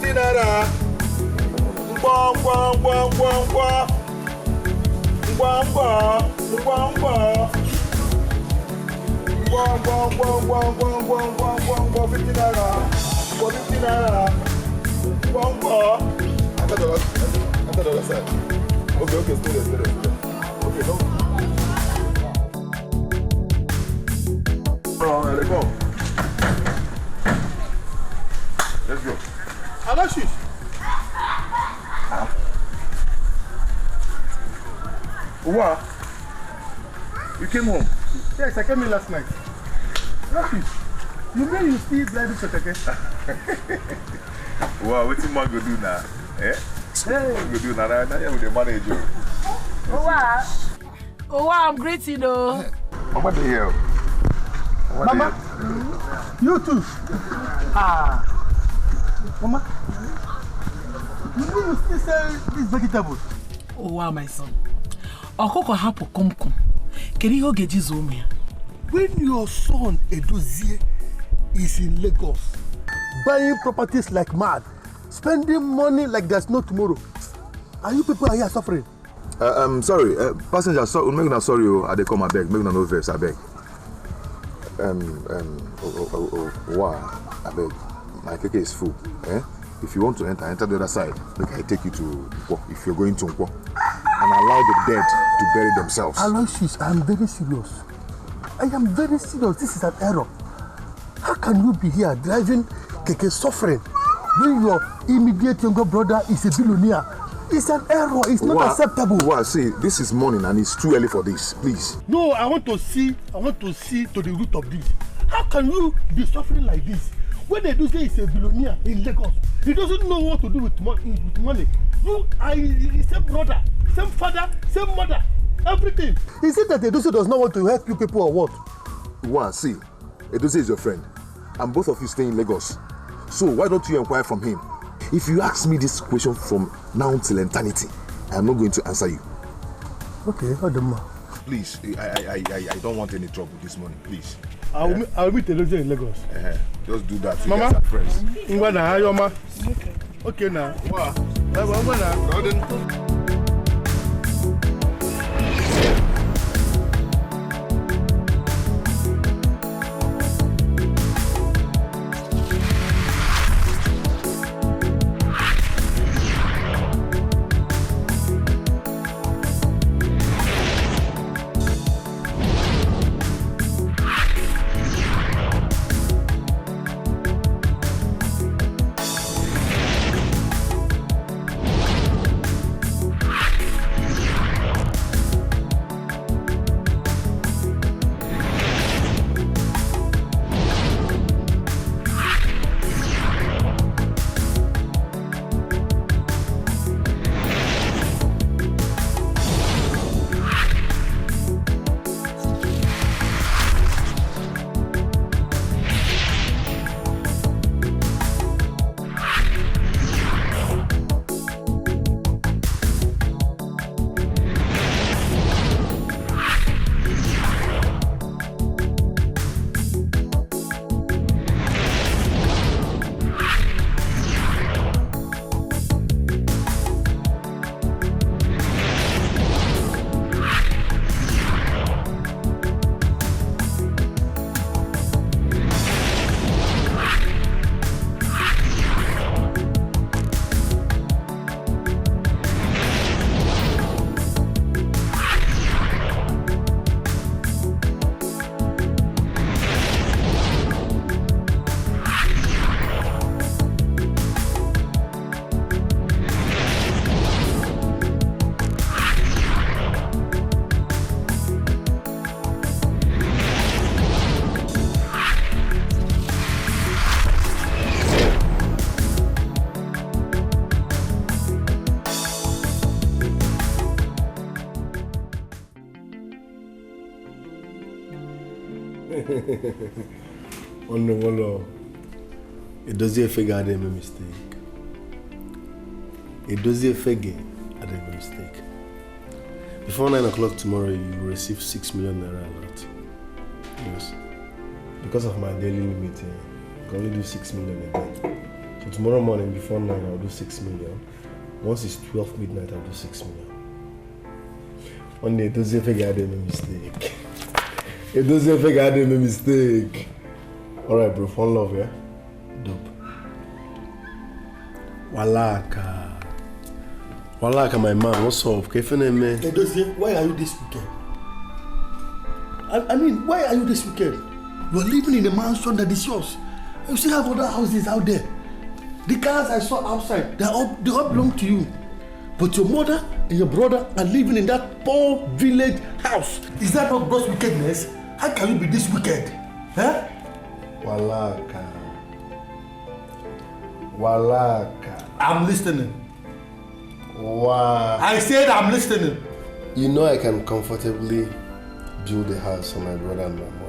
50 naira. Ngwa. Ngwa, 50 naira. 50 naira. Ngwa. I thought the other side. Okay, stay there. Okay, no. Let's go. Let's go. Alashis. What? You came home? Yes, I came in last night. Alashis, you mean you still driving Soteke? Wow, what you man go do now? Eh? Hey. What you go do now? Now you with the manager. Oh wow, I'm great, you know. What the hell? Mama, you too. Mama, you mean you still sell these vegetables? Oh wow, my son. Okoko hapo come. Can you get this home here? When your son Edozie is in Lagos, buying properties like mad, spending money like there's no tomorrow, are you people here suffering? Sorry, passenger, sorry, make una sorry, I dey come abeg, make una no vex, abeg. Wow, abeg, my keke is full, eh? If you want to enter the other side, make I take you to Nkwo, if you're going to Nkwo, and allow the dead to bury themselves. Aloysius, I am very serious. I am very serious, this is an error. How can you be here driving keke suffering when your immediate younger brother is a billionaire? It's an error. It's not acceptable. Wow, see, this is morning and it's too early for this. Please. No, I want to see to the root of this. How can you be suffering like this? When they do say he's a billionaire in Lagos, he doesn't know what to do with money. You are same brother, same father, same mother, everything. Is it that Edose does not want to help you people or what? Wow, see, Edose is your friend, and both of you stay in Lagos. So why don't you inquire from him? If you ask me this question from now till eternity, I am not going to answer you. Okay, Adama. Please, I don't want any trouble this morning, please. I'll meet Elodie in Lagos. Just do that. Mama, you guys are friends. Okay now. Wow. Oh no. It doesn't figure I made a mistake. It doesn't figure I made a mistake. Before 9 o'clock tomorrow, you will receive 6 million naira alert. Yes. Because of my daily limit, I can only do 6 million a day. So For tomorrow morning, before 9, I'll do 6 million. Once it's 12 midnight, I'll do 6 million. One day, it doesn't figure I did no mistake. It doesn't figure I did no mistake. Alright, bro, one love, yeah? Dope. Walaka, my man, what's up? Why are you this wicked? I mean, why are you this wicked? You're living in a mansion that is yours. You still have other houses out there. The cars I saw outside, they all belong to you. But your mother and your brother are living in that poor village house. Is that not gross wickedness? How can you be this wicked? Huh? Walaka. I'm listening. Wow. I said I'm listening. You know I can comfortably build a house for my brother and my mother.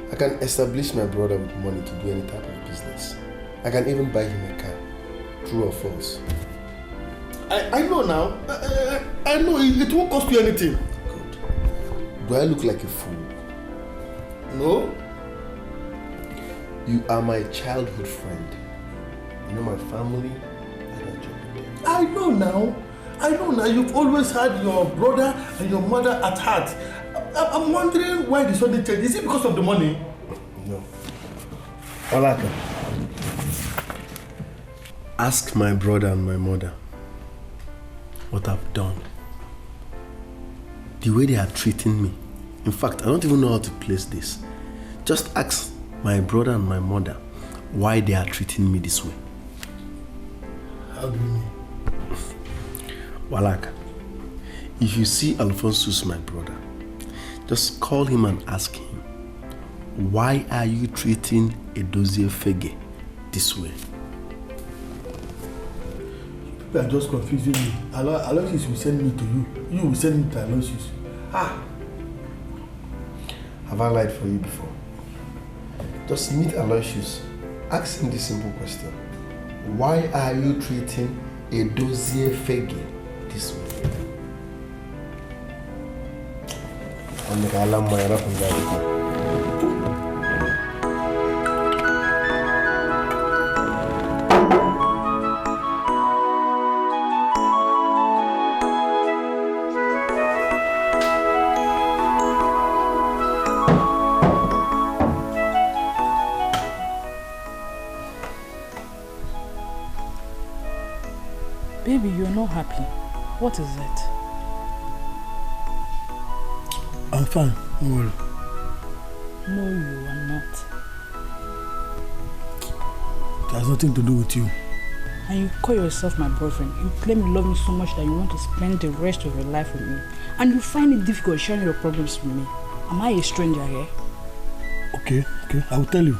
I can establish my brother with money to do any type of business. I can even buy him a car. True or false? I know now. I know it won't cost you anything. Good. Do I look like a fool? No. You are my childhood friend. You know my family. I know now. You've always had your brother and your mother at heart. I'm wondering why the sudden change. Is it because of the money? No. Olaka. Ask my brother and my mother what I've done. The way they are treating me. In fact, I don't even know how to place this. Just ask my brother and my mother why they are treating me this way. How do you mean? Walaka, if you see Alphonsus, my brother, just call him and ask him, why are you treating Edozie Fege this way? People are just confusing me. Aloysius will send me to you. You will send me to Aloysius. Have I lied for you before? Just meet Aloysius. Ask him this simple question. Why are you treating Edozie Fege this way? Baby, you're not happy. What is it? I'm fine. Don't worry. No, you are not. It has nothing to do with you. And you call yourself my boyfriend. You claim you love me so much that you want to spend the rest of your life with me. And you find it difficult sharing your problems with me. Am I a stranger here? Okay. I will tell you.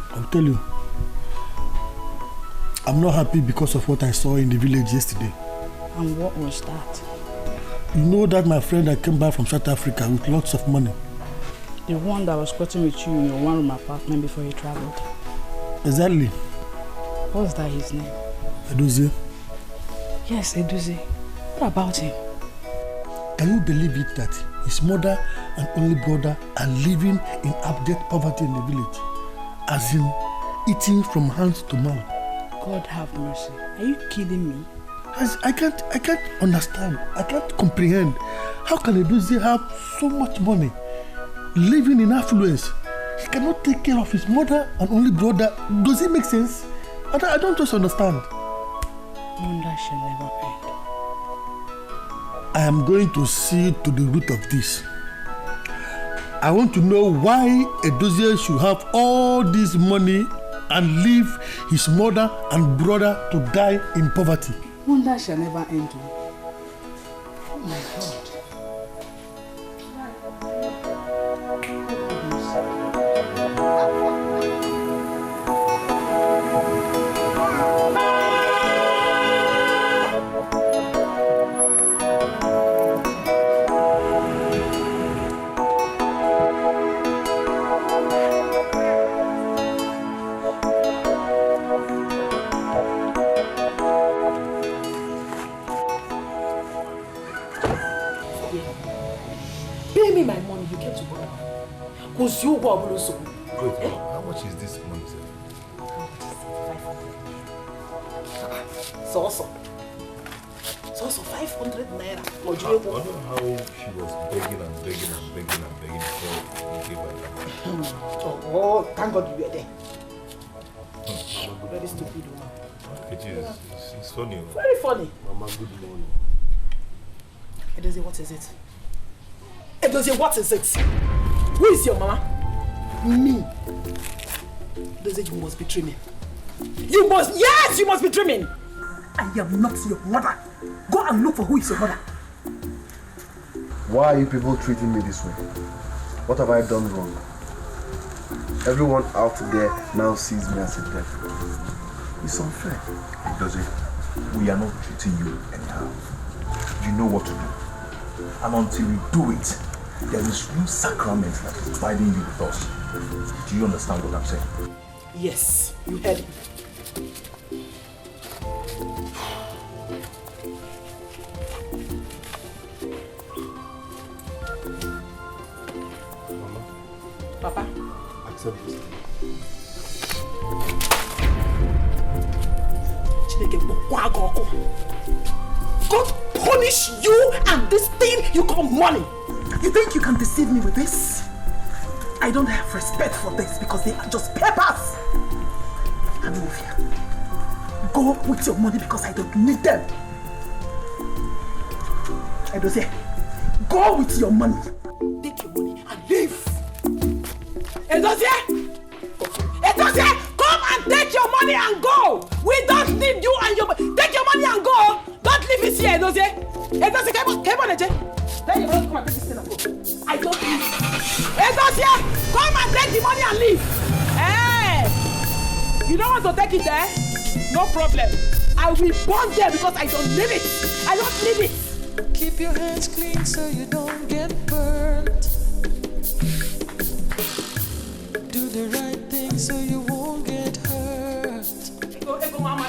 I'm not happy because of what I saw in the village yesterday. And what was that? You know that my friend that came back from South Africa with lots of money? The one that was squatting with you in your one-room apartment before you traveled? Exactly. What's that his name? Edozie. Yes, Edozie. What about him? Can you believe it that his mother and only brother are living in abject poverty in the village? As in, eating from hand to mouth. God have mercy. Are you kidding me? I can't understand. I can't comprehend. How can Edozie have so much money, living in affluence? He cannot take care of his mother and only brother. Does it make sense? I don't just understand. Wonder shall never end. I am going to see to the root of this. I want to know why Edozie should have all this money and leave his mother and brother to die in poverty. Wonder shall never end. Oh my God. Wait, how much is this money, sir? So 500 naira. I don't know how she was begging and begging and begging and begging before we gave her that money. Oh, thank God you were there. Very stupid woman. It's funny. Very funny. Mama, good morning. Edozie, what is it? Edozie, what is it? Who is your mama? Me. Edozie, you must betray me. You must, yes, you must betray me. I am not your mother. Go and look for who is your mother. Why are you people treating me this way? What have I done wrong? Everyone out there now sees me as a devil. It's unfair. Does it? We are not treating you anyhow. You know what to do. And until you do it, there is no sacrament that is binding you with us. Do you understand what I'm saying? Yes, you heard me. Papa. Accept this. God punish you and this thing you call money. You think you can deceive me with this? I don't have respect for this because they are just papers. I'm with you. Go with your money because I don't need them. Edozie, go with your money. Take your money and leave. Edozie! Edozie, come and take your money and go! We don't need you and your money. Take your money and go! Don't leave it here, Edozie! Edozie, come on, Eje! Let your brother come and take this thing and go. I don't need it. Edozie, come and take the money and leave! Hey! You don't want to take it there? No problem. I will burn there because I don't need it. I don't need it. Keep your hands clean so you don't get burned. Do the right thing so you won't get hurt. Mama,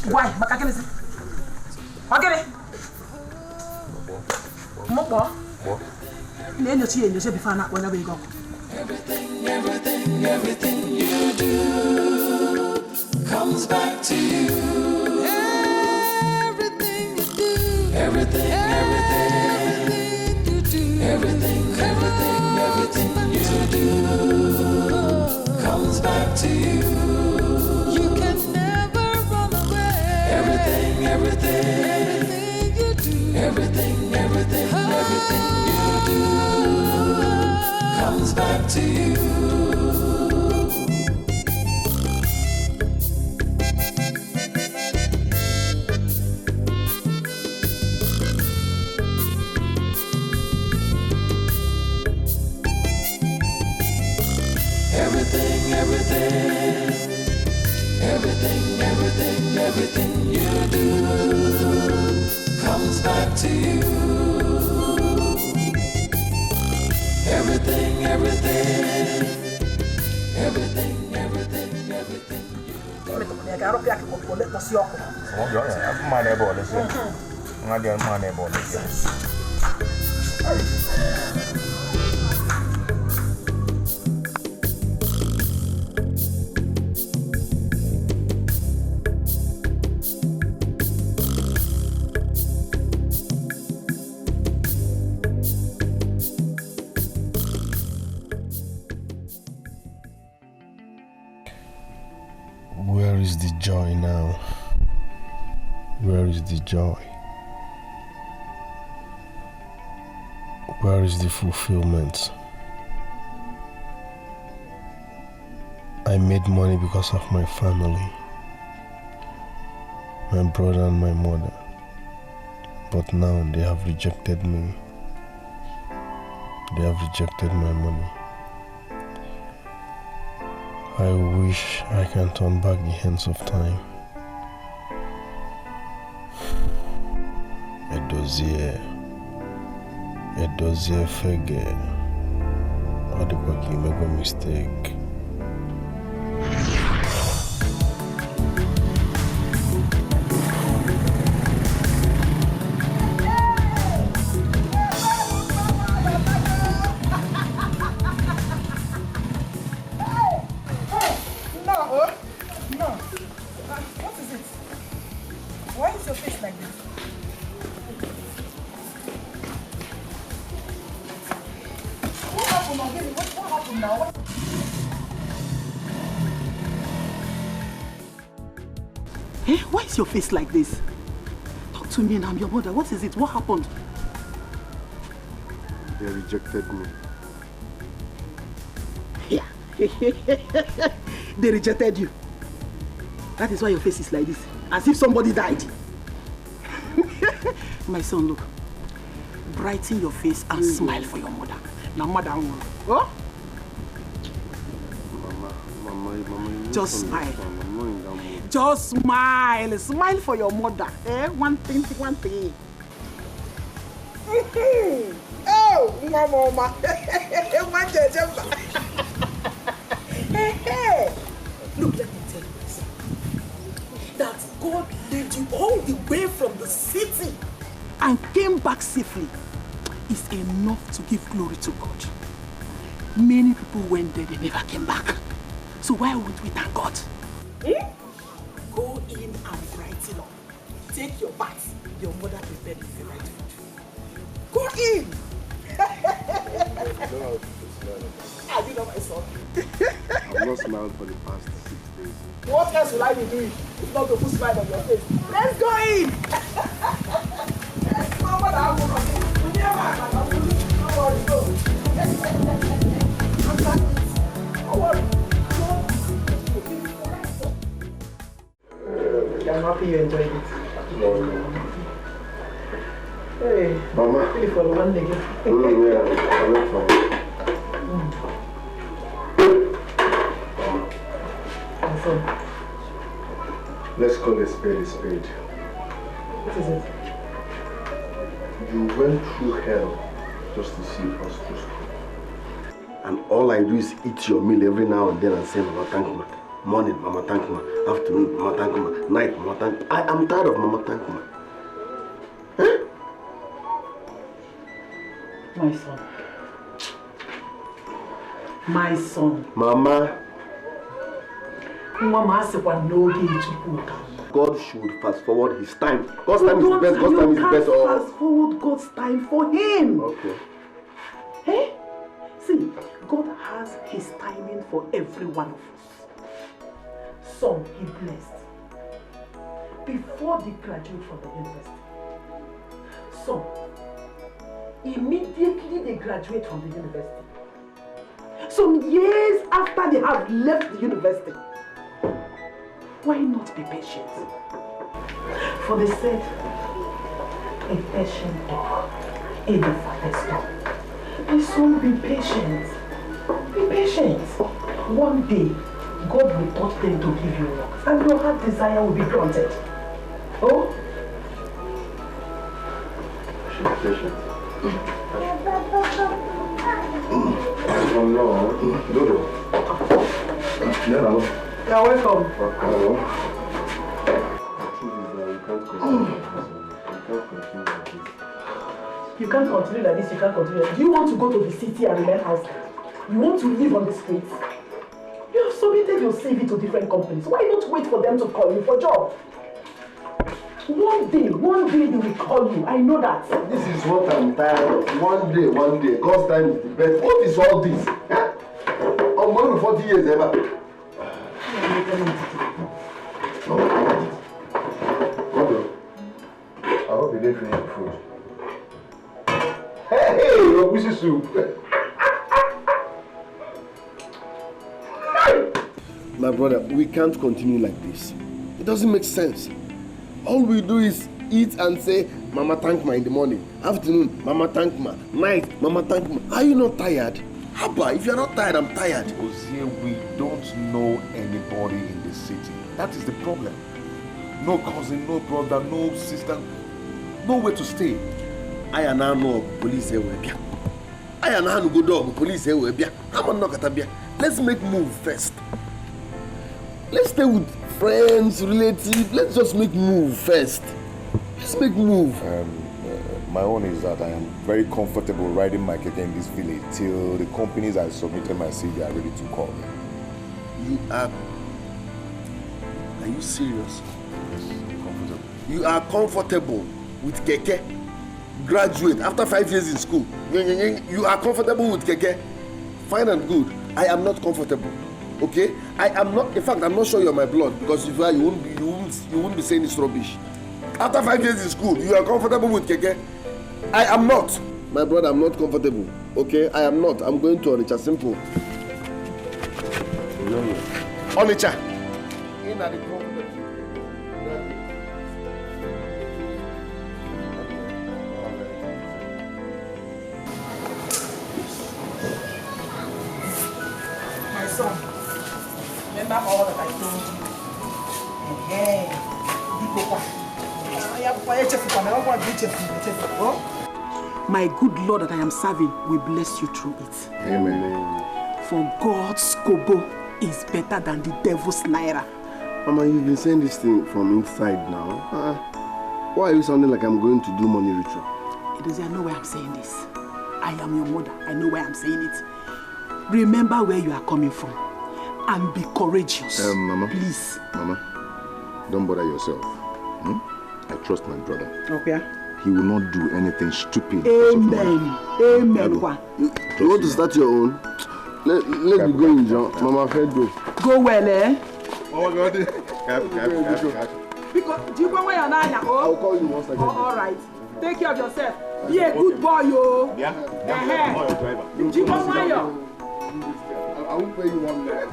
why? Everything you do comes back to you. Everything you do, everything you do, everything you do comes back to you. You can never run away. Everything you do, everything you do comes back to you. Everything you do comes back to you. Everything you Where is the joy now? Where is the joy? Where is the fulfillment? I made money because of my family, my brother and my mother, but now they have rejected me. They have rejected my money. I wish I can turn back the hands of time. Edozie fege. All the work you make a mistake. What happened now? Hey, why is your face like this? Talk to me and I'm your mother. What is it? What happened? They rejected me. Yeah. They rejected you. That is why your face is like this. As if somebody died. My son, look. Brighten your face and smile for your mother. Now, mother, oh? Mama, just smile. Just smile. Smile for your mother. Eh? One thing. Oh, mama. Look, let me tell you this. That God led you all the way from the city and came back safely is enough to give glory to God. Many people went there, they never came back. So why would we thank God? Go in and brighten up. Take your bath. Your mother prepared the favorite food. Go in! Have you know my son? I've not smiled for the past 6 days. What else will I be doing if not to put smile on your face? Let's go in! Let's go, mother. Don't worry, go. Don't worry. I'm happy you enjoyed it. Hey, Mama. really for one nigga. Yeah, I went for it. So, Let's call a spade a spade. what is it? You went through hell just to see us through school. And all I do is eat your meal every now and then and say, Mama, thank you. Morning, Mama, thank you. Afternoon, Mama, thank you. Night, Mama, thank you. I am tired of Mama, thank you. Huh? My son. My son. Mama. Mama said, God should fast forward his time. God's time is the best. God's time is the best. Fast forward God's time for him. Okay. Hey? See, God has his timing for every one of us. Some he blessed before they graduate from the university. Some immediately they graduate from the university. Some years after they have left the university. Why not be patient? For they said, a patient dog in the father's dog. My son, be patient. Be patient. One day, God will touch them to give you work, and your heart desire will be granted. Oh? Should be patient. Oh no. Dodo. No. You're welcome. Hello. You can't continue like this. You can't continue. Do you want to go to the city and remain outside? You want to live on the streets? You have submitted your CV to different companies. Why not wait for them to call you for a job? One day they will call you. I know that. This is what I'm tired of. One day. God's time is the best. What is all this? Huh? I'm going for 40 years ever. I hope you didn't finish the food. Hey, Robushi soup. My brother, we can't continue like this. It doesn't make sense. All we do is eat and say, Mama thank ma in the morning. Afternoon, Mama thank ma. Night, Mama thank ma. Are you not tired? Abba, if you're not tired, I'm tired. Ozie, we don't know anybody in the city. That is the problem. No cousin, no brother, no sister, nowhere to stay. I now know police here. I now go dog police here. I'm not gonna. Let's make move first. Let's stay with friends, relatives. Let's just make move first. Let's make move. My own is that I am very comfortable riding my keke in this village till the companies I submitted my CV are ready to call me. You are you serious? Yes, comfortable. You are comfortable with keke? Graduate after 5 years in school. You are comfortable with keke? fine and good. I am not comfortable. Okay? I am not. In fact, I'm not sure you're my blood because if you are, you wouldn't be saying this rubbish. After 5 years in school, you are comfortable with Keke. I am not. My brother, I'm not comfortable. Okay? I am not. I'm going to Onitsha. Simple. Onitsha. My son, remember all that I told you? My good Lord that I am serving will bless you through it. Amen. For God's kobo is better than the devil's naira. Mama, you've been saying this thing from inside now. Why are you sounding like I'm going to do money ritual? It is I know why I'm saying this. I am your mother. I know why I'm saying it. Remember where you are coming from and be courageous. Mama. Please. Mama, don't bother yourself. I trust my brother. Okay. He will not do anything stupid. Amen. Amen. You want to start your own? Let me go in, John. Mama, go. Go well, eh? Oh, God. Because, do you go where you're now? I'll call you once again. All right. Take care of yourself. Be a good boy, yo. Yeah. Do you go where you're? I won't pay you one minute.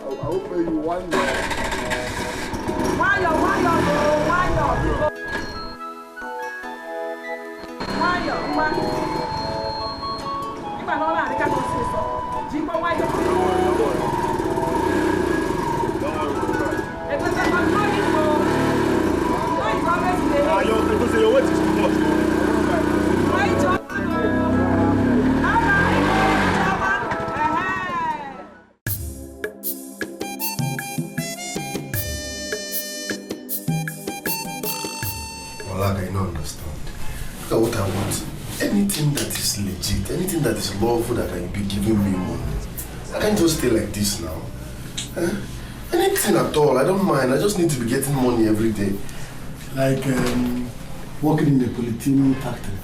I will pay you 1 minute. Why you're? If I don't know, I can't say so. Jimbo, why you're? I don't understand. Look at what I want. Anything that is legit, anything that is lawful that can be giving me money. I can't just stay like this now. Anything at all, I don't mind. I just need to be getting money every day. Like working in the polythene factory.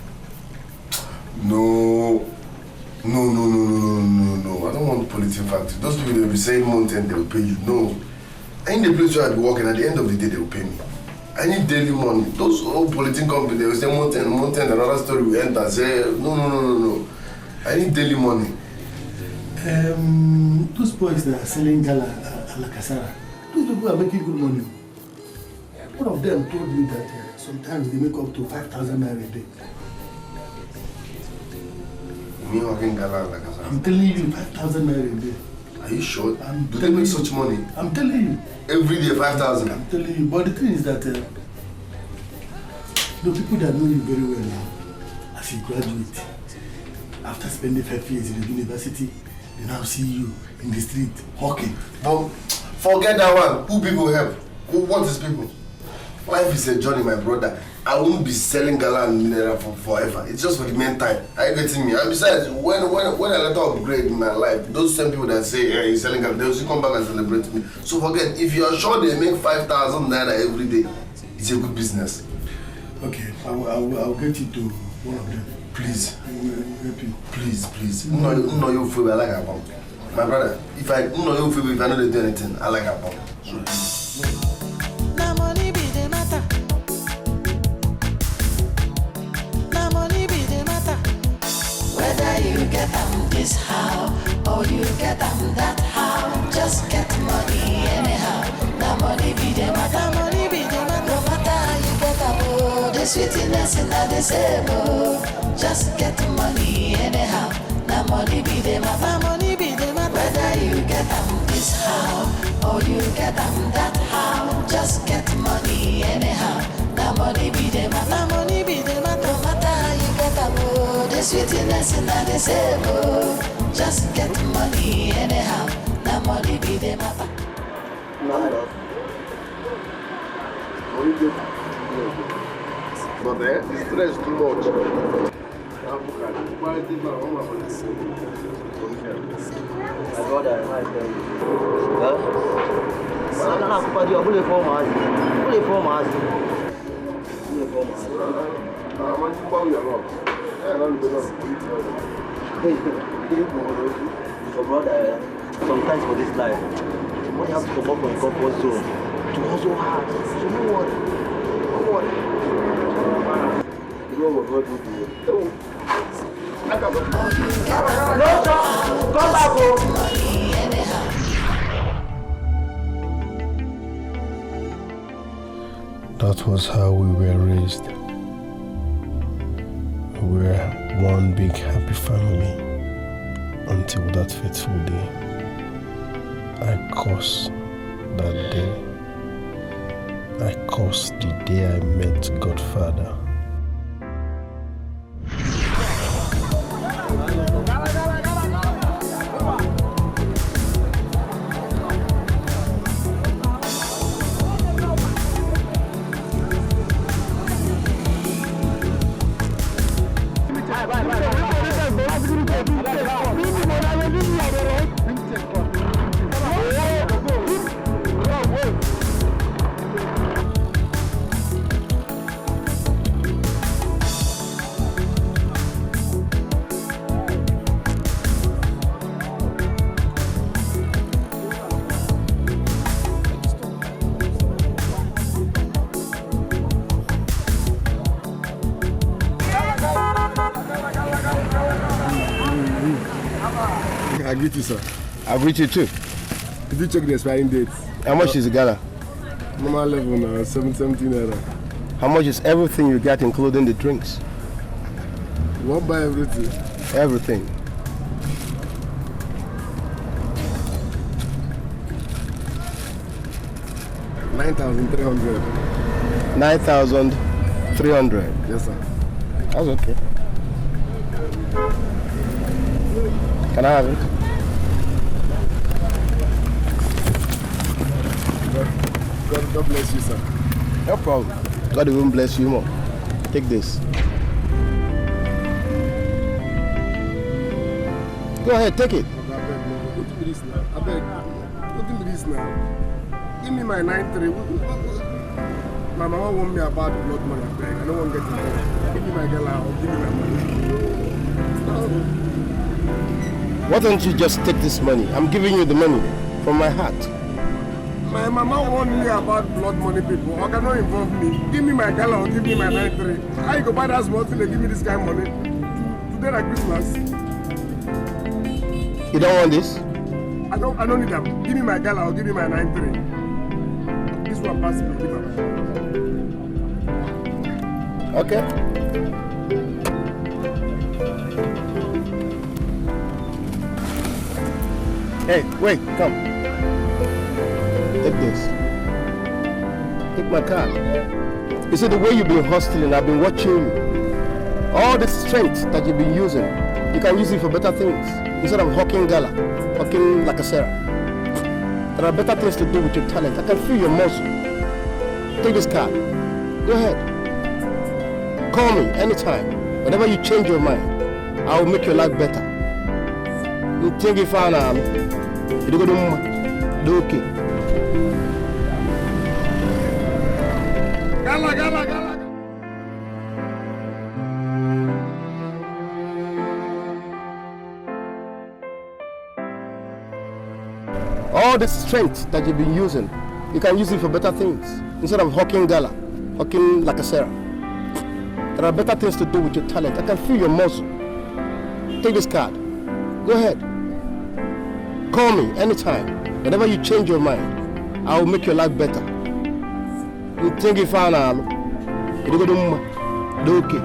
No. I don't want polythene factory. Those people, they will be saying month end, they will pay you. No. I need a place where I'll be working. At the end of the day, they will pay me. I need daily money. Those old polythene companies, they will say month end, another story will enter and say, no. I need daily money. Those boys that are selling gala a la casara, those people are making good money. One of them told me that sometimes they make up to 5,000 naira a day. Me working gala a la casara? I'm telling you, 5,000 naira a day. Are you sure? Do they make such money? I'm telling you. Every day 5,000? I'm telling you. But the thing is that the people that know you very well now, as you graduate, after spending 5 years in the university, they now see you in the street hawking. But forget that one. Who people help? What is people? Life is a journey, my brother. I won't be selling gala and mineral for forever. It's just for the meantime. Are you getting me? And besides, when I let her upgrade in my life, those same people that say, hey, he's selling gala, they will still come back and celebrate me. So forget, if you are sure they make 5,000 naira every day, it's a good business. Okay, I'll get you to one of them. Please. I will help you. Please. No, you feel I like a bomb. My brother, if I know you feel if I know they do anything, I like a bomb. Na money be the matter. Na money be the matter. Whether you get this how or you get that how, just get money anyhow. Na money be the matter. Money be the matter. No matter how you get the sweetness in the same. Just get money anyhow. Na money be the matter. Na money be the matter. Whether you get this how or you get that how, just get money anyhow. Na money be the matter. Na money be the matter. No matter how you get the sweetness in the same. Just get money anyhow. Na money be the matter. But the stress too much. My brother, I tell you. Well, I don't have to pay you. I'm only 4 months. So brother, sometimes for this life, one has to come up from comfort zone to hustle hard. So no worry. You know what God will do. No, sir. Come back home. That was how we were raised. We were one big happy family until that fateful day. I cursed that day. I cursed the day I met Godfather. I greet you, sir. I greet you too. Did you check the expiring date? How much is the gala? Normal level now, 770 naira. How much is everything you got, including the drinks? You won't buy everything? Everything. $9,300. 9,300. Yes, sir. That's okay. Can I have it? God bless you, sir. No problem. God will bless you more. Take this. Go ahead, take it. Don't give me this now. I beg. Don't give me this now. Give me my 9-3. My mama want me about blood money. I beg. I don't want to get involved. Give me my girl out. Give me my money. Why don't you just take this money? I'm giving you the money from my heart. My mama warned me about blood money people. I cannot involve me. Give me my gala or give me my 9-3. How you go buy that small thing and give me this kind of money? Today like Christmas. You don't want this? I don't need them. Give me my gala or give me my 9-3. This one pass me. Give me. Okay. Hey, wait, come. Take this. Take my card. You see, the way you've been hustling, I've been watching you. All the strength that you've been using, you can use it for better things. Instead of hawking gala, hawking like a Sarah. There are better things to do with your talent. I can feel your muscle. Take this card. Go ahead. Call me anytime. Whenever you change your mind, I will make your life better. You think you found out? You go do okay. Gala. All the strength that you've been using, you can use it for better things. Instead of hawking gala, hawking like a Sarah. There are better things to do with your talent. I can feel your muscle. Take this card. Go ahead. Call me anytime. Whenever you change your mind, I will make your life better. You think you found out? You go do okay.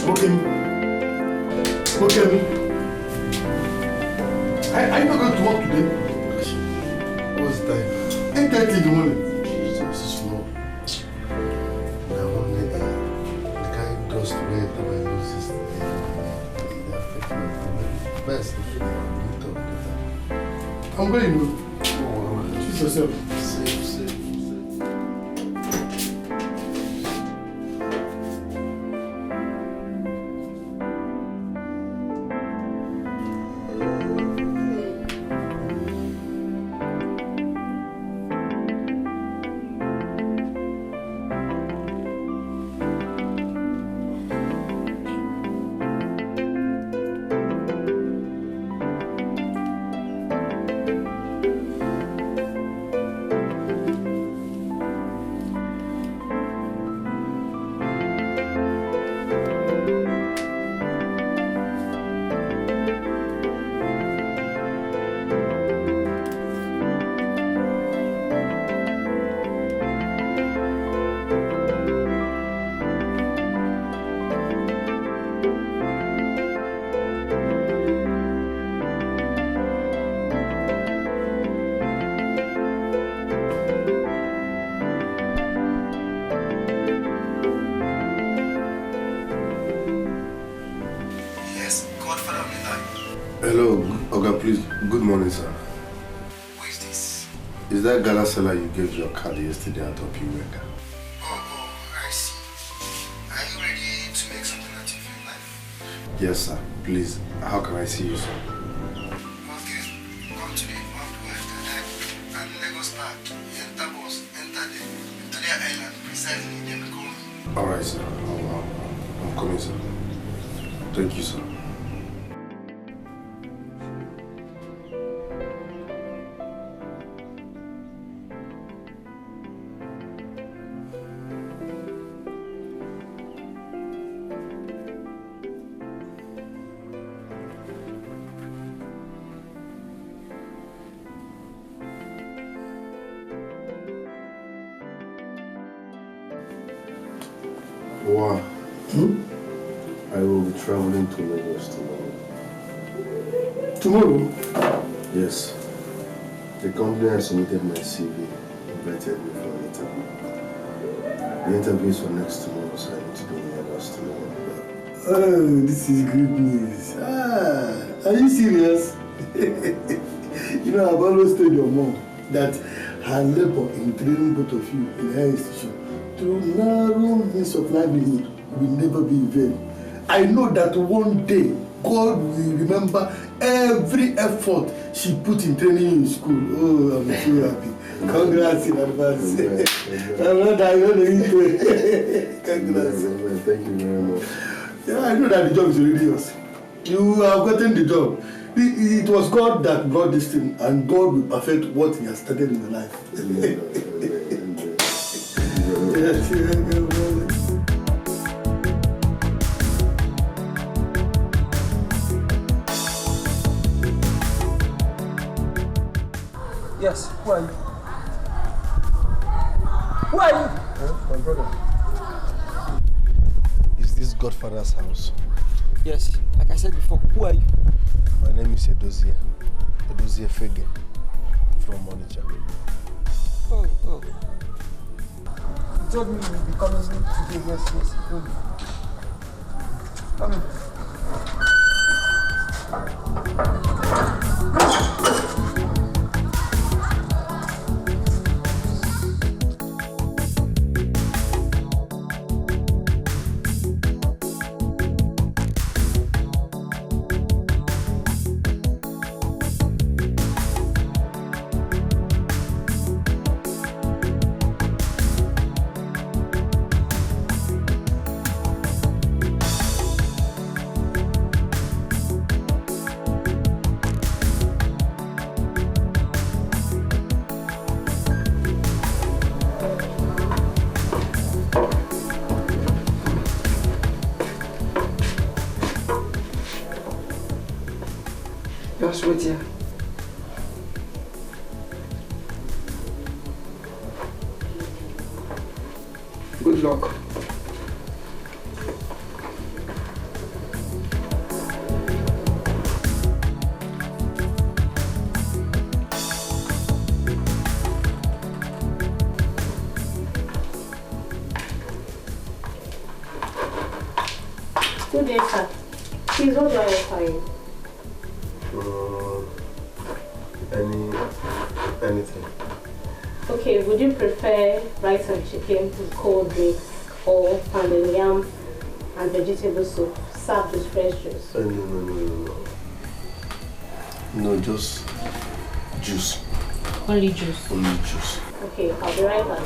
Okay. Are you not going to work today? What's the time? 8:30 in the morning. Jesus is slow. Now only the guy dust away that I lose this thing. They affect me. Best if you meet up later. I'm going to. Oh, Choose yourself. Safe. Hello, Oga, please. Good morning, sir. Who is this? Is that gala seller you gave your card yesterday at Opiweka? Oh, I see. Are you ready to make something out of your life? Yes, sir. Please, how can I see you, sir? Okay. Come to the and Lagos Park. Enter bus, enter the Victoria Island, precisely, then call me. Alright, sir. I'm coming, sir. Thank you, sir. Wow. I will be traveling to Lagos tomorrow. Tomorrow? Yes. The company has submitted my CV, invited me for an interview. The interview is for next tomorrow, so I need to be in Lagos tomorrow. Oh, this is good news. Are you serious? You know, I've always told your mom that her labor in training both of you in her institution to narrow means of livelihood will never be in vain. I know that one day God will remember every effort she put in training you in school. Oh, I'm so happy. Congrats in advance. I'm not Congrats. Thank you very much. Yeah, I know that the job is already yours. You have gotten the job. It was God that brought this thing, and God will perfect what He has started in your life. Yes, who are you? Who are you? My brother. Is this Godfather's house? Yes, like I said before, who are you? My name is Edozie Fege from Onitsha. Oh. You told me you would be coming today, yes. Come in. Just wait here. Good luck. Good day, sir. Please, what do I require? Anything. Okay, would you prefer rice and chicken with cold drinks or pounded yam and vegetable soup served with fresh juice? No. No, just juice. Only juice? Only juice. Okay, I'll be right back.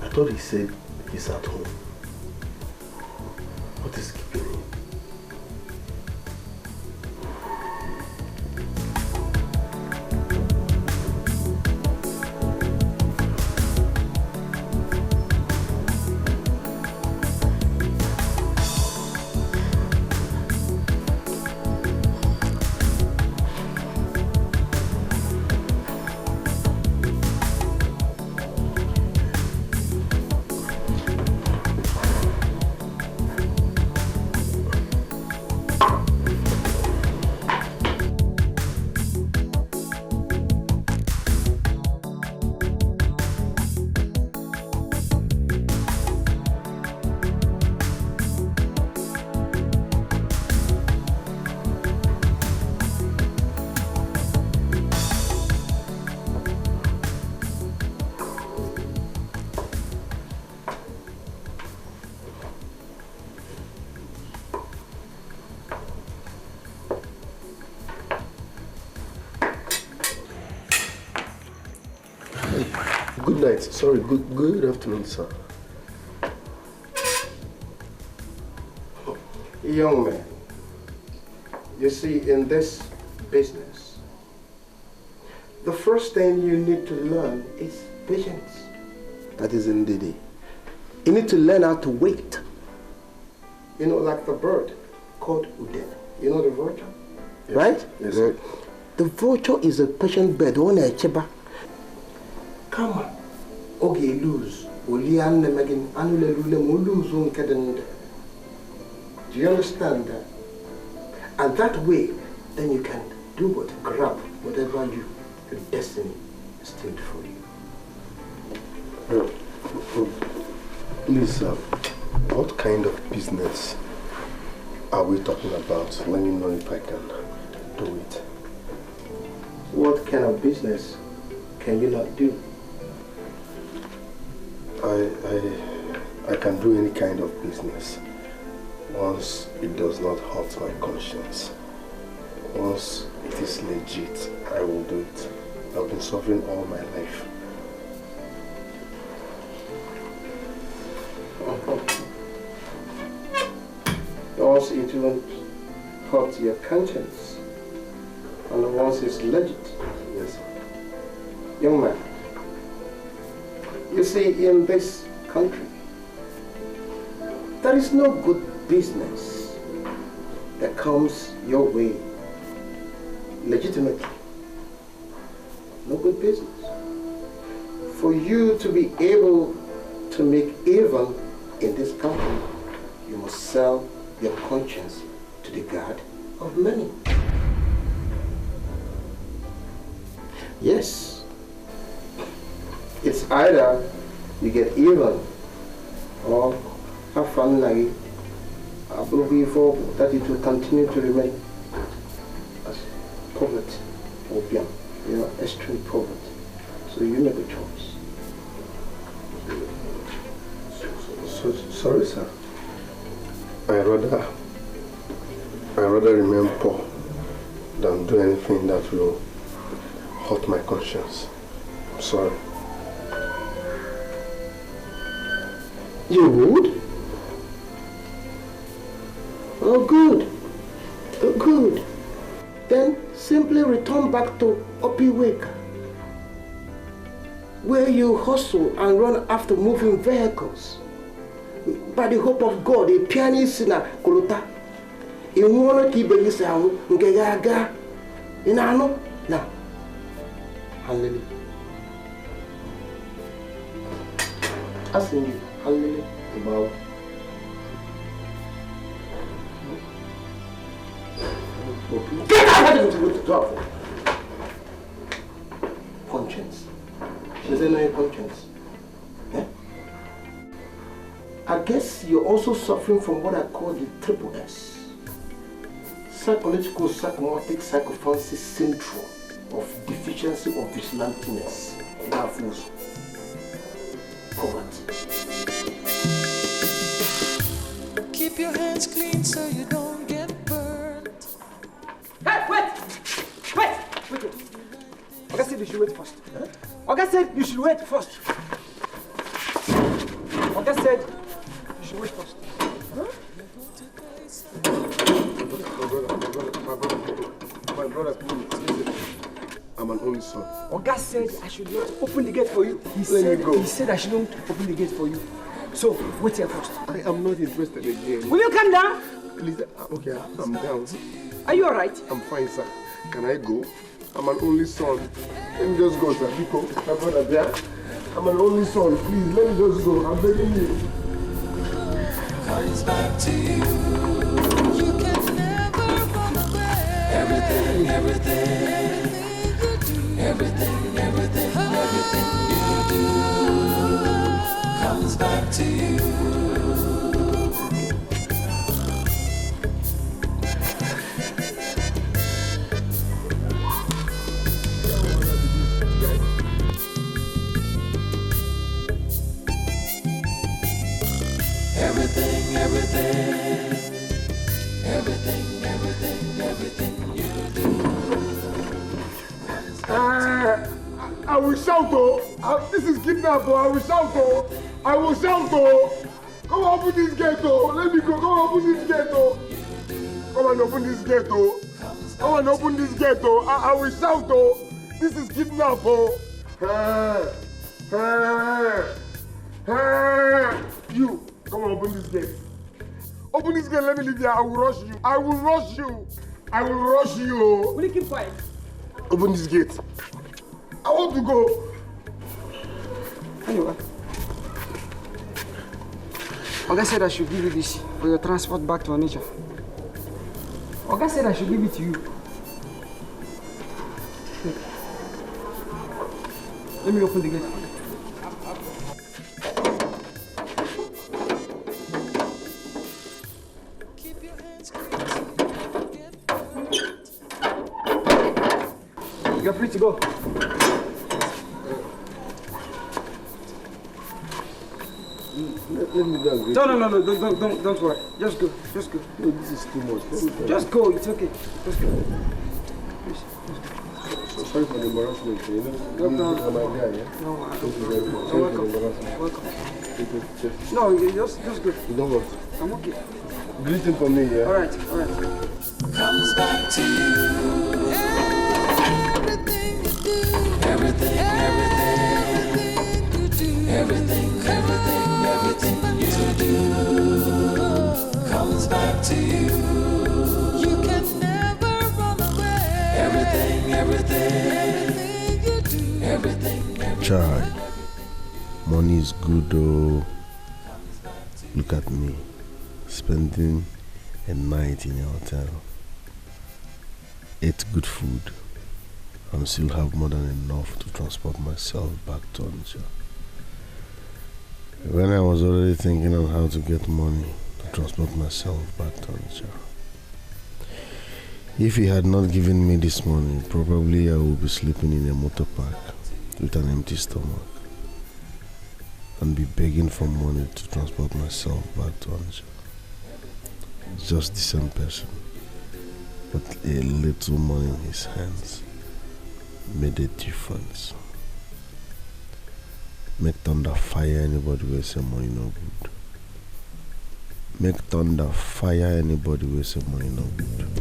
I thought he said he's at home. What is keeping him? Good night. Sorry, good afternoon, sir. Young man, you see, in this business, the first thing you need to learn is patience. That is indeed. You need to learn how to wait. You know, like the bird called Uden. You know the vulture? Yes. Right? Yes, sir. The vulture is a patient bird. Come on. Okay, lose. Do you understand that? And that way, then you can do what? Grab whatever your destiny is still for you. Please, what kind of business are we talking about? Let me know if I can do it. What kind of business can you not do? I can do any kind of business once it does not hurt my conscience. Once it is legit, I will do it. I've been suffering all my life. Once it won't hurt your conscience, and once it's legit. Yes. Young man, you see, in this country, there is no good business that comes your way legitimately. No good business. For you to be able to make even in this country, you must sell your conscience to the God of money. Yes. It's either you get even or have fun like I believe for that it will continue to remain as poverty or beyond, you know, extreme poverty. So you make a choice. So sorry, sir. I rather remain poor than do anything that will hurt my conscience. I'm sorry. You would? Oh, good. Oh, good. Then simply return back to Opiweka, where you hustle and run after moving vehicles. By the hope of God, a pianist in a Kolota. In one of the sound, Gaga. In Ano? Now. Hallelujah. I sing you. Hallelujah. About. Get out of the top. Conscience. She doesn't know your conscience. Eh? I guess you're also suffering from what I call the triple S. Psychological, psychomotic, psychophancy syndrome of deficiency of vigilantiness. That fools. Poverty. Keep your hands clean so you don't get burned. Hey, wait! Oga said you should wait first. Huh? Oga said you should wait first. Oga said you should wait first. Huh? My brother, please. I'm an only son. Oga said I should not open the gate for you. He said I shouldn't open the gate for you. So, wait here first. I am not interested again. Will you calm down? Please, okay, I'm down. Are you alright? I'm fine, sir. Can I go? I'm an only son. Let me just go, sir. Because my brother there. I'm an only son. Please, let me just go. I'm begging you. Comes back to you. You can never run away. Everything you do comes back to you. I will shout, oh! This is kidnap, oh! I will shout, oh! I will shout, oh! Come on, open this gate, oh! Let me go, come on, open this gate, oh! Come on, open this gate, oh! Come on, open this gate, oh! I will shout, oh! This is kidnap, oh! You, come on, open this gate. Open this gate, let me leave here. I will rush you. I will rush you. I will rush you. Will you keep quiet? Open this gate. I want to go. Anyway. Oga said I should give you this for your transport back to Onitsha. Oga said I should give it to you. Let me open the gate. You're free to go. Let me go. No, don't worry. Just go. No, this is too much. Just go, it's okay. Just go. Please, So sorry for the embarrassment. You know, no. I'm my guy, yeah? No, Thank you very much. You're Sorry for the welcome. embarrassment. No, you just go. You don't want. I'm okay. Greeting for me, yeah? All right. Comes back to you. Everything you do comes back to you. You can never run away. Everything you do. Child, money is good though. Look at me, spending a night in a hotel, ate good food, and still have more than enough to transport myself back to Onitsha. When I was already thinking on how to get money to transport myself back to Onitsha. If he had not given me this money, probably I would be sleeping in a motor park with an empty stomach and be begging for money to transport myself back to Onitsha. just the same person, but a little money in his hands made a difference. Make thunder fire anybody with some money no good. Make thunder fire anybody with some money no good.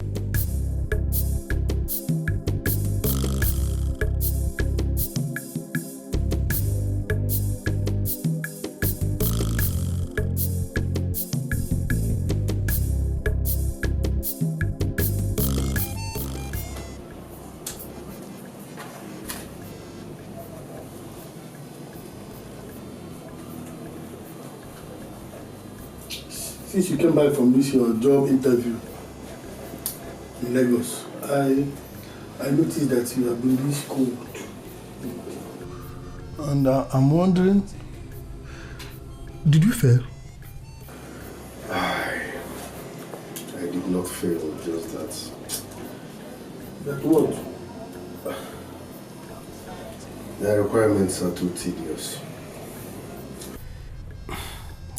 Since you came back from this your job interview in Lagos, I noticed that you have been this cold. And I'm wondering, did you fail? I did not fail, just that. That what? The requirements are too tedious.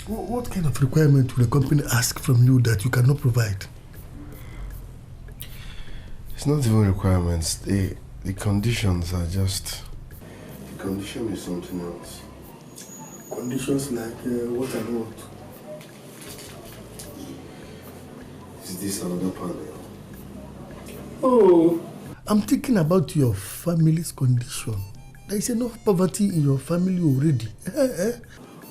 What kind of requirement will the company ask from you that you cannot provide? It's not even requirements. The conditions are just... The condition is something else. Conditions like what and what? Is this another panel? Oh, I'm thinking about your family's condition. There is enough poverty in your family already.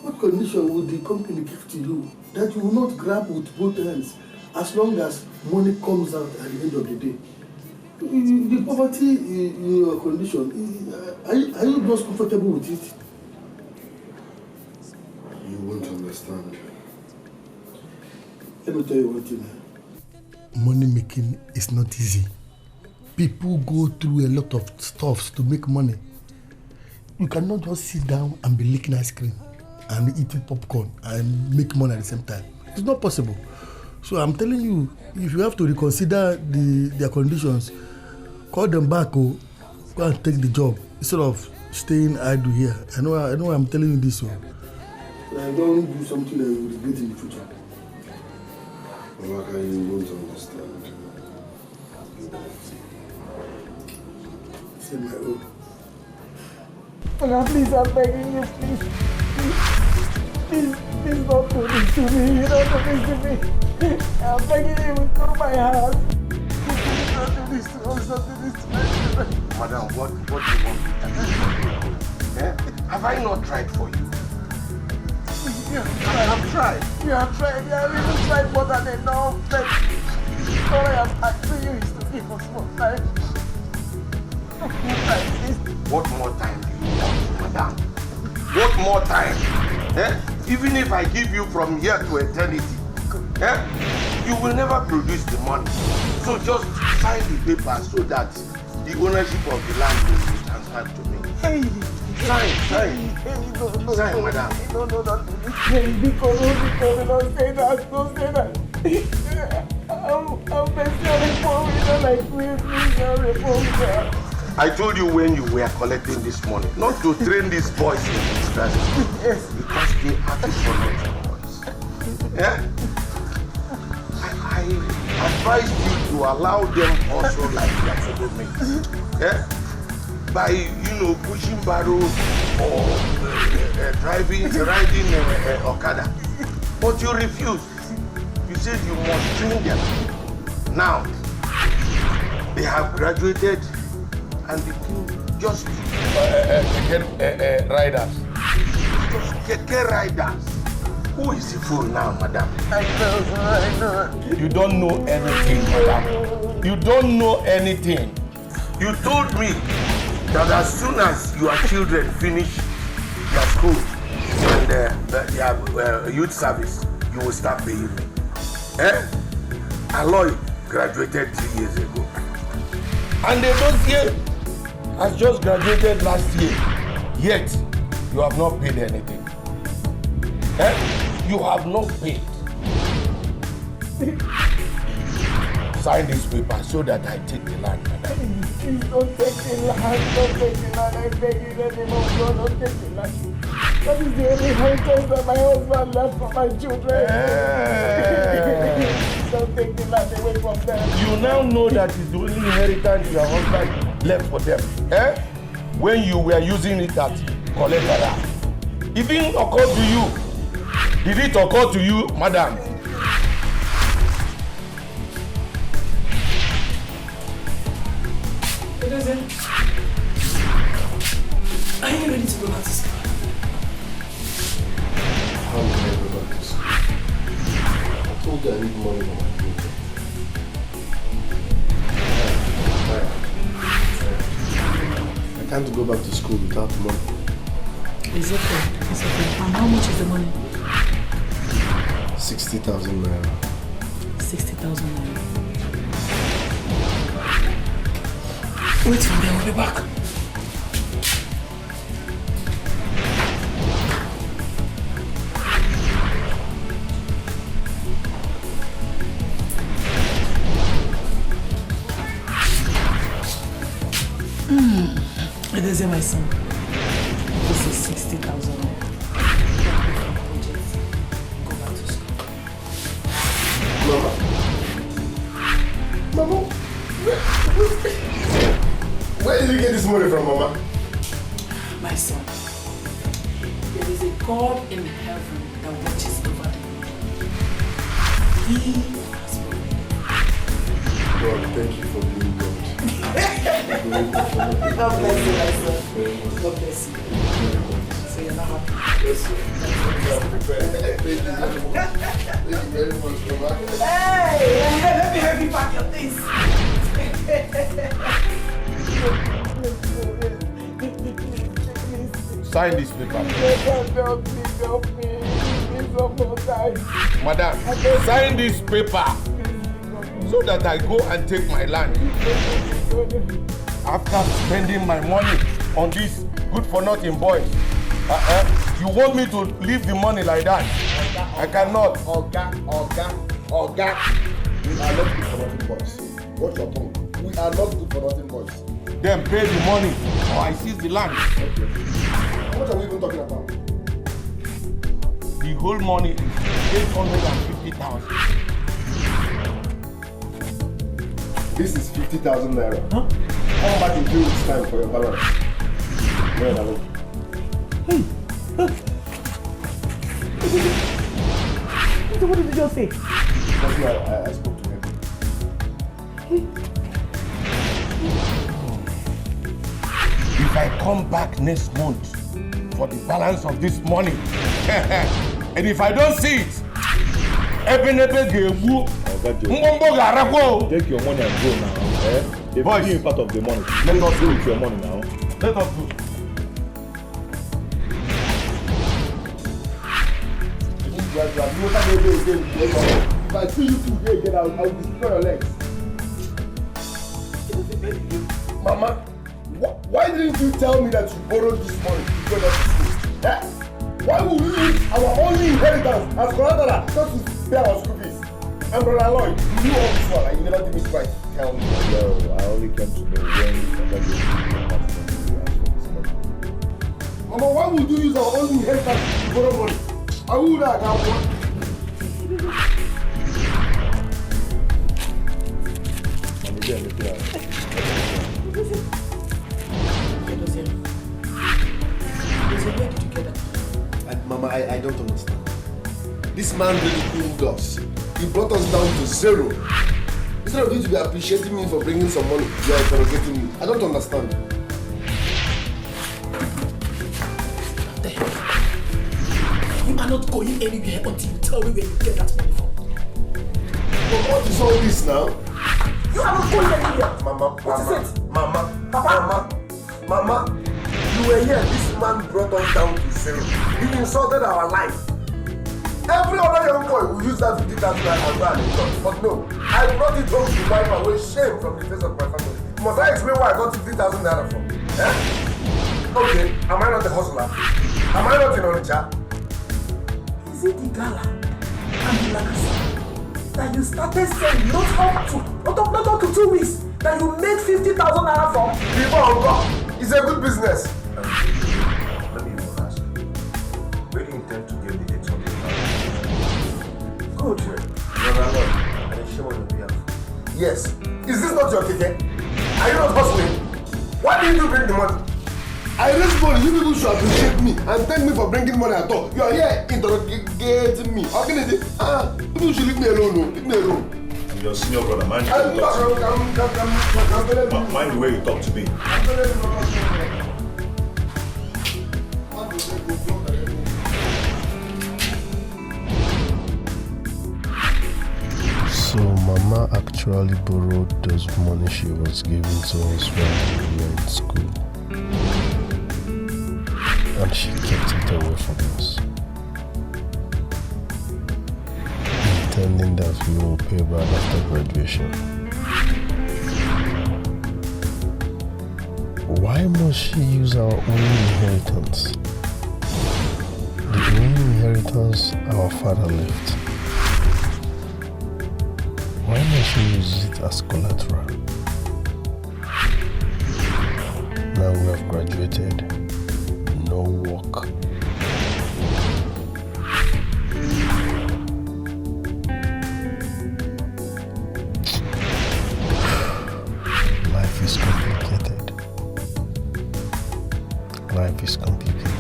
What condition would the company give to you that you will not grab with both hands as long as money comes out at the end of the day? The poverty in your condition, are you just comfortable with it? You won't understand. Let me tell you one thing. Money making is not easy. People go through a lot of stuff to make money. You cannot just sit down and be licking ice cream and eating popcorn and make money at the same time. It's not possible. So I'm telling you, if you have to reconsider their conditions, call them back or go and take the job instead of staying idle here. I know I'm telling you this. So I don't do something that you will regret in the future. Malaka, you won't understand. Say my own. Now, please, I'm begging you, please. Please don't do this to me. You don't do this to me. I'm begging you with all my heart. Please don't do this to us. Don't do this to me. Madam, what do you want me to do? Have I not tried for you? I've tried. You have tried. You have even tried more than enough. All I have asked you is to give us more time. What more time do you want, madam? What more time? Even if I give you from here to eternity, you will never produce the money. So just sign the paper so that the ownership of the land will be transferred to me. Hey. Sign, No, madam. No, because don't say that. I'm like I told you when you were collecting this money, not to train these boys in this strategy. Yes. Because they are dishonest boys. I advise you to allow them also like their fellow mates. By, pushing barrows or riding Okada. But you refused. You said you must train them. Now, they have graduated and become just riders. Just keke riders. Who is the fool now, madam? I know. You don't know anything, madam. You don't know anything. You told me that as soon as your children finish their school and their youth service, you will start paying me. Aloy graduated 3 years ago. And they don't say has just graduated last year, yet you have not paid anything. You have not paid. Sign this paper so that I take the land, madam. Please don't take the land. I beg you, let him go. Don't take the land. That is the only inheritance that my husband left for my children. Don't life away from them. You now know that it's the only inheritance your husband left for them. Eh? When you were using it as collateral. It didn't occur to you. Did it occur to you, madam? It doesn't. Are you ready to go back to school? How will I go back to school? I told you I need money for my future. I can't go back to school without money. It's okay. It's okay. And how much is the money? 60,000 naira. 60,000 naira. Wait for me, I'll be back. It is my son. This is 60,000 naira. Go back to school. Mama, where did you get this money from, Mama? My son, there is a God in heaven that watches over you. He has provided. God, thank you for being God. God bless you, my son. God bless you. So you're not happy? Yes, sir. Thank you very much, Mama. Hey, let me help you pack your things. Sign this paper. Madam, sign this paper so that I go and take my land. After spending my money on these good-for-nothing boys, you want me to leave the money like that? I cannot. Oga. We are not good-for-nothing boys. Watch your tongue. We are not good-for-nothing boys. Then pay the money or I seize the land. Okay. What are we even talking about? The whole money is 850,000. This is 50,000 naira. Huh? Come back in 2 weeks' time for your balance. Where are we? What did you just say? That's why I spoke to him. If I come back next month for the balance of this money, and if I don't see it, Take your money and go now. They've given you part of the money. Let us go with your money now. Let us go. If I see you today again, I will destroy your legs. Mama, why didn't you tell me that you borrowed this money to go to school? Eh? Why would we use our only inheritance as collateral just to pay our school fees? And Brother Lloyd, you knew all this one and you never did me twice. Tell me. Yo, I only came to know when you forgot your money. Mama, why would you use our only inheritance to borrow money? I would have one. Mama, I don't understand. This man really killed us. He brought us down to zero. Instead of you to be appreciating me for bringing some money, you are interrogating me. I don't understand. You are not going anywhere until you tell me where you get that money from. But what is all this now? You are not going anywhere. Mama, you were here. This man brought us down to zero. He insulted our life. Every other young boy will use that 50,000 and go and enjoy. But no, I brought it home to wipe away shame from the face of my family. Must I explain where I got 50,000 naira from? Eh? Okay, am I not a hustler? Am I not in Onitsha? Is it the gala and the lakasa that you started selling not up to 2 weeks that you made 50,000 naira from? People of God, it's a good business. Let me even ask you. Where do you intend to give the 800,000? Good. Brother Lord, I didn't show you here. Yes. Is this not your ticket? Are you not hustling? Why didn't you bring the money? I raised money. You people should appreciate me and thank me for bringing money at all. You are here interrogating me. How can you say, people should leave me alone, no? Leave me alone. I'm your senior brother, mind the way you talk to me. Mind the way you talk to me. So Mama actually borrowed those money she was giving to us when we were in school. And she kept it away from us. Intending that we will pay back after graduation. Why must she use our only inheritance? The only inheritance our father left. Why must she use it as collateral? Now we have graduated. No work. Life is complicated. Life is complicated.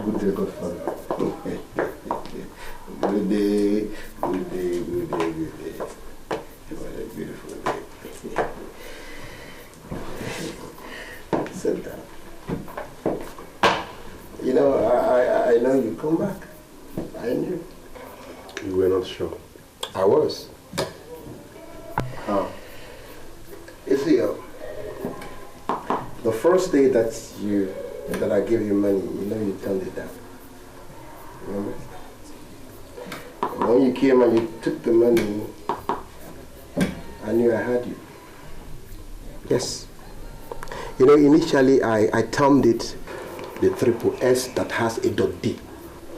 Good day, Godfather. Good day, good day, good day, good day. What a beautiful day. Sit down. You know, I know you come back. I knew. You were not sure? I was. You see, the first day that I gave you money, you know you turned it down. Remember? And when you came and you took the money, I knew I had you. Yes. You know, initially I termed it the triple S that has a .D.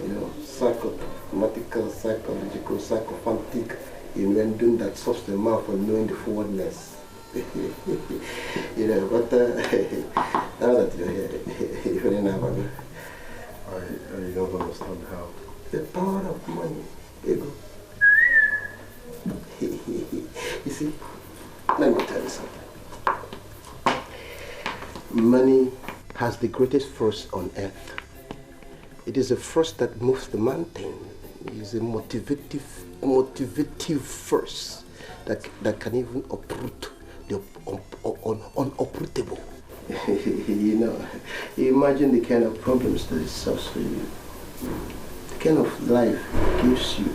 You know, psychomathematical, psychological, psychophantic inventing that stops the mouth from knowing the forwardness. You know, but now that you're here, you don't have a... I don't understand how. The power of money, ego. You see, let me tell you something. Money has the greatest force on earth. It is a force that moves the mountain. It is a motivative force that can even uproot the unuprootable. You know, you imagine the kind of problems that it solves for you. The kind of life it gives you,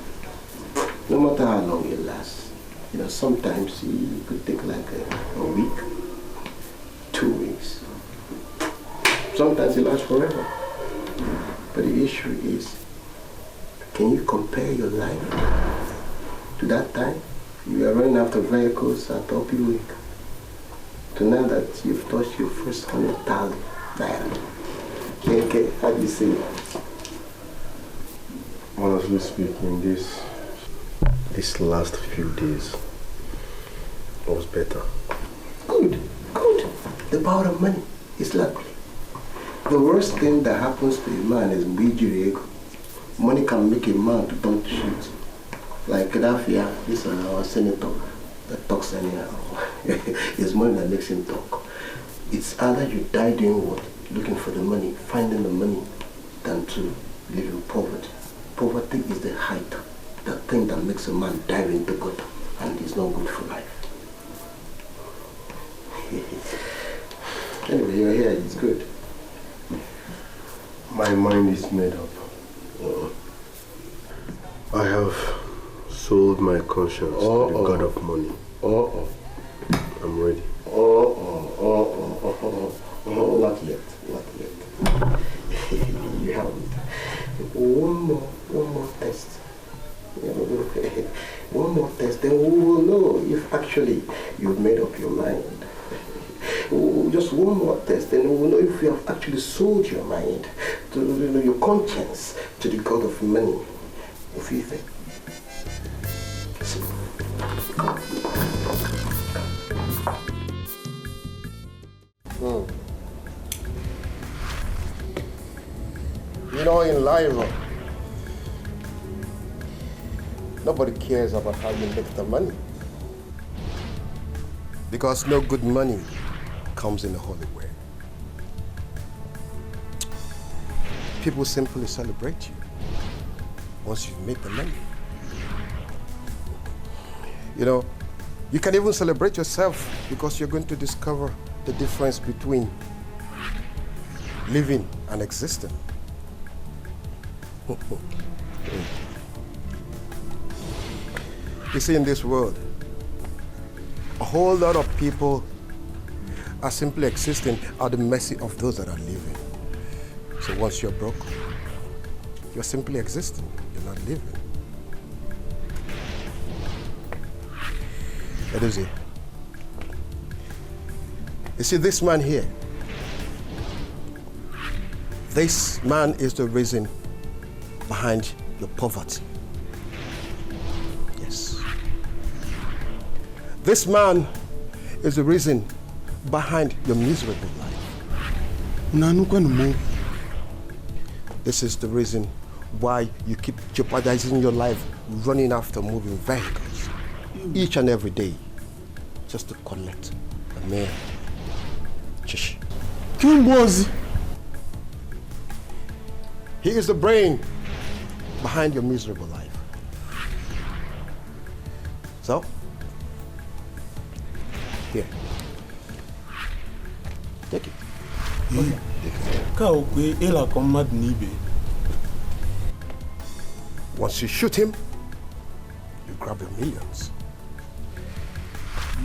no matter how long it lasts. You know, sometimes it could take like a week, 2 weeks. Sometimes it lasts forever. But the issue is, can you compare your life to that time? You were running after vehicles at Opi Week. To now that you've touched your first 100,000 naira. Okay, how do you see it? Honestly speaking, this last few days was better. Good. The power of money is luckily. The worst thing that happens to a man is ego. Money can make a man to turn to shit. Like Gaddafi, this our senator that talks anyhow. It's money that makes him talk. It's either you die doing what? Looking for the money, finding the money, than to live in poverty. Poverty is the height, the thing that makes a man dive into gutter, and is not good for life. Anyway, you're here, it's good. My mind is made up. I have sold my conscience to the god of money. I'm ready. Not yet. You haven't. One more test. One more test, then we will know if actually you've made up your mind. Just one more test, then we will know if you have actually sold your mind, to your conscience, to the god of money. What do you think? lie wrong. Nobody cares about how you make the money. Because no good money comes in a holy way. People simply celebrate you once you've made the money. You know, you can even celebrate yourself because you're going to discover the difference between living and existing. You see, in this world, a whole lot of people are simply existing at the mercy of those that are living. So once you're broke, you're simply existing, you're not living. What is it? You see, this man here, this man is the reason behind your poverty. Yes. This man is the reason behind your miserable life. This is the reason why you keep jeopardizing your life running after moving vehicles each and every day just to collect a mere chish. He is the brain behind your miserable life. So, here. Take it. Okay. Once you shoot him, you grab your millions.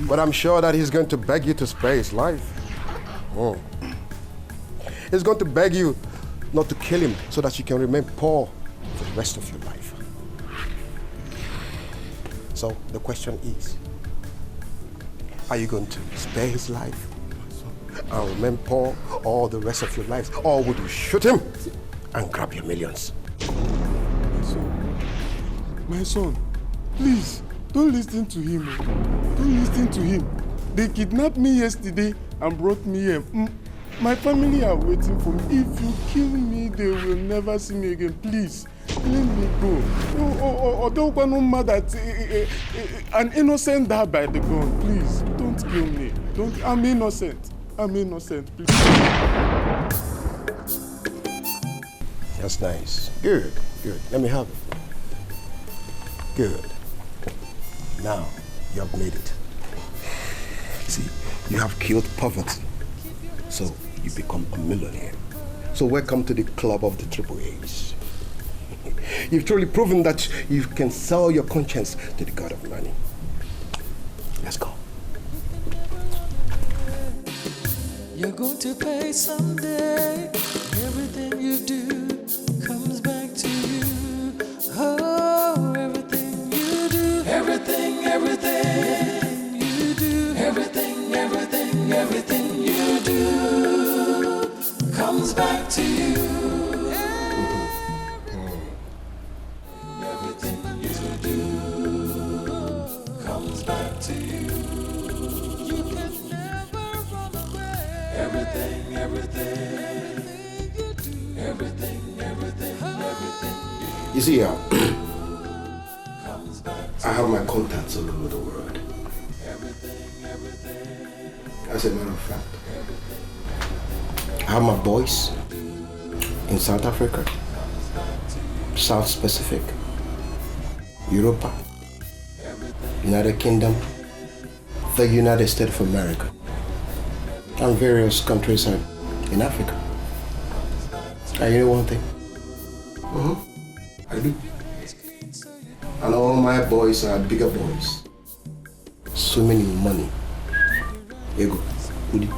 But I'm sure that he's going to beg you to spare his life. Oh. He's going to beg you not to kill him so that you can remain poor for the rest of your life. So the question is, are you going to spare his life and remain poor all the rest of your life, or would you shoot him and grab your millions? My son, please, don't listen to him. Don't listen to him. They kidnapped me yesterday and brought me here. My family are waiting for me. If you kill me, they will never see me again. Please, let me go. Or don't want no matter that an innocent died by the gun. Please, don't kill me. I'm innocent. I'm innocent, please. That's nice. Good, good. Let me have it. Good. Now, you have made it. See, you have killed poverty. So, you become a millionaire. So, welcome to the club of the Triple A's. You've truly proven that you can sell your conscience to the God of money. Let's go. You're going to pay someday. Everything you do comes back to you. Oh, everything you do. Everything you do. Everything you do comes back to you. Everything you do comes back to you. You can never run away. Everything you do. Everything you see, I have my contacts all over the world. As a matter of fact, I have my boys in South Africa, South Pacific, Europe, United Kingdom, the United States of America, and various countries in Africa. And you know one thing? I do. And all my boys are bigger boys, swimming in money. Ego, Udi.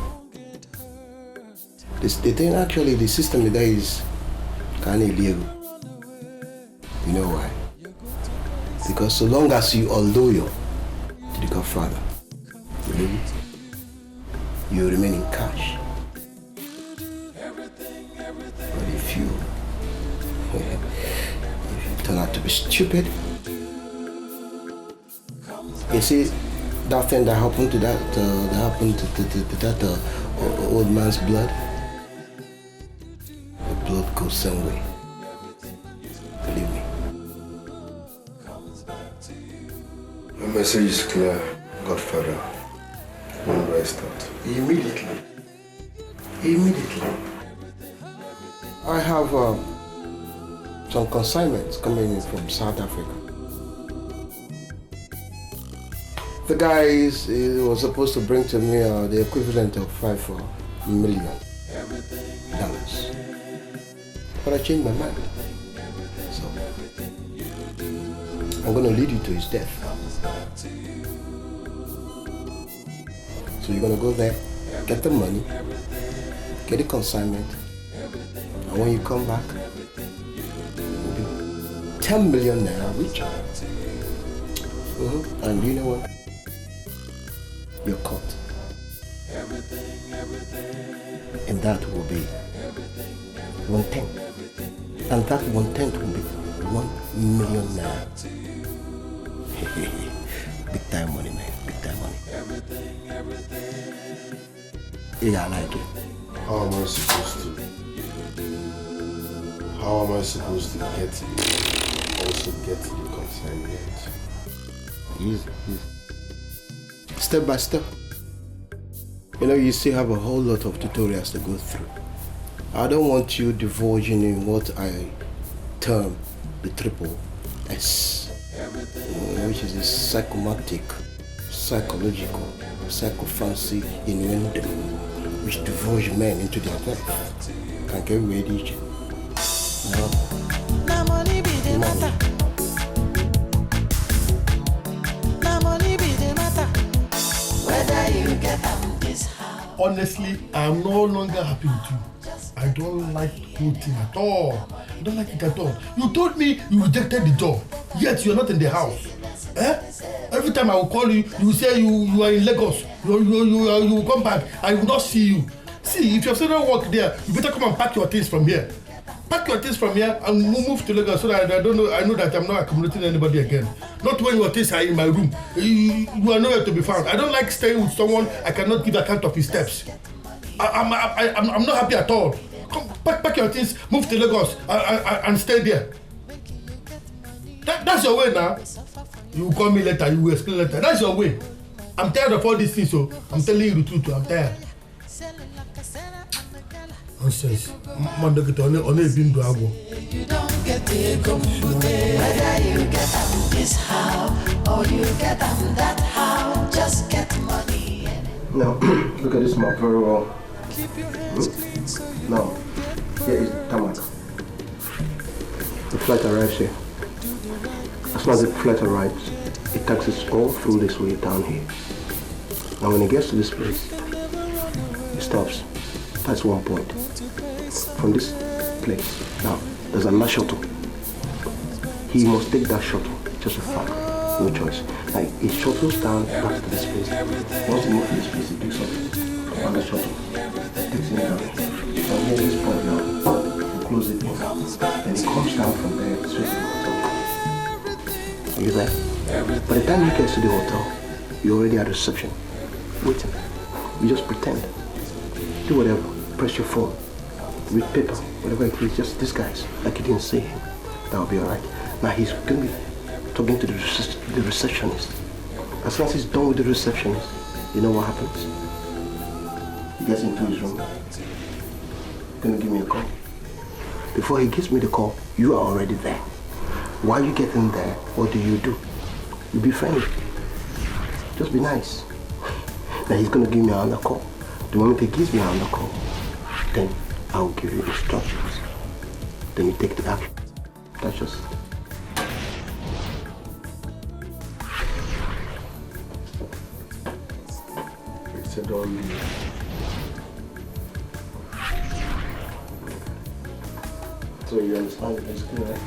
The thing actually, the system today is kind of illegal. You know why? Because so long as you are loyal to the Godfather, you remain in cash. But if you turn out to be stupid, you see, that thing that happened to that old man's blood, the blood goes some way. The message is clear, Godfather. When do I start? Immediately. I have some consignments coming in from South Africa. The guys was supposed to bring to me the equivalent of $5 million. But I changed my mind. So I'm going to lead you to his death. So you're going to go there, get the money, get the consignment, and when you come back, you'll be 10 million naira richer. And you know what? You're caught. And that will be 1/10. And that 1/10 will be 1 million naira. Big time money, man. Big time money. Yeah, I like it. How am I supposed to get it? Also get the consignment? Easy. Step by step. You know, you still have a whole lot of tutorials to go through. I don't want you divulging in what I term the triple S, which is a psychomatic, psychological, psychophancy innuendo, which divulge men into their life. Can get ready. Na money be the matter. Na money be the matter. Whether you get them this house. Honestly, I am no longer happy with you. I don't like the whole thing at all. I don't like it at all. You told me you rejected the job, yet you are not in the house. Every time I will call you, you will say you are in Lagos. You will come back. I will not see you. See, if your children work there, you better come and pack your things from here. Pack your things from here and move to Lagos so that I know that I'm not accommodating anybody again. Not when your things are in my room. You are nowhere to be found. I don't like staying with someone I cannot give account of his steps. I'm not happy at all. Come, pack your things, move to Lagos and stay there. That's your way now. You will call me later, you will explain later. That's your way. I'm tired of all these things, so I'm telling you the truth. I'm tired. Nonsense. You don't get it, whether you get them this how or you get them that how, just get money. Now, look at this map very well. Now, here is tarmac. The flight arrives here. As soon as the flight arrives, it taxis all through this way down here. Now, when it gets to this place, it stops. That's one point. From this place, now, there's another shuttle. He must take that shuttle, just a fact, no choice. Like, it shuttles down back to this place. Once he moves to this place, he picks up on the shuttle, takes him down. From here, this point now, we close it in. Then he comes down from there, straight to the hotel. Are you there? By the time he gets to the hotel, you're already at reception, waiting. You just pretend. Do whatever, press your phone, read paper, whatever it is, just disguise, like you didn't see him. That'll be alright. Now he's going to be talking to the receptionist. As soon as he's done with the receptionist, you know what happens? He gets into his room. He's going to give me a call. Before he gives me the call, you are already there. While you get in there, what do? You be friendly. Just be nice. Now he's going to give me another call. The moment he gives me another call, then I'll give you instructions. Then you take the action. That's just... It's a done deal. So you understand it basically, right?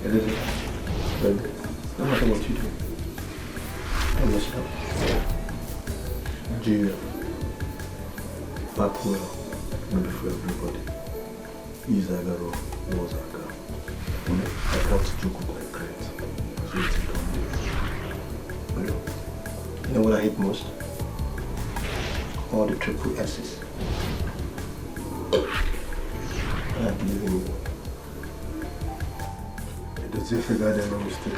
It is. But no matter what you do, I must help. Junior, back well, not before everybody. He's Agaro, was Agaro. I can't joke with my clients. So it's a done deal. You know what I hate most? All the triple S's. I believe in you. Let's see if I got no mistake.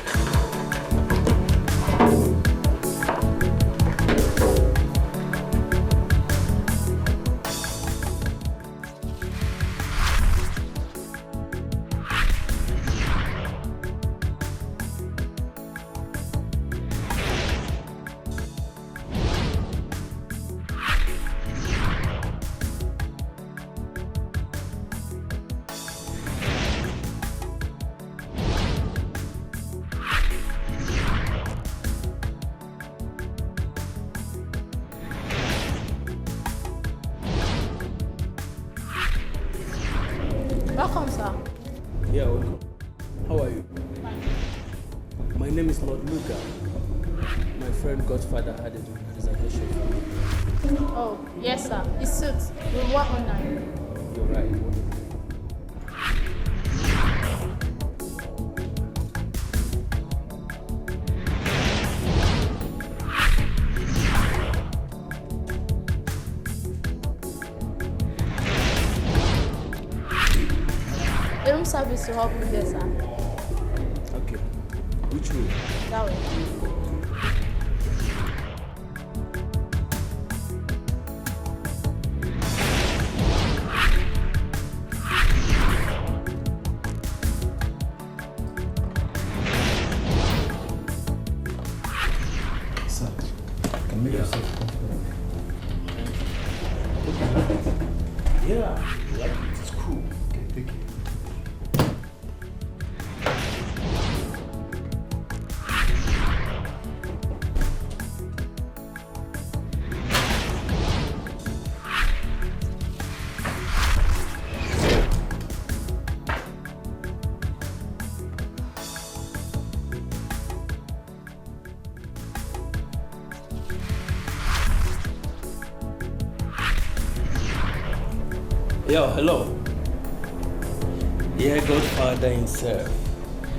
Welcome, sir. Yeah, welcome. How are you? My name is Lord Luca. My friend Godfather had a reservation for me. Oh, yes, sir. It suits. We'll work on that. You're right. Room service to help you there, sir. Okay. Which room? That way. Sir, can make yourself comfortable. Yeah, I like it. It's cool. Okay, take it. Yo, hello. Yeah, Godfather himself.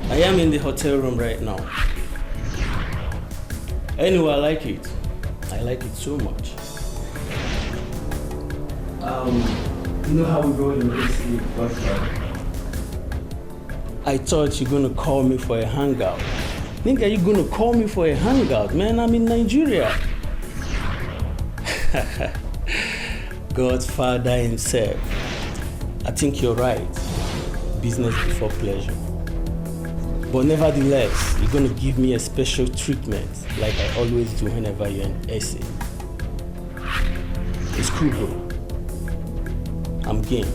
I am in the hotel room right now. Anyway, I like it. I like it so much. You know how we go in the Godfather? I thought you're gonna call me for a hangout. Nigga, you gonna call me for a hangout? Man, I'm in Nigeria. Godfather himself. I think you're right. Business before pleasure. But nevertheless, you're gonna give me a special treatment like I always do whenever you're in essay. It's cool, bro. I'm game.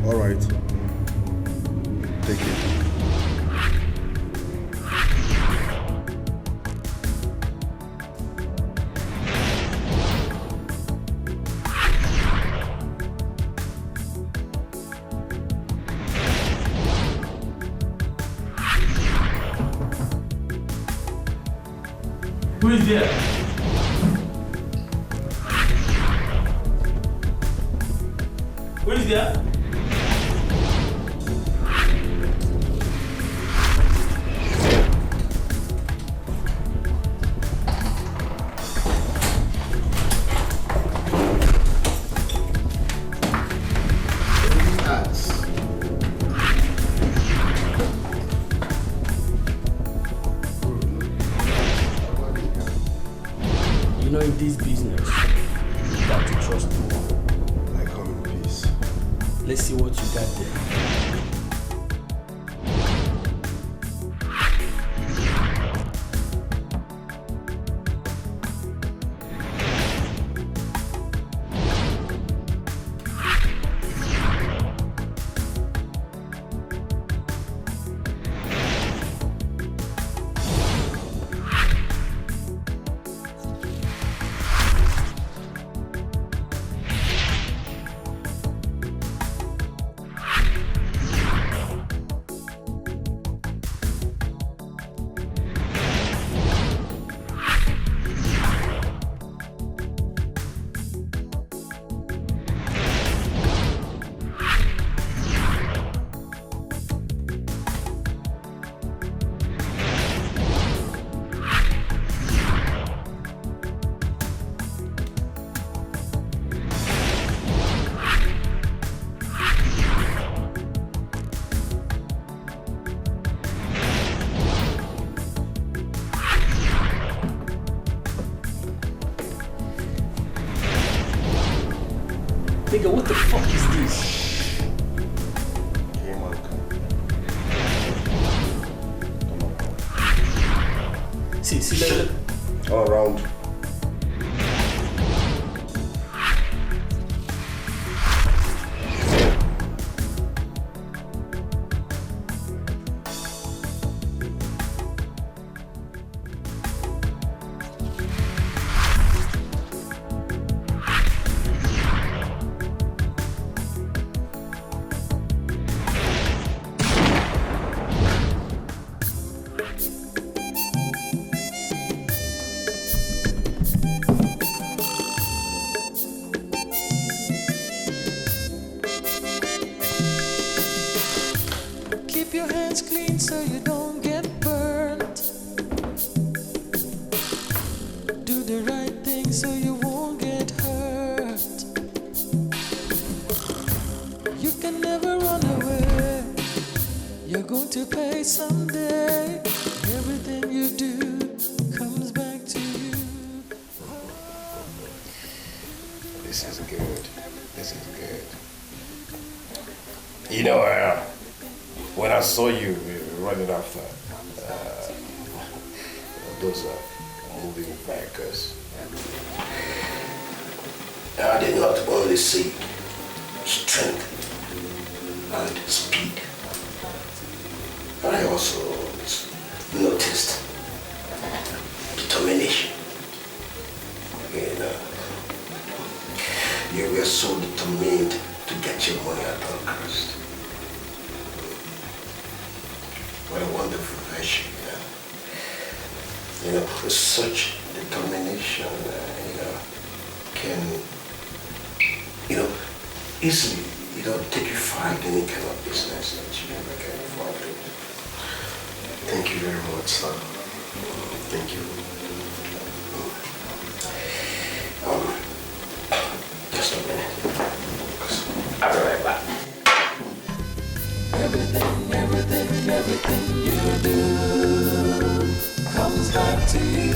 All right. Take it. Who is there? Who is there? You know, in this business, you got to trust no one. I come in peace. Let's see what you got there. Nigga, what the fuck is this? See, all around. When I saw you running after those moving bikers, I did not only see strength and speed, but I also noticed determination. You were so determined to get your money at all cost. What a wonderful virtue, with such determination, can, easily, take you fight any kind of business that you ever get involved in. Thank you very much, sir. Thank you. Just a minute. I'll be right back. Everything you do comes back to you.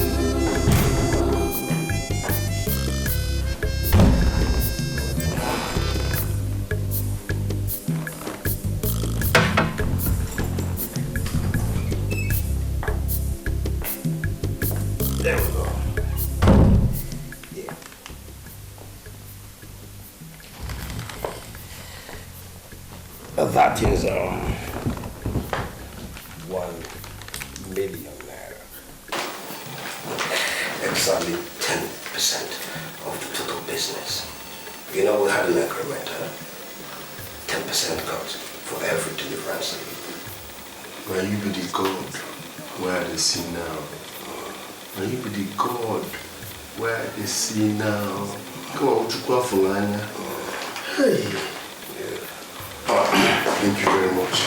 There we go. Yeah. That is 1 million naira. Exactly 10% of the total business. We had an agreement, 10% cut for every deliverance. May you be the God where they see now. May you be the God where they see now. Come on, hey. Thank you very much.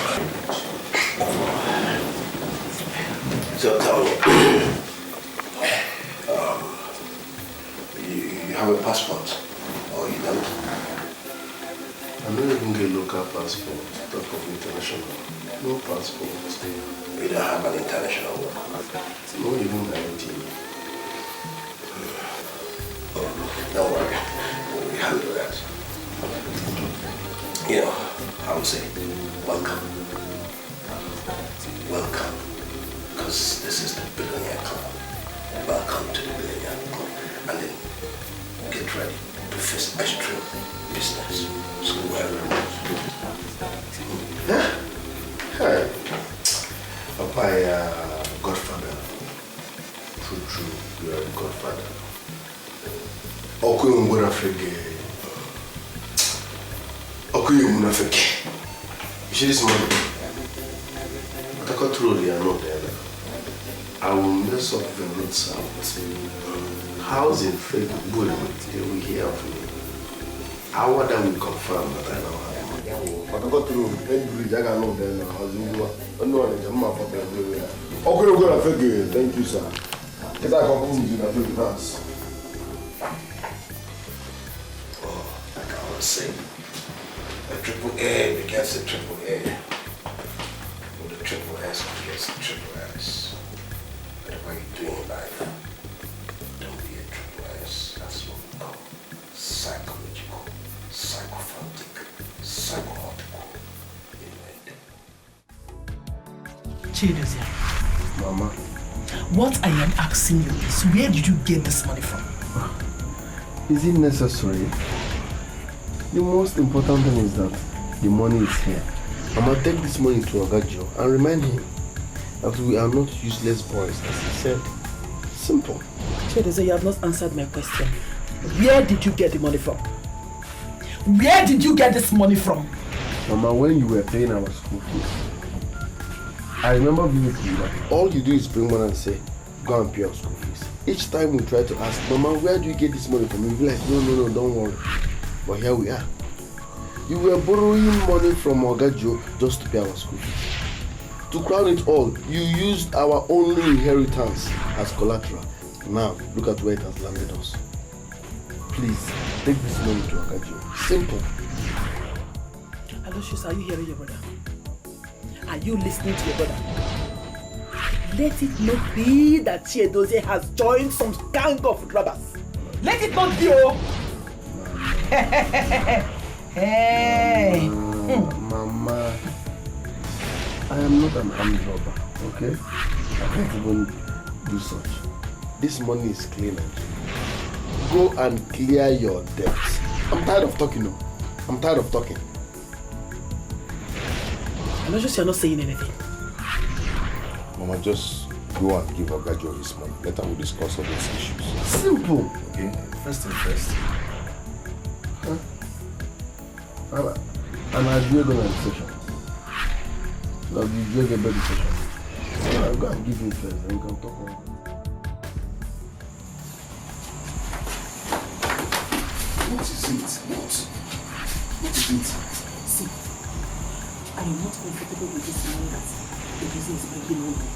So tell me, you have a passport or you don't? I'm not even get a local passport, talk of international. No passport. You don't have an international one? No, even ID. Don't worry, we handle that. I would say, welcome. Welcome. Because this is the Billionaire Club. Welcome to the Billionaire Club. And then get ready to face extreme business. So well. Hey. Papa, Godfather. True, you are the Godfather. Oku Munafege. You see this money? But I got through the know there. I will mess up the roads out. House in fake bully, they will hear from me. I want them to confirm that I don't have money. But I got through any bridge, I got no there now. I was in the okay, thank you, sir. Because I come home to the house. Like I was saying, a triple A begets a triple A. With a triple S begets a triple S. Whatever you do in life, don't be a triple S. That's what we call psychological psychosis. Chidozie. Mama. What I am asking you is, where did you get this money from? Is it necessary? The most important thing is that the money is here. I'm gonna take this money to Ogajo and remind him that we are not useless boys, as he said. Simple. Chidozie, you have not answered my question. Where did you get the money from? Where did you get this money from? Mama, when you were paying our school fees, I remember vividly that all you do is bring money and say, go and pay our school fees. Each time we try to ask, Mama, where do you get this money from? You'll be like, no, don't worry. But here we are. You were borrowing money from Ogajo just to pay our school fees. To crown it all, you used our only inheritance as collateral. Now, look at where it has landed us. Please, take this money to Ogajo. Simple. Aloysius, are you hearing your brother? Are you listening to your brother? Let it not be that Chiedozie has joined some gang of robbers. Let it not be, oh! Hey! Mama, I am not an armed robber, okay? I can't even do such. This money is clean. Go and clear your debts. I'm tired of talking now. I'm tired of talking. Aloysius, you're not saying anything. Mama, just go and give Ogajo his money. Later we'll discuss all these issues. Simple. Okay? First thing first. Huh? And I'll do a good session. I'll do a better session. I'll go and give him first and we can talk about it. What is it? What is it? See, I am not comfortable with this money that the business is making on me.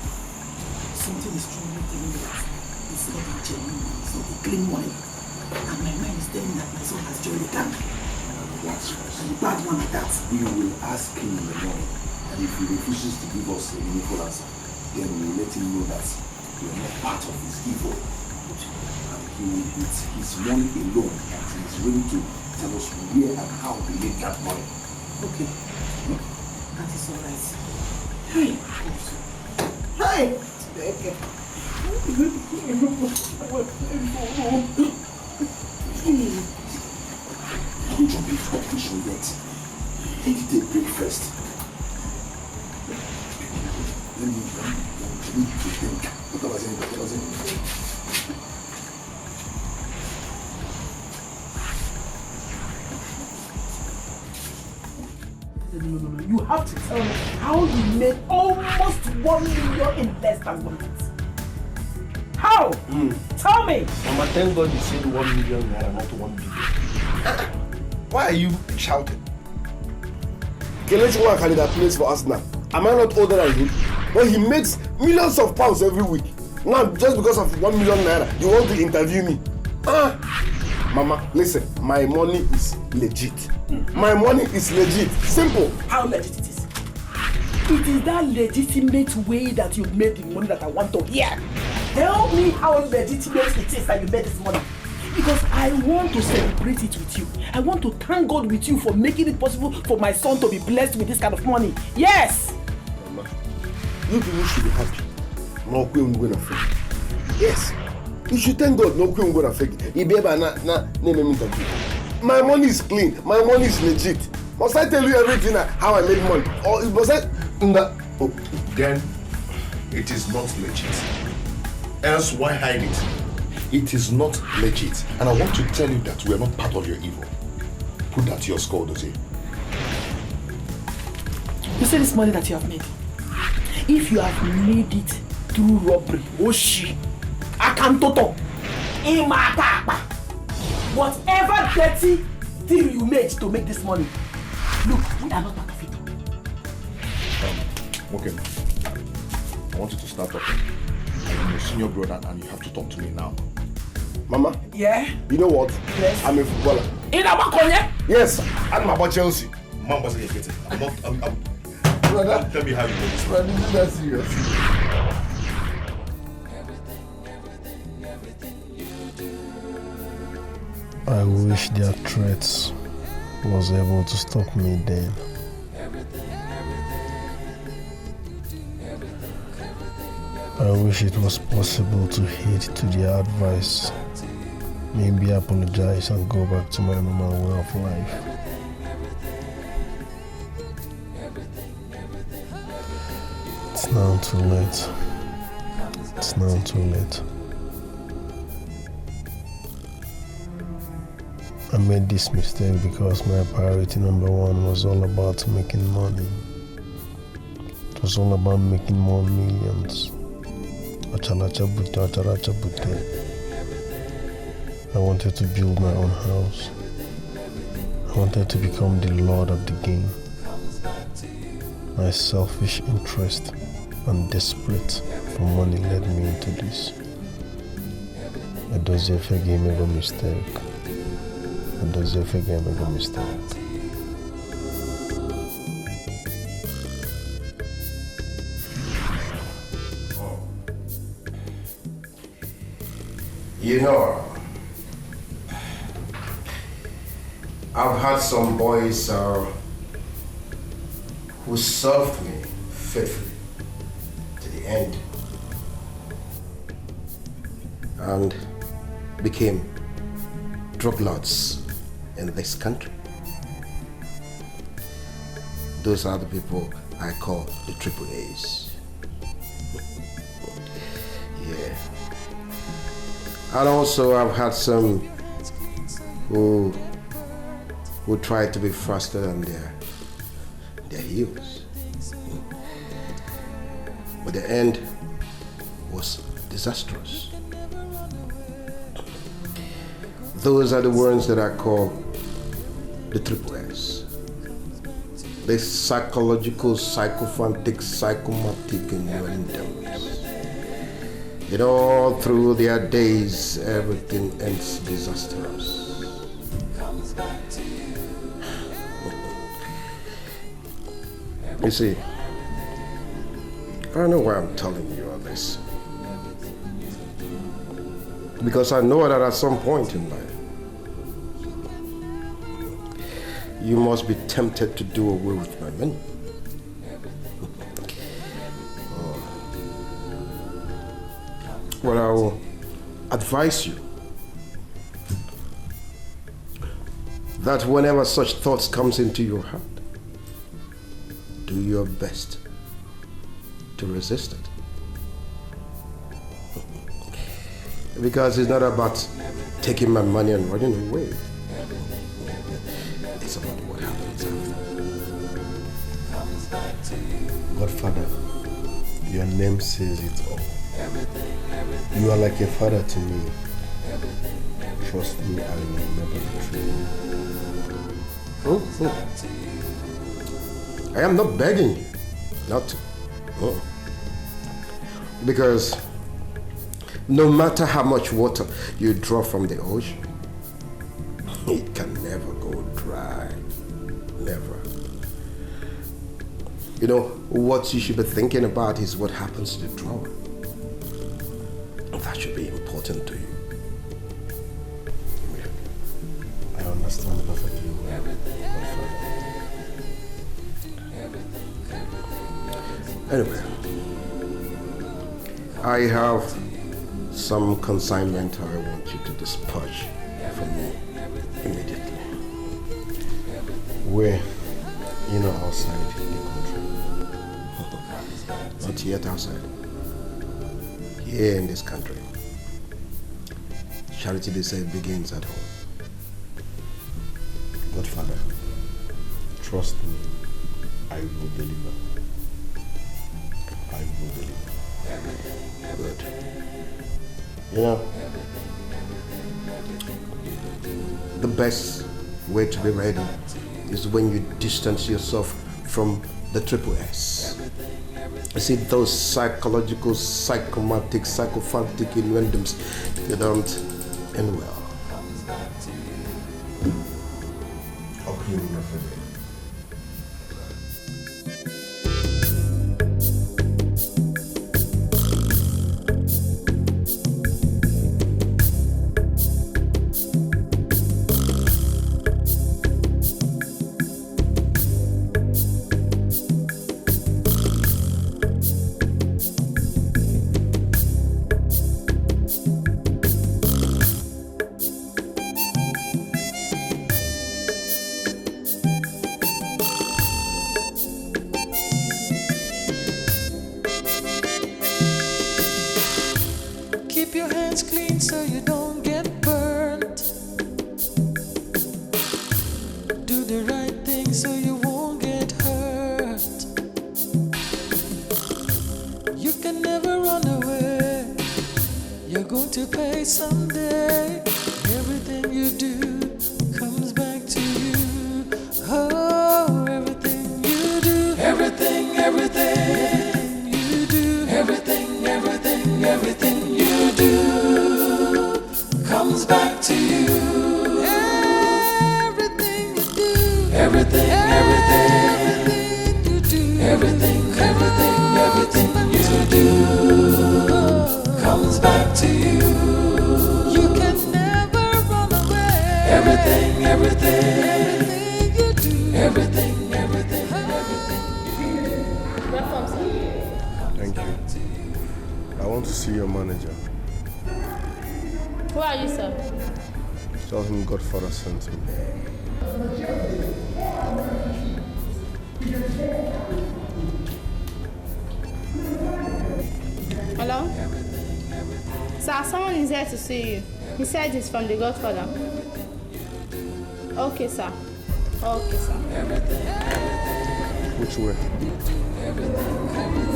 Something is strongly telling me that it's not a genuine, it's not a clean money. And my mind is telling me that my son has joined the gang. That's right. And the bad one at that. We will ask him in the morning, and if he refuses to give us a meaningful answer, then we will let him know that we are not part of his evil. And he will, with his money alone, that he is ready to tell us where and how he made that money. Okay. That is alright. Hey! Hey! Don't jump into conclusion yet. Take it a break first. Let me think. What was it? No. You have to tell me how you made almost 1 million in less than 1 month. How? Tell me. Mama, thank God you said 1 million naira, not 1 billion. Why are you shouting? Kelechi won't carry that place for us now. Am I not older than him? But he makes millions of pounds every week. Now, just because of 1 million naira, you want to interview me? Mama, listen, my money is legit. My money is legit. Simple. How legit it is? It is that legitimate way that you made the money that I want to hear. Tell me how legitimate it is that you made this money. Because I want to celebrate it with you. I want to thank God with you for making it possible for my son to be blessed with this kind of money. Yes! Mama, you people should be happy. No queen going to fail. Yes. You should thank God no queen going to fail. My money is clean. My money is legit. Must I tell you everything how I made money? Or must I? Then it is not legit. Else why hide it? It is not legit. And I want to tell you that we are not part of your evil. Put that to your skull, Dozie. You see this money that you have made? If you have made it through robbery, oshi, akantoto, imatapa, whatever dirty thing you made to make this money, look, we are not part of it. Okay. I want you to start talking. I'm your senior brother and you have to talk to me now. Mama? Yeah? You know what? Yes. I'm a footballer. In Abakonye? Yes, I'm about Chelsea. Mom wasn't getting. I'm not. Brother, tell me how you know this. Brother, this is not serious. I wish their threats was able to stop me then. I wish it was possible to heed to their advice. Maybe apologize and go back to my normal way of life. It's now too late. It's now too late. I made this mistake because my priority number one was all about making money. It was all about making more millions. I wanted to build my own house. I wanted to become the lord of the game. My selfish interest and desperate for money led me into this. I don't ever make a mistake. I don't ever make a mistake. You know, I've had some boys who served me faithfully to the end and became drug lords in this country. Those are the people I call the triple A's. Yeah. And also I've had some who tried to be faster than their heels. But the end was disastrous. Those are the ones that I call the triple S. The psychological, psychophantic, psychomatic innuendos. All through their days, everything ends disastrous. You see, I know why I'm telling you all this. Because I know that at some point in life, you must be tempted to do away with my money. But I will advise you that whenever such thoughts comes into your heart, do your best to resist it. Because it's not about taking my money and running away. It's about what happens after. Godfather, your name says it all. You are like a father to me. Trust me, I will never betray you. I am not begging you not to. Because no matter how much water you draw from the ocean, it can never go dry. Never. What you should be thinking about is what happens to the drawer. That should be important to you. I understand perfectly well, Anyway, I have some consignment I want you to dispatch for me immediately. Where? Outside the country? Not yet outside. Here in this country. Charity, they say, begins at home. Godfather, trust me, I will deliver. I will deliver. Good. The best way to be ready is when you distance yourself from the triple S. You see, those psychological, psychomatic, psychophantic innuendos, they don't end well. someday. Everything you do comes back to you. Oh, everything you do, everything you do, everything you do comes back to you. Everything you do, everything you do, everything you do comes back to you. You can never run away. Everything you do, everything. Welcome, sir. Thank you. I want to see your manager. Who are you, sir? Tell him Godfather sent me. Hello? Sir, someone is here to see you. He said he's from the Godfather. Okay, sir. Okay, sir. Which way?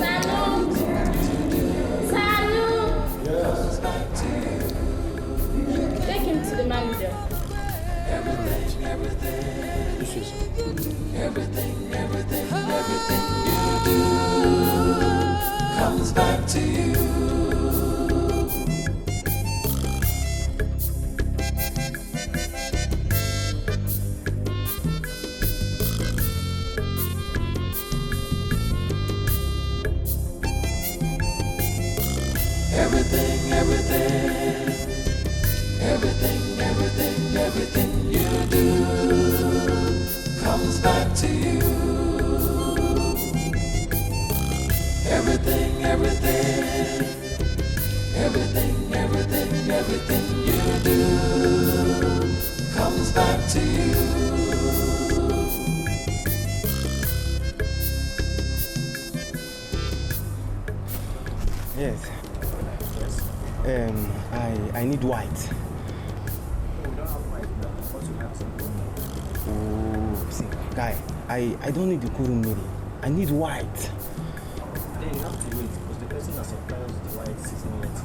Salud! Salud! Take him to the manager. This is Everything you do comes back to you. Everything you do comes back to you. Everything you do comes back to you. Yes. I need white. Oh, see, guy, I don't need the kurumiri. I need white. Then you have to wait because the person that supplies the white 6 minutes.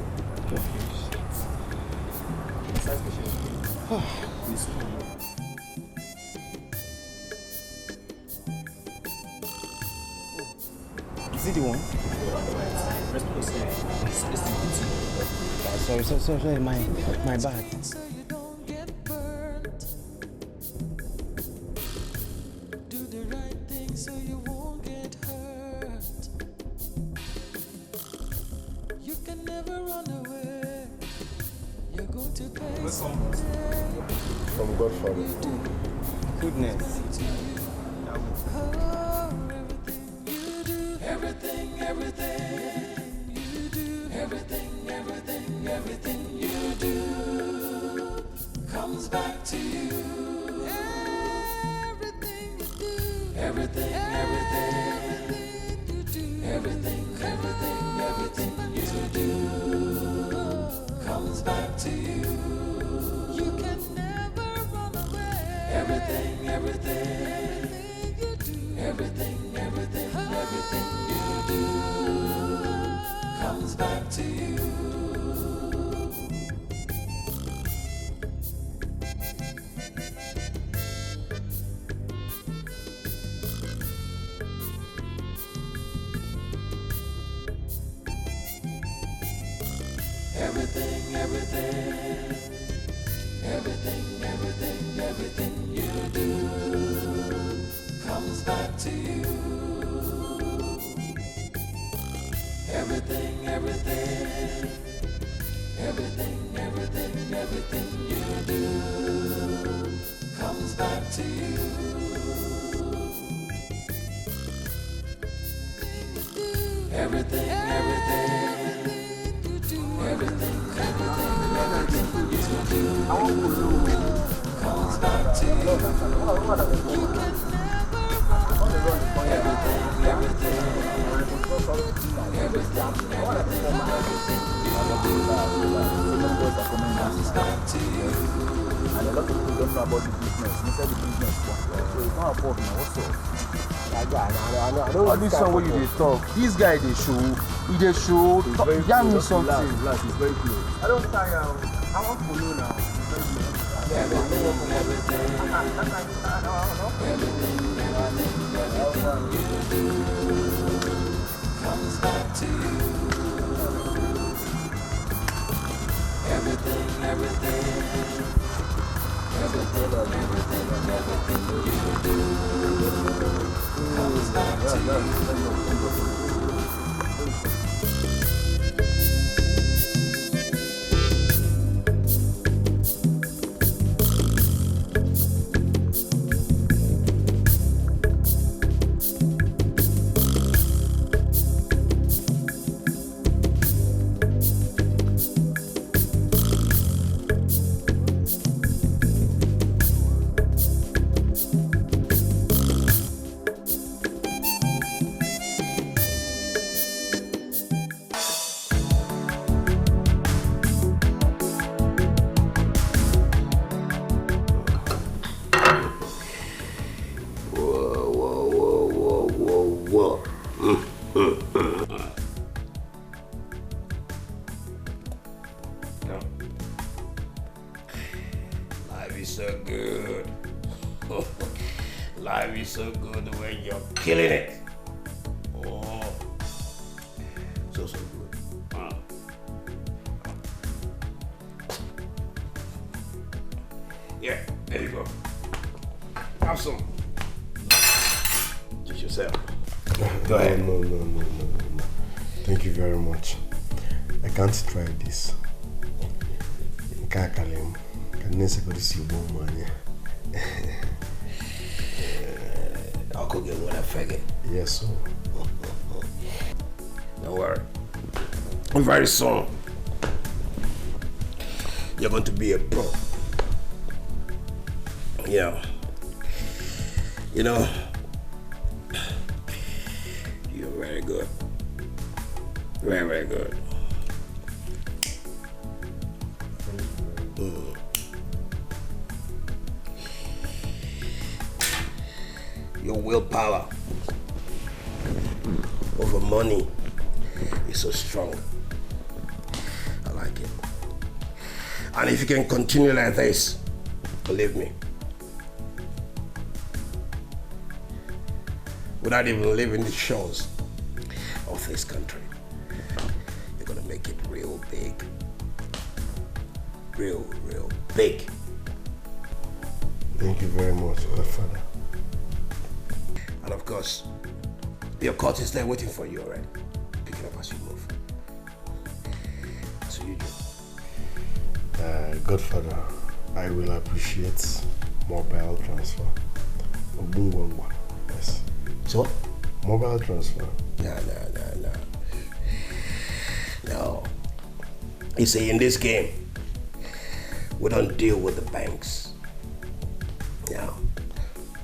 Is it the one? Sorry, my bad. From Godfather. Goodness. Everything you do comes back to you. Everything you do, everything you do, everything you do comes back to you. You can never run away. Everything you do, everything you do comes back to you. Everything you do comes back to you. Everything you do comes back to you. Everything you do, everything you do comes back to you. You can And a lot of people don't know about the business. Inside the business, so you can't afford now. What's up? All this song where you talk, this guy they show, he they show, tell me something. Relax, it's very close. I don't tire. I want to know now. Comes back to you. Everything comes back to you. Killing it. Oh, so good. Yeah, there you go. Have some. Just yourself. Go ahead. No. Thank you very much. I can't try this. Kakalim. Can you see woman? I'll go get what I faggot. Yes, sir. Don't worry. Very soon, you're going to be a pro. Yeah. You know, you're very good. Very, very good. Your willpower over money is so strong. I like it. And if you can continue like this, believe me, without even leaving the shores of this country, you're gonna make it real big. Real big. Thank you very much, Godfather. And of course, your court is there waiting for you already. Pick it up as you move. So you do. Godfather, I will appreciate mobile transfer. Yes. So what? Mobile transfer. No. You see, in this game, we don't deal with the banks. No.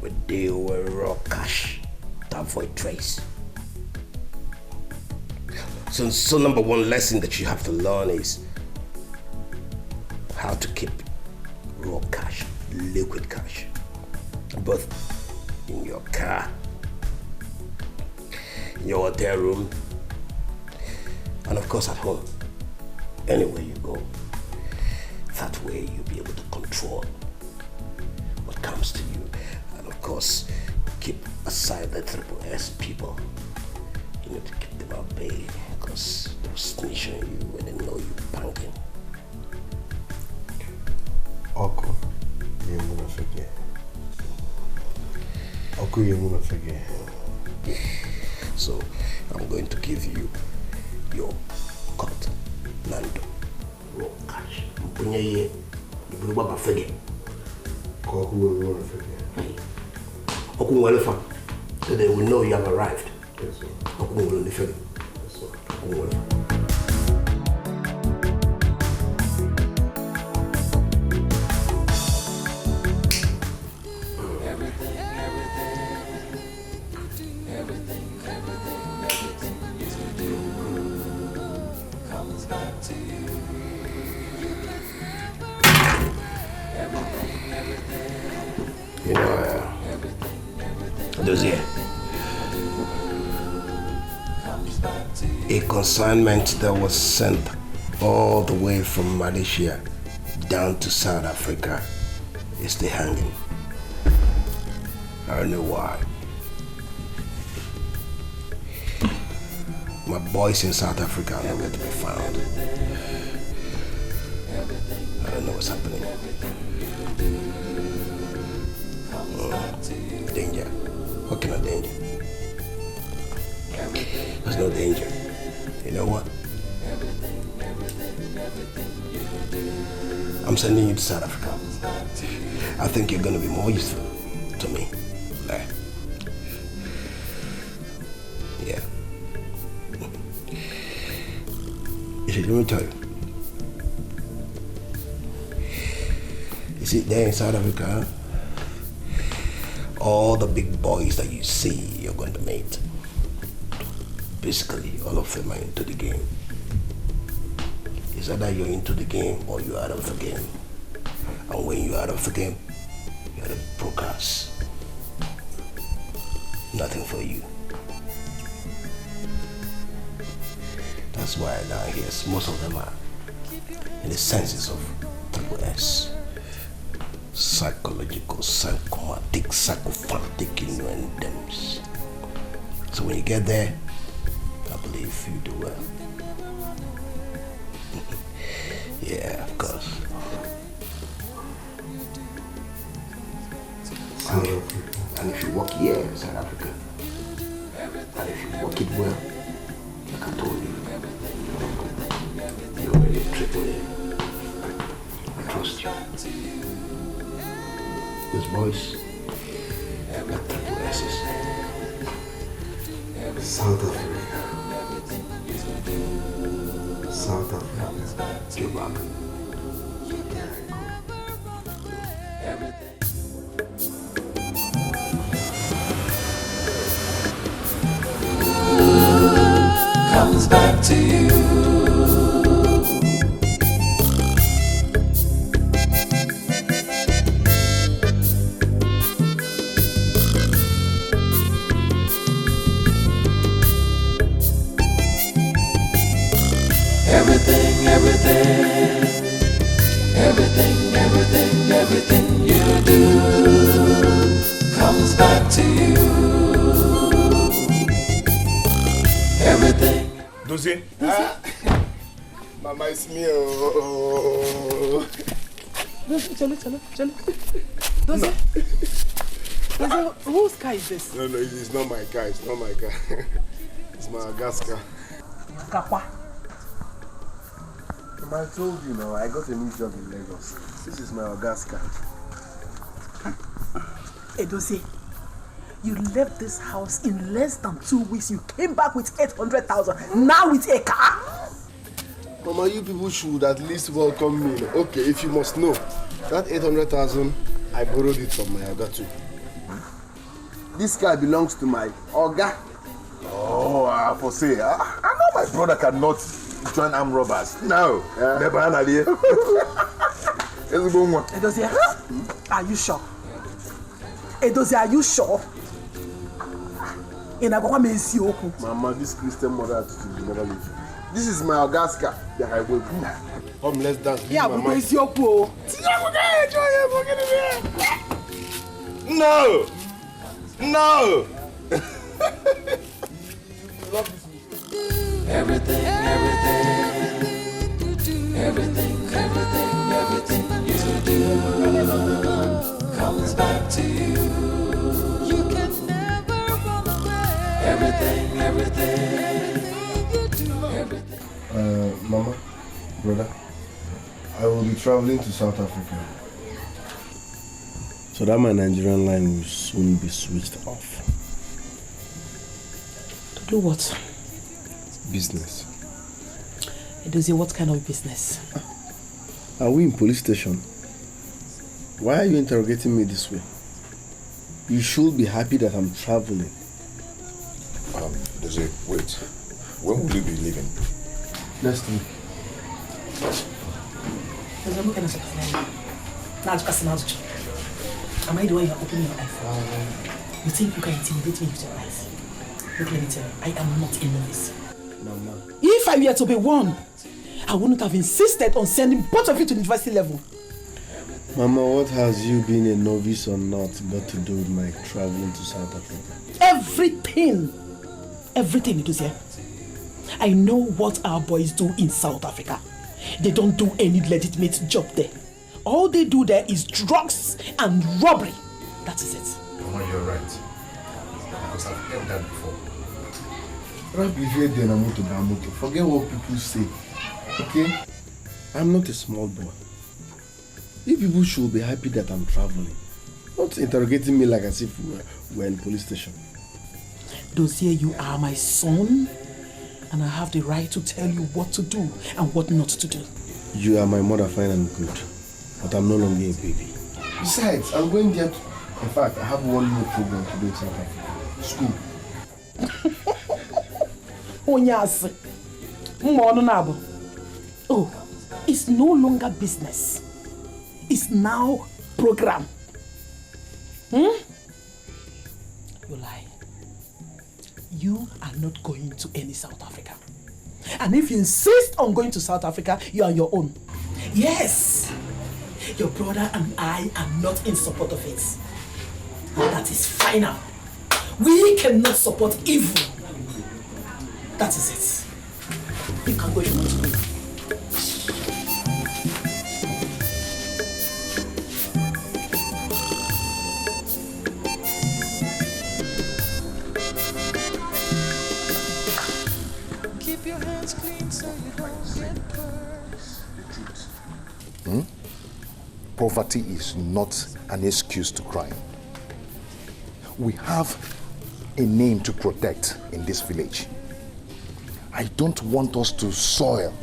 We deal with raw cash to avoid trace. So number one lesson that you have to learn is how to keep raw cash, liquid cash, both in your car, in your hotel room, and of course at home. Anywhere you go, that way you'll be able to control what comes to you. And of course, keep aside the triple S people. You need to keep them at bay because they'll snitch on you when they know you're banking. Oko, you're gonna forget. Oko, you're gonna forget. So, I'm going to give you your cut, Nando, raw cash. Mpunye you will not forget. Oko will not forget. Oko will not so they will know you have arrived. Yes, sir. Oko will not forget. Yes, sir. Oko will not. You know, those here. A consignment that was sent all the way from Malaysia down to South Africa is still hanging. I don't know why. My boys in South Africa are nowhere to be found. I don't know what's happening. Danger. What kind of danger? There's no danger. You know what? I'm sending you to South Africa. I think you're gonna be more useful to me there. Yeah. You see, let me tell you. You see, there in South Africa, all the big boys that you see, you're going to meet. Basically, all of them are into the game. It's either you're into the game or you're out of the game. And when you're out of the game, you're the broadcast. Nothing for you. That's why down here, most of them are in the senses of triple S. Psychological, psychomatic, psychophantic innuendos. So when you get there, I believe you do well. Yeah, of course. And if you work here in South Africa, and if you work it well, like I told you, you're already a triple A. I trust you. These boys got triple S's. South Africa. South Africa. Get back. Comes back to you. Everything you do comes back to you. Everything. Dossier? Mama, it's me. Oh. Chalo. Dossier? Whose car is this? No, it's not my car. It's not my car. It's my gas car. Kappa. I told you now, I got a new job in Lagos. This is my gas car. Edozie, you left this house in less than 2 weeks. You came back with 800,000. Now with a car. Mama, you people should at least welcome me. Okay, if you must know, that 800,000, I borrowed it from my Oga too. This car belongs to my Oga. Oh, I foresee. I know my brother cannot join armed robbers. No. Edozie, are you sure? Edozie, are you sure? Mama, this Christian mother attitude will never leave. This is my Oga's car. I will come, let's dance. Yeah, but it's your pool. No! No! Everything you do comes back to you. You can never run away. Everything you do. Mama, brother, I will be traveling to South Africa. So that my Nigerian line will soon be switched off. To do what? Business. Edozie, what kind of business? Are we in police station? Why are you interrogating me this way? You should be happy that I'm traveling. Does it wait? When will you be leaving? Next week. Am I the one you're opening your eyes for? You think you can intimidate me with your eyes? Look, let me tell you, I am not a novice. Mama. If I were to be one, I wouldn't have insisted on sending both of you to the university level. Mama, what has you being a novice or not got to do with my traveling to South Africa? Everything it is here. I know what our boys do in South Africa. They don't do any legitimate job there. All they do there is drugs and robbery. That is it. Mama, you're right. Because I've heard that before. Forget what people say. Okay? I'm not a small boy. You people should be happy that I'm traveling. Not interrogating me like as if we're in police station. Dozier, you are my son, and I have the right to tell you what to do and what not to do. You are my mother, fine and good, but I'm no longer a baby. Besides, I'm going there. In fact, I have one more program to do in South Africa. School. Oh, it's no longer business. It's now program. You lie. You are not going to any South Africa. And if you insist on going to South Africa, you are your own. Yes, your brother and I are not in support of it. That is final. We cannot support evil. That is it. You can go if you want to go. Keep your hands clean so you don't get burned. Poverty is not an excuse to crime. We have a name to protect in this village. I don't want us to soil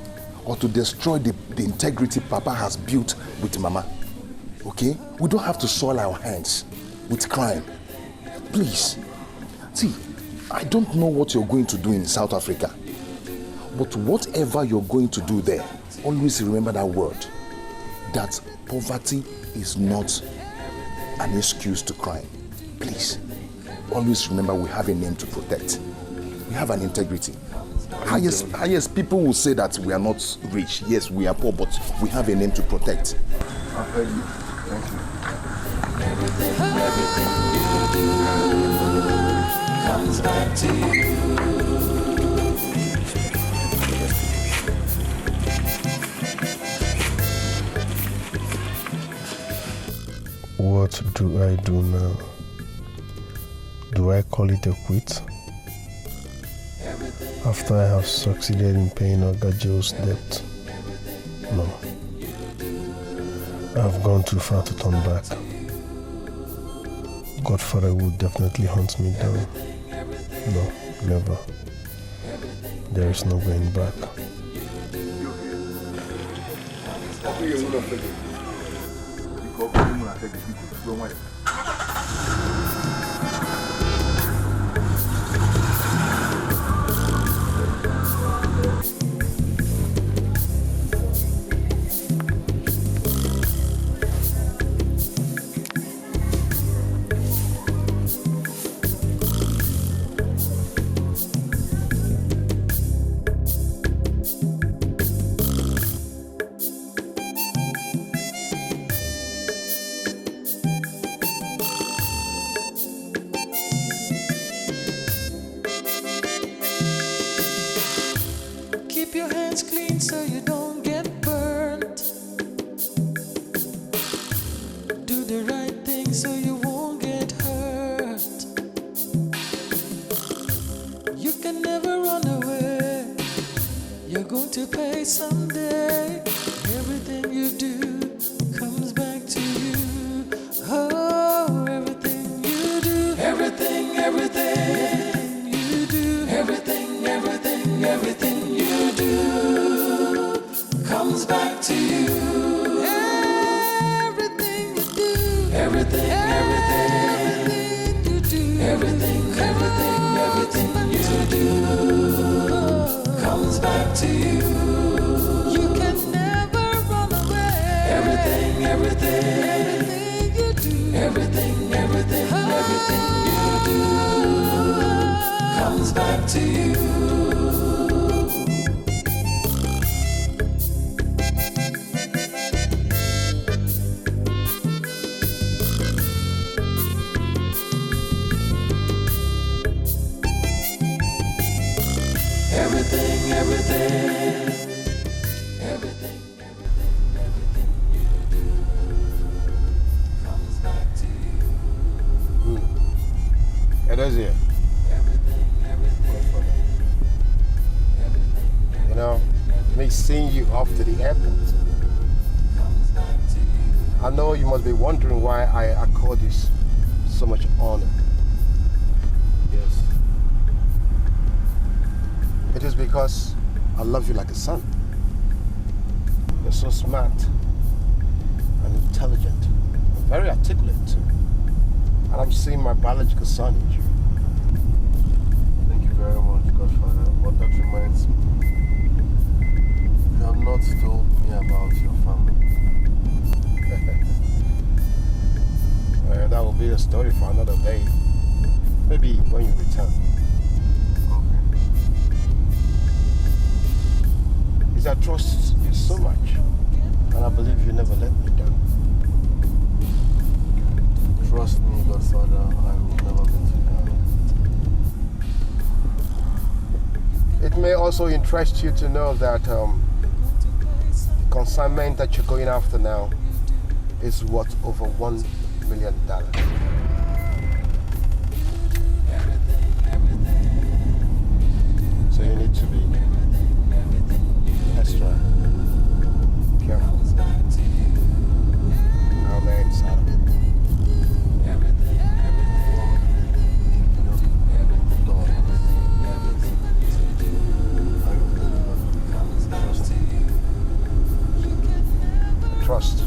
or to destroy the integrity Papa has built with Mama. Okay? We don't have to soil our hands with crime. Please. See, I don't know what you're going to do in South Africa. But whatever you're going to do there, always remember that word. That poverty is not an excuse to crime. Please. Always remember we have a name to protect. We have an integrity. Highest people will say that we are not rich. Yes, we are poor, but we have a name to protect. I've heard you. Thank you. Everything you do comes back to you. What do I do now? Do I call it a quit? After I have succeeded in paying Oga Joe's debt? No. I have gone too far to turn back. Godfather will definitely hunt me down. No, never. There is no going back. Keep your hands clean so you don't get burned. Do the right thing so you won't get hurt. You can never run away. You're going to pay someday. Everything you do comes back to you. Oh, everything you do. Everything you do. Everything you do comes back to you. Everything you do. Everything you do. Everything you do comes back to you. You can never run away. Everything you do. Everything you do comes back to you. Adosia. You know, me seeing you off to the airport. I know you must be wondering why I accord you so much honor. Yes. It is because I love you like a son. You're so smart and intelligent and very articulate too. And I'm seeing my biological son in you. Thank you very much, Godfather. But that reminds me, you have not told me about your family. Well, that will be a story for another day. Maybe when you return. Okay. Because I trust you so much, and I believe you never let me down. Trust me, Godfather, I will never let you down. It may also interest you to know that the consignment that you're going after now is worth over $1 million. So you need to be extra careful. How many inside of it? Trust.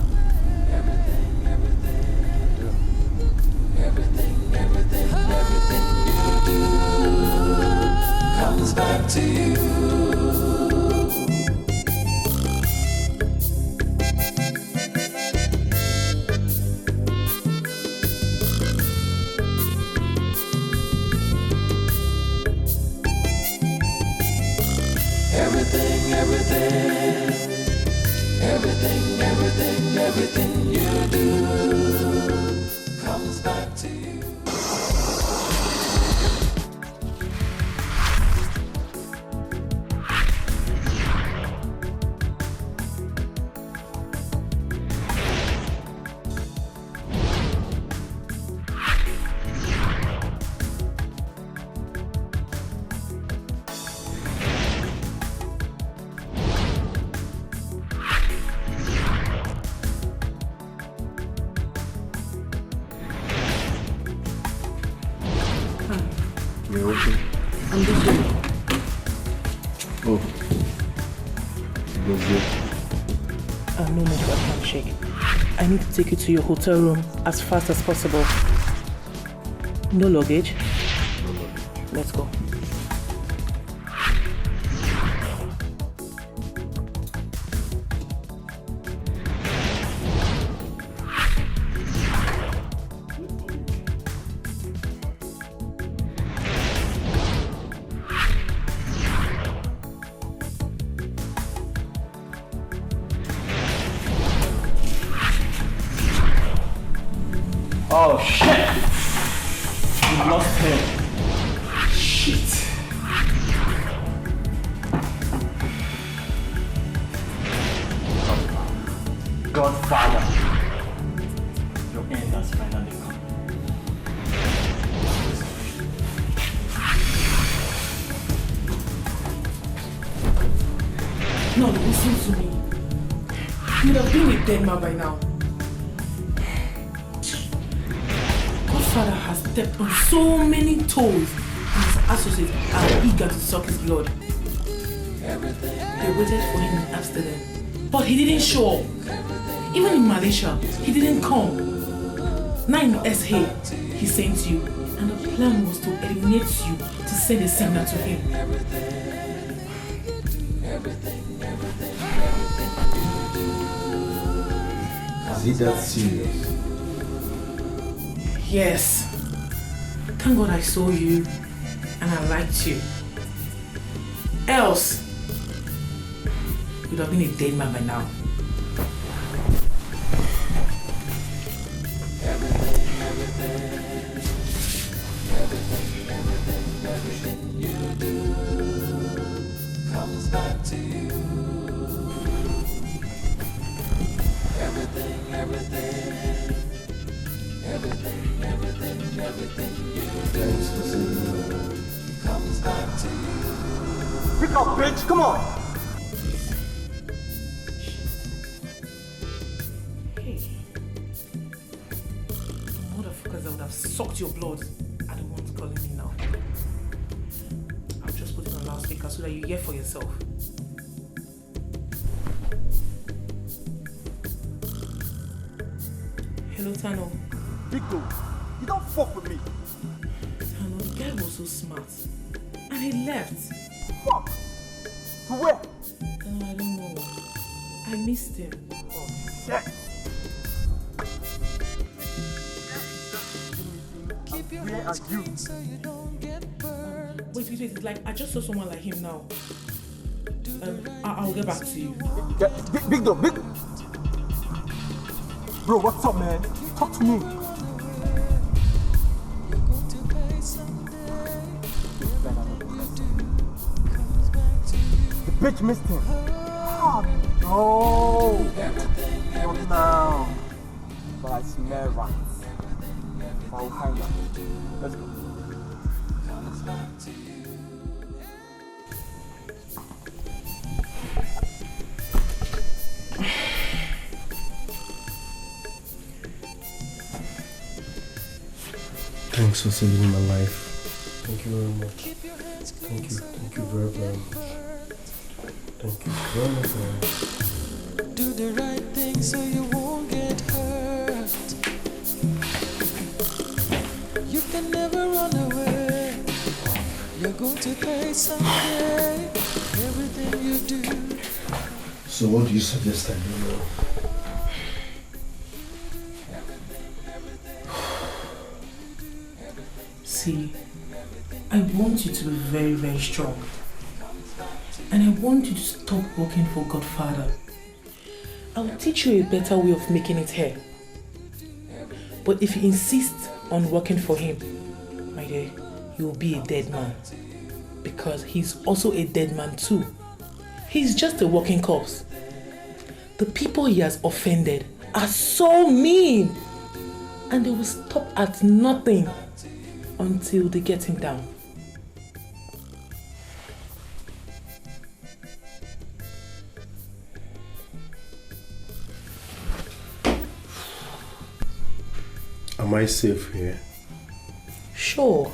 Everything you do comes back to you. Everything you do comes back to you. No need for a handshake. I need to take you to your hotel room as fast as possible. No luggage? No luggage. Let's go. Oh shit! You lost him. Shit. Godfather. Your end has finally come. No, listen to me. You would have been a dead man by now. Godfather has stepped on so many toes, and his associates are eager to suck his blood. They waited for him in Amsterdam, but he didn't show up. Even in Malaysia, he didn't come. Now in SH, he sent you, and the plan was to eliminate you to send a signal to him. Is it that serious? Yes. Thank God I saw you and I liked you. Else, you would have been a dead man by now. Everything you do comes back to you. Everything you do Thanks for saving me. Pick up, bitch, come on! Hey. Motherfuckers, I would have sucked your blood. I don't want to call me now. I'll just put it on loudspeaker so that you hear for yourself. Hello, Tano. Victor, you don't fuck with me. Tano, the guy was so smart. And he left. Fuck! To where? I don't know. I missed him. Oh, shit! Where are you? Wait, it's like I just saw someone like him now. I'll get back to you. Yeah, big though, big. Bro, what's up, man? Talk to me. The bitch missed him. Oh, no. Not now. But I smell rats. I'll find out. Let's go. Thanks for saving my life. Thank you very much. Thank you very, very much. Thank you very much. Do the right thing so you won't get hurt. You can never run away. You're going to pay someday. Everything you do. So what do you suggest I do now? See, I want you to be very, very strong. And I want you to stop working for Godfather. I will teach you a better way of making it here. But if you insist on working for him, my dear, you will be a dead man. Because he's also a dead man too. He's just a walking corpse. The people he has offended are so mean. And they will stop at nothing until they get him down. Am I safe here? Sure,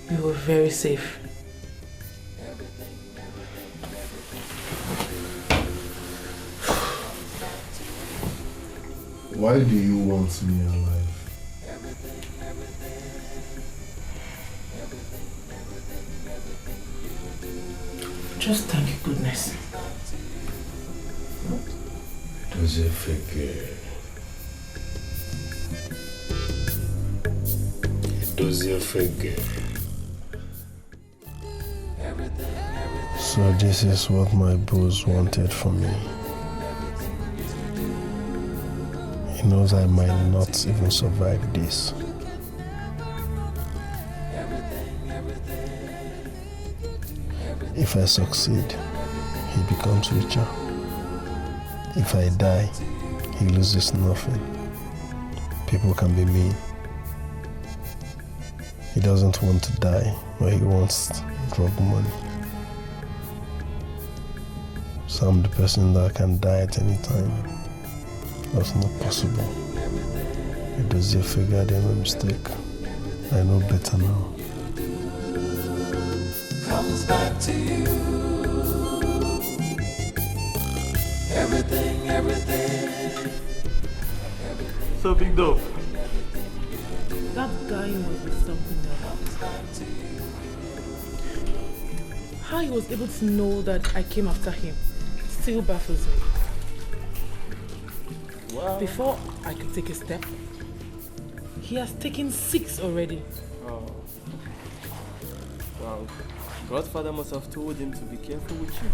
you are very safe. Why do you want me alive? Just thank goodness. Does it figure? Does it figure? So this is what my boss wanted from me. He knows I might not even survive this. If I succeed, he becomes richer. If I die, he loses nothing. People can be mean. He doesn't want to die, but he wants drug money. So I'm the person that can die at any time. That's not possible. It does you figure I made a mistake. I know better now. Comes back to you. Everything. So big dog. That guy must be something else. How he was able to know that I came after him still baffles me. Wow. Before I could take a step, he has taken 6 already. Oh. Wow. Godfather must have told him to be careful with you.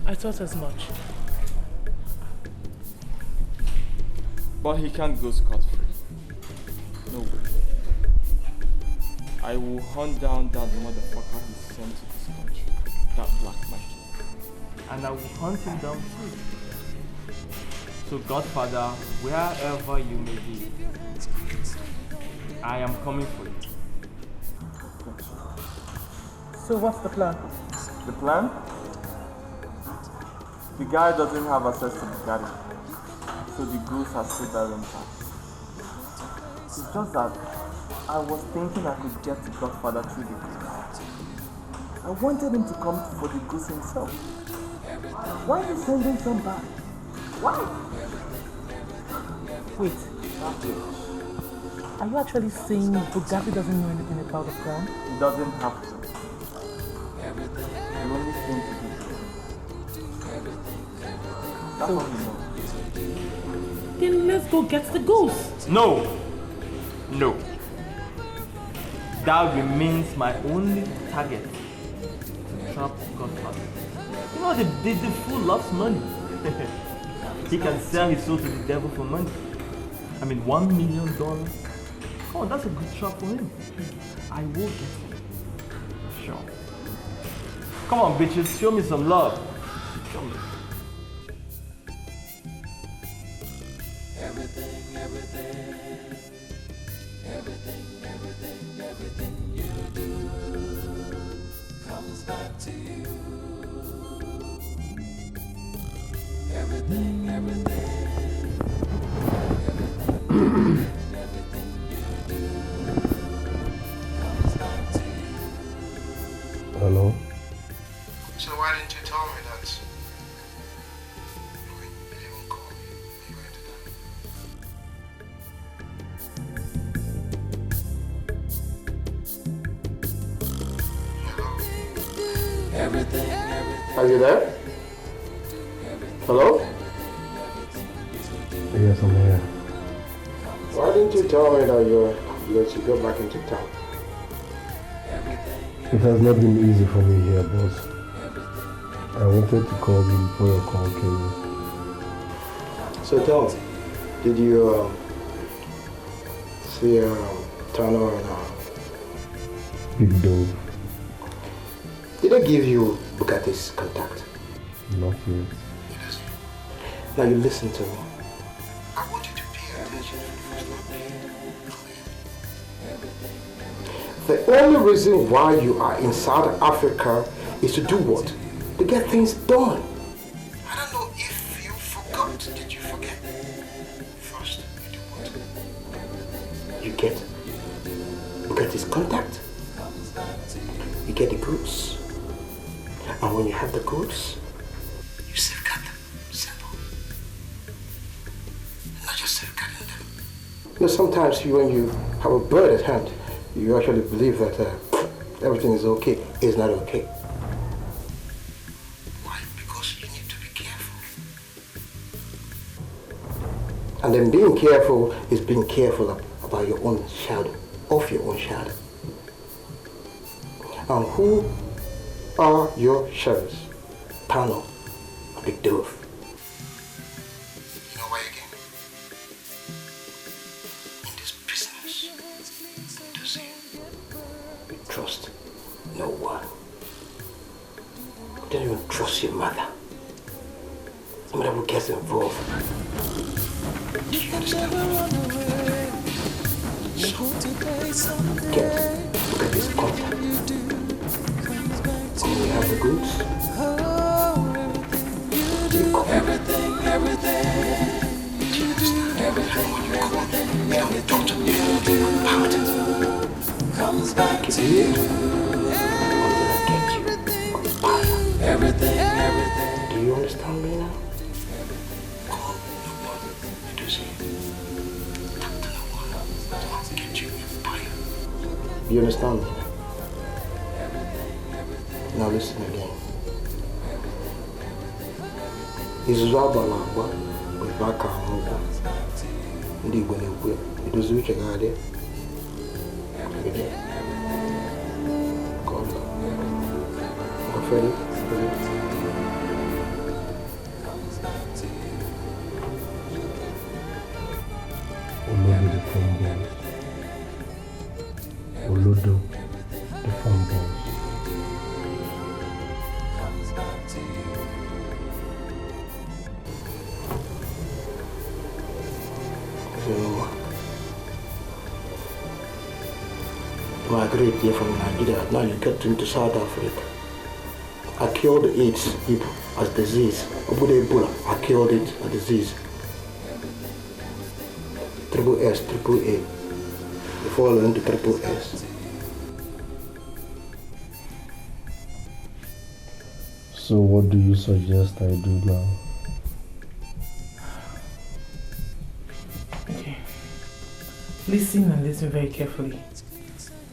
I thought as much. But he can't go scot-free. No way. I will hunt down that motherfucker he sent to this country. That black monkey. And I will hunt him down too. So Godfather, wherever you may be, I am coming for you. So what's the plan? The plan? The guy doesn't have access to the garden, so the goose has put that room back. It's just that I was thinking I could get to Godfather through the goose. I wanted him to come for the goose himself. Why are you sending some back? Why? Wait. Are you actually saying Bugatti doesn't know anything about the plan? He doesn't have to. The only thing to do. That's all he knows. Then let's go get the goose. No! No. That remains my only target. To trap Godfather. You know, the fool loves money. He can sell his soul to the devil for money. I mean, $1 million. Come on, that's a good shot for him. I will get him. Sure. Come on, bitches, show me some love. Show me. Everything you do comes back to you. Everything you do comes back to you. Hello? So why didn't you tell me that? You didn't even call me. You went to Everything. Are you there? Hello? Yes, I'm here. Why didn't you tell me that you should go back into town? It has not been easy for me here, boss. I wanted to call you before your call came in. So tell me, did you see Turner and Big Dove? did they give you Bugatti's contact? Not yet. Now you listen to me. I want you to pay attention The only reason why you are in South Africa is to do what? To get things done. I don't know if you forgot. Did you forget? First, you do what? You get Bugatti's contact. You get the goods. And when you have the goods, You safeguard them. Simple. Not just safeguarding them. you know, sometimes when you have a bird at hand, you actually believe that everything is okay. It's not okay. Why? Because you need to be careful. And then being careful is being careful about your own shadow, of your own shadow. And who are your shadows? Pano, Big Dove. You know why again? In this business, does he? You trust no one. You don't even trust your mother. No matter who gets involved. Do you understand? Get this contact. When we have the goods, you come. Everything you do comes back to you. Everything. Do you understand me now? You understand me now? Now listen again. Izuzu agbala agba bụ ife aka ahụ ụgwọ. Ndị Igbo na-ekwu ya, edozi uche ga-adị. Olodo the phone boys. Olodo the phone boys. migrate here from Nigeria. Now you get into South Africa. I killed AIDS people as disease. Ebola, I killed it as disease. Triple S, triple A. Before I learned the triple S. So what do you suggest I do now? Okay. Listen and listen very carefully.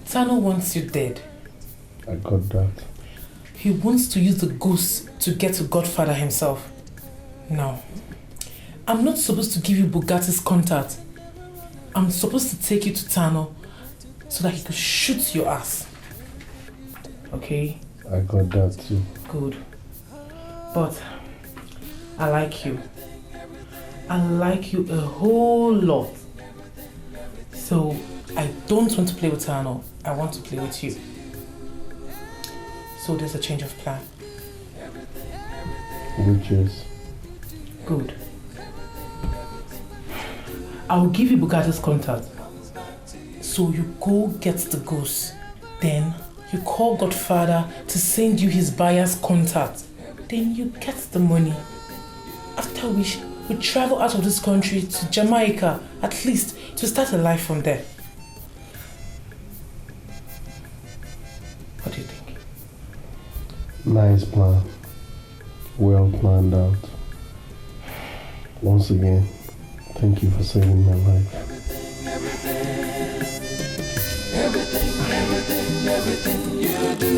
Tano wants you dead. I got that. He wants to use the goose to get to Godfather himself. Now, I'm not supposed to give you Bugatti's contact. I'm supposed to take you to Tano so that he could shoot your ass. Okay? I got that too. Good. But I like you. I like you a whole lot. So I don't want to play with Tano. I want to play with you. So there's a change of plan. Which is? Good. I'll give you Bugatti's contact. So you go get the goose. Then you call Godfather to send you his buyer's contact. Then you get the money. After which, we travel out of this country to Jamaica, at least to start a life from there. What do you think? Nice plan. Well planned out. Once again, thank you for saving my life. Everything you do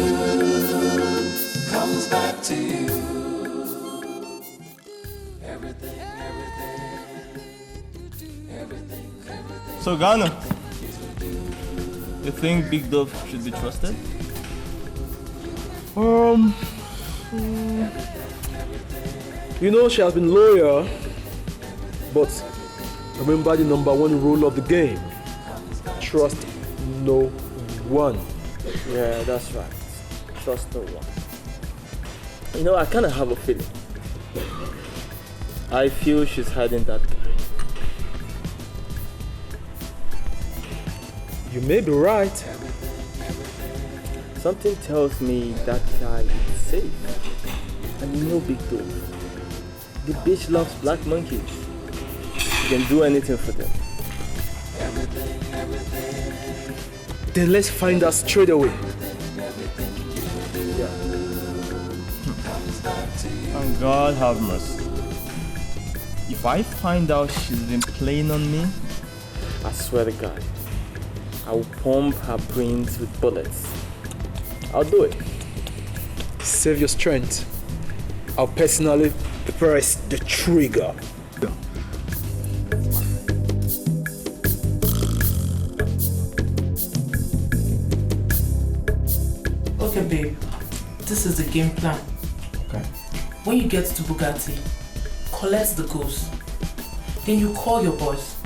comes back to you. So Ghana, you think Big Dove should be trusted? You know she has been loyal, but remember the number one rule of the game. Trust no one. Yeah, that's right. Trust no one. You know, I kind of have a feeling. I feel she's hiding that guy. You may be right. Something tells me that guy is safe. And you know Big Dove. The bitch loves black monkeys. She can do anything for them. Then let's find out straight away. Yeah. And God have mercy. If I find out she's been playing on me, I swear to God, I will pump her brains with bullets. I'll do it. Save your strength. I'll personally press the trigger. Okay, babe. This is the game plan. Okay. When you get to Bugatti, collect the goose. Then you call your boss.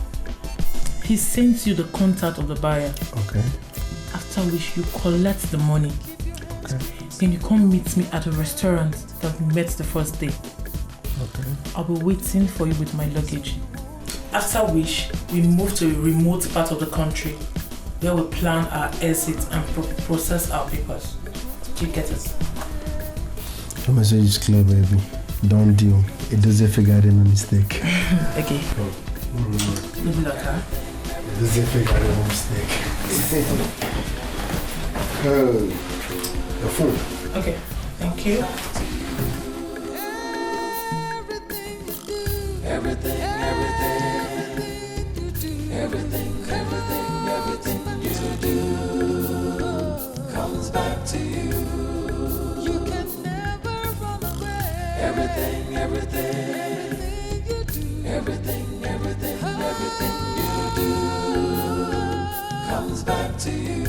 He sends you the contact of the buyer. Okay. After which you collect the money. Okay. Then you come meet me at a restaurant that we met the first day. Okay. I'll be waiting for you with my luggage. After which, we move to a remote part of the country where we plan our exit and process our papers. Do you get it? The message is clear, baby. Don't deal. It doesn't figure out any mistake. Okay. Good luck, huh? It doesn't figure out any mistake. The food. Okay. Thank you. Everything you do comes back to you. You can never run away. Everything you do. Everything you do comes back to you.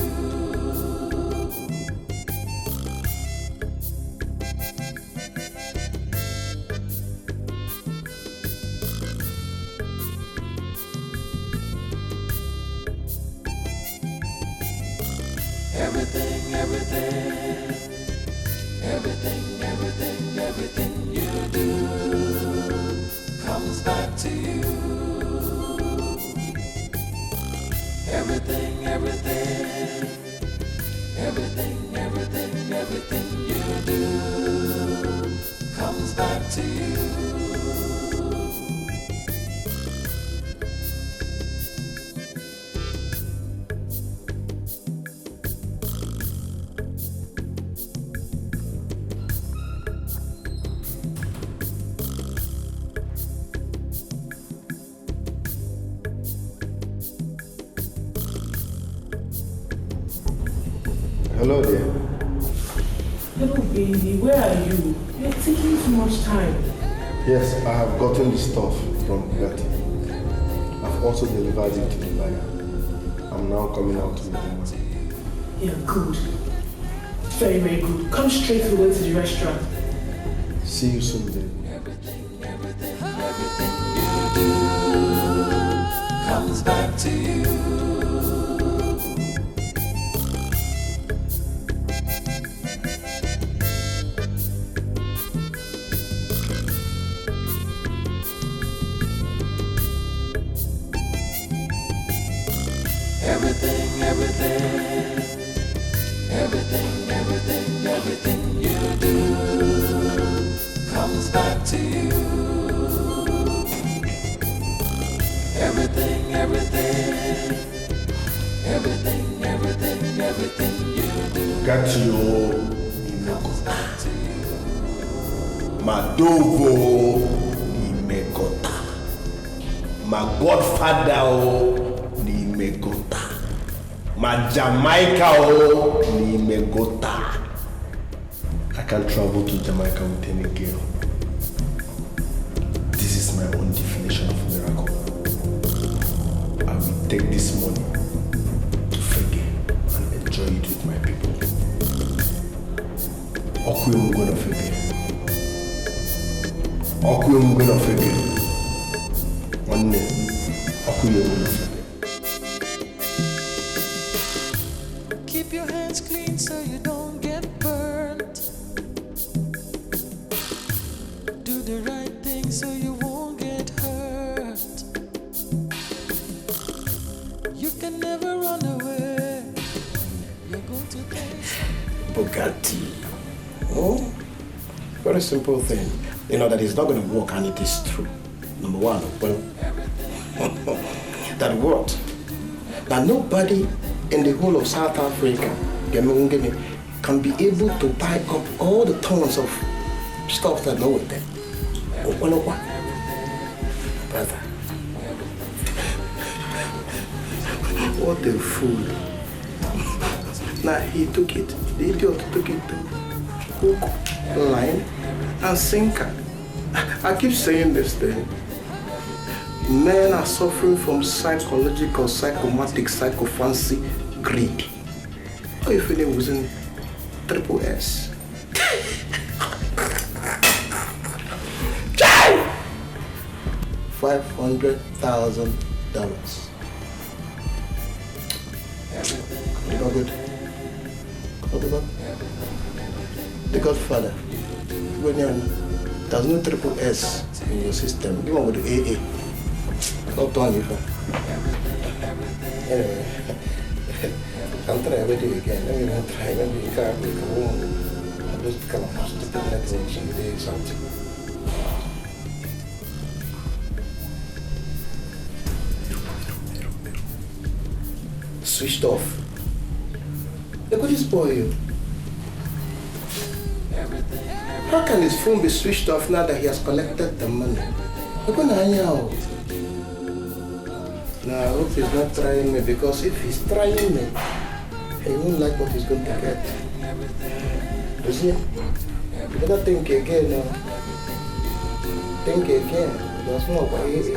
Everything you do comes back to you. Everything Hello there. Hello, baby. Where are you? You're taking too much time. Yes, I have gotten the stuff from Betty. I've also delivered it to the buyer. I'm now coming out to the money. Yeah, good. Very, very good. Come straight away to the restaurant. See you soon, baby. Comes back to you. Everything you do comes back to you. Everything you do. Got you. Madovo Nimegota. My Godfather Nimegota. My Jamaica Nimegota. I can't travel to Jamaica with any girl. This is my own definition of miracle. I will take this money to Fege and enjoy it with my people. Okuyom gonna Fege. Okuyom gonna Fege. One day, Okuyom gonna Fege. Keep your hands clean so you don't get burnt. Do the right thing so you won't get hurt. You can never run away. You're going to face Bugatti. Oh, very simple thing. You know that it's not going to work, and it is true. Number one, well, that what? That nobody in the whole of South Africa can be able to buy up all the tons of stuff that go with them. Brother, what a fool. Now he took it, the idiot took it to hook, line, and sinker. I keep saying this thing. Men are suffering from psychological, psychomatic, psychophancy, greed. How you feeling using triple S? $500,000. You know good? What about the Godfather? There's no triple S in your system. Give on with the AA. Not one you. Anyway, I'm trying everything again. Let me not try. Maybe you can't make a woman. I'm just kind of stupid network. She did something. Switched off. Look at this boy. How can his phone be switched off now that he has collected the money? Look at now. Now, I hope he's not trying me, because if he's trying me, he won't like what he's going to get. You see? You better think again now. Think again. There's more about it.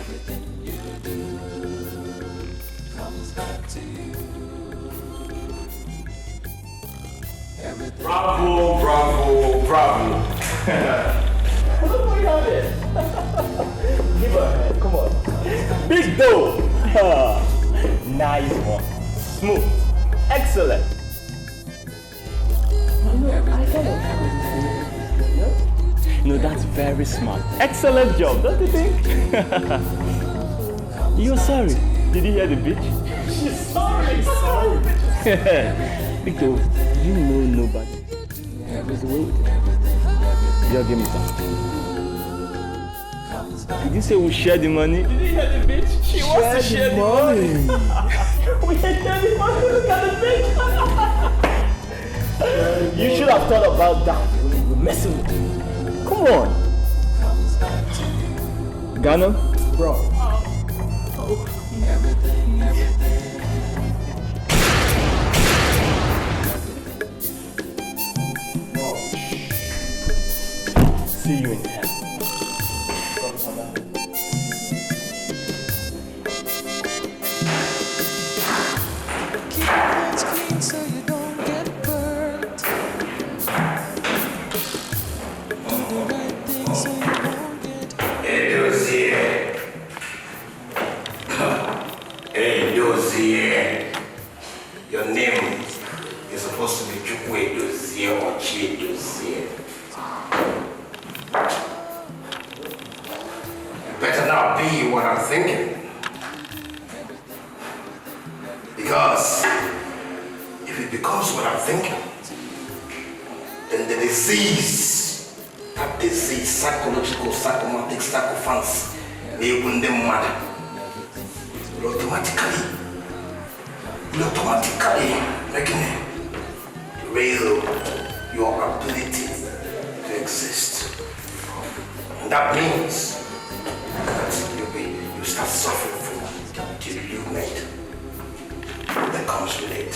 everything you do comes back to you. Bravo, bravo, bravo. Look what you have there. Give her a hand, come on. Big dough. Nice one. Smooth. Excellent. No, that's very smart. Excellent job, don't you think? You're sorry. Did you hear the bitch? She's sorry. Big dough, you know nobody. Just wait. Just give me some. Did you say we share the money? Did you hear the bitch? She wants to share the money. We share the money. Look at the bitch. You should have thought about that when you were messing with me. Come on. Ghana? Bro. See you in hell. Keep your hands clean so you don't get burnt. Do the right thing so you won't get Edozie. Your name is supposed to be Chukwu Edozie or Chi Edozie. You better not be what I'm thinking. Because if it becomes what I'm thinking, then the disease, that disease, psychological, psychomatic, psychofancy, may wound them mad. Will automatically making it derail your ability to exist. And that means that you start suffering from delusionment that comes with it.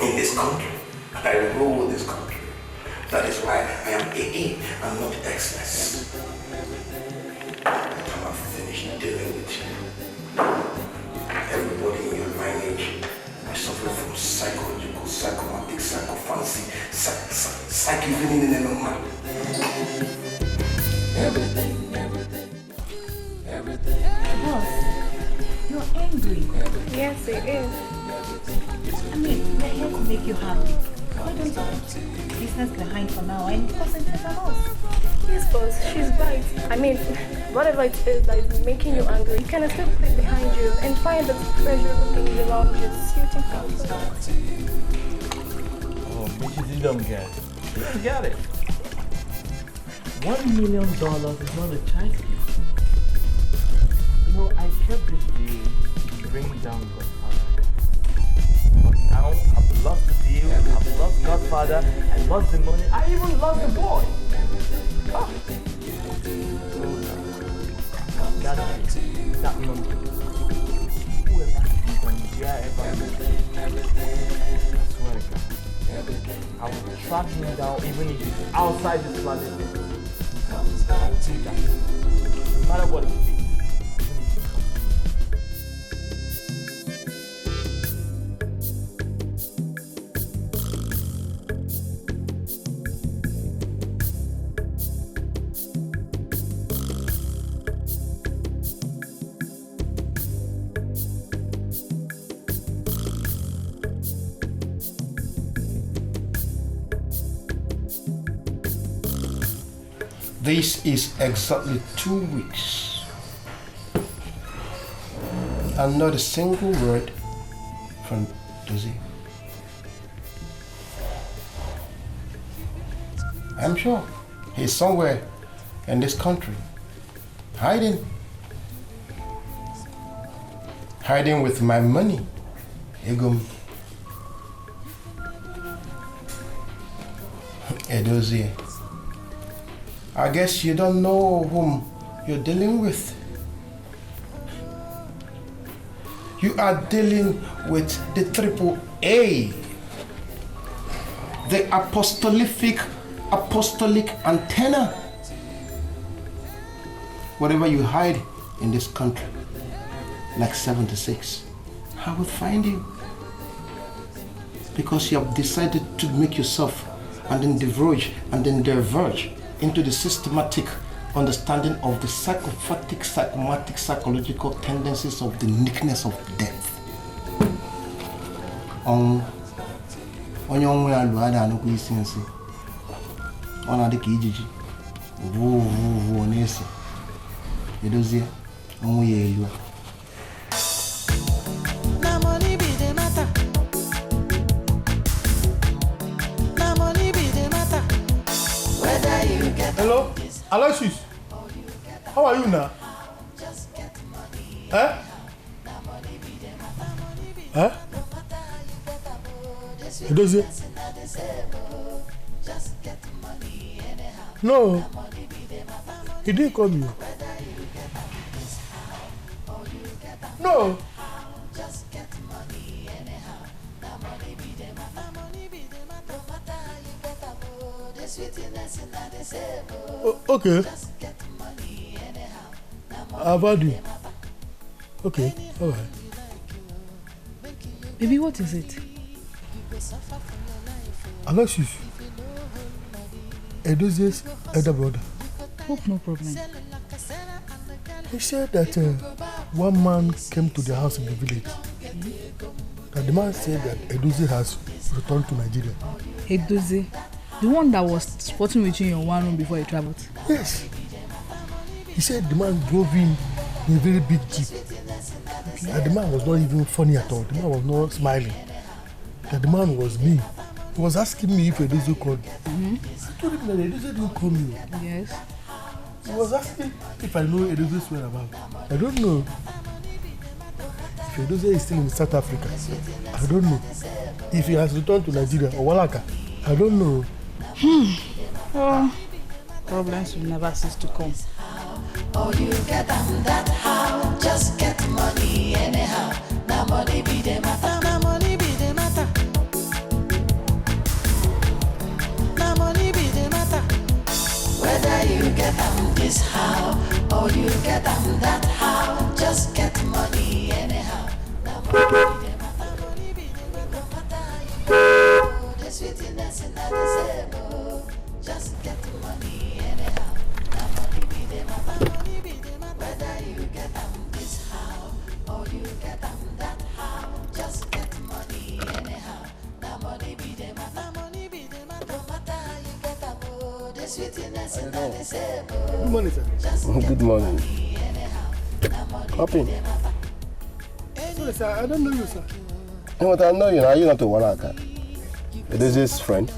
In this country, I rule this country. That is why I am AA and not Xmas. I'm finished dealing with you. Everybody in your lineage is suffering from psychological, psychomatic, psychophancy, psych-evening in the man. everything. Boss, you're angry. Yes, it is. I mean, we're here to make you happy. Why don't you put business behind for now and concentrate on us? Yes, boss, she's right. I mean, whatever it is that is making you angry, you can still put it behind you and find the pleasurable things around you, suiting things. Oh, bitches, you don't get it. You don't get it. $1 million is not a child's gift. You know, I kept this deal to bring down Godfather. But now I've lost the deal, I've lost Godfather, I lost the money, I even lost the boy. Oh. That number. Whoever from there ever met, I swear to God, I will track him down even if he's outside this planet. I will do that. No matter what it is. This is exactly 2 weeks. And not a single word from Dozie. I'm sure he's somewhere in this country, hiding with my money. Edozie, I guess you don't know whom you're dealing with. You are dealing with the triple A, the apostolic antenna. Whatever you hide in this country, like 76, I will find you. Because you have decided to make yourself and then diverge into the systematic understanding of the psychopathic, psychomatic, psychological tendencies of the nickness of death. On your way, I don't know sense. On the kijiji, woo, nessa. Edozie, on you. Now money be the matter. Hello? Aloysius? How are you now? Huh? Huh? Edozie? No. He didn't call me. No. Okay. I've heard you. Okay, alright. Baby, what is it? Aloysius, Edozie's elder brother. Hope no problem. He said that one man came to the house in the village. That the man said that Edozie has returned to Nigeria. Edozie? The one that was sporting with you in your one room before you traveled? Yes. He said the man drove in a very big jeep. That the man was not even funny at all. The man was not smiling. That the man was me. He was asking me if Edozie called me. I told him that Edozie didn't call me. Yes. He was asking if I know Edozie's whereabouts. I don't know. If Edozie is still in South Africa, I don't know. If he has returned to Nigeria or Walaka, I don't know. Oh, problems will never cease to come. Oh, you get them that how? Just get money anyhow. Now money be the matter. Now money be the matter. Now money be the matter. Whether you get them this how, or you get them that how. Just get money anyhow. Now money be the matter. Money be the matter. Oh, the sweetness in the table. Just get money anyhow. Now money be the matter. Whether you get them this how, or you get them that how. Just get money anyhow. Now money be the matter. Money be the matter. No matter you get them, oh, the sweetness in the table. Good morning, sir. Good morning. Copy. Sorry, sir. I don't know you, sir. You know what I know you now? You're not a Walaka. Edozie's friend.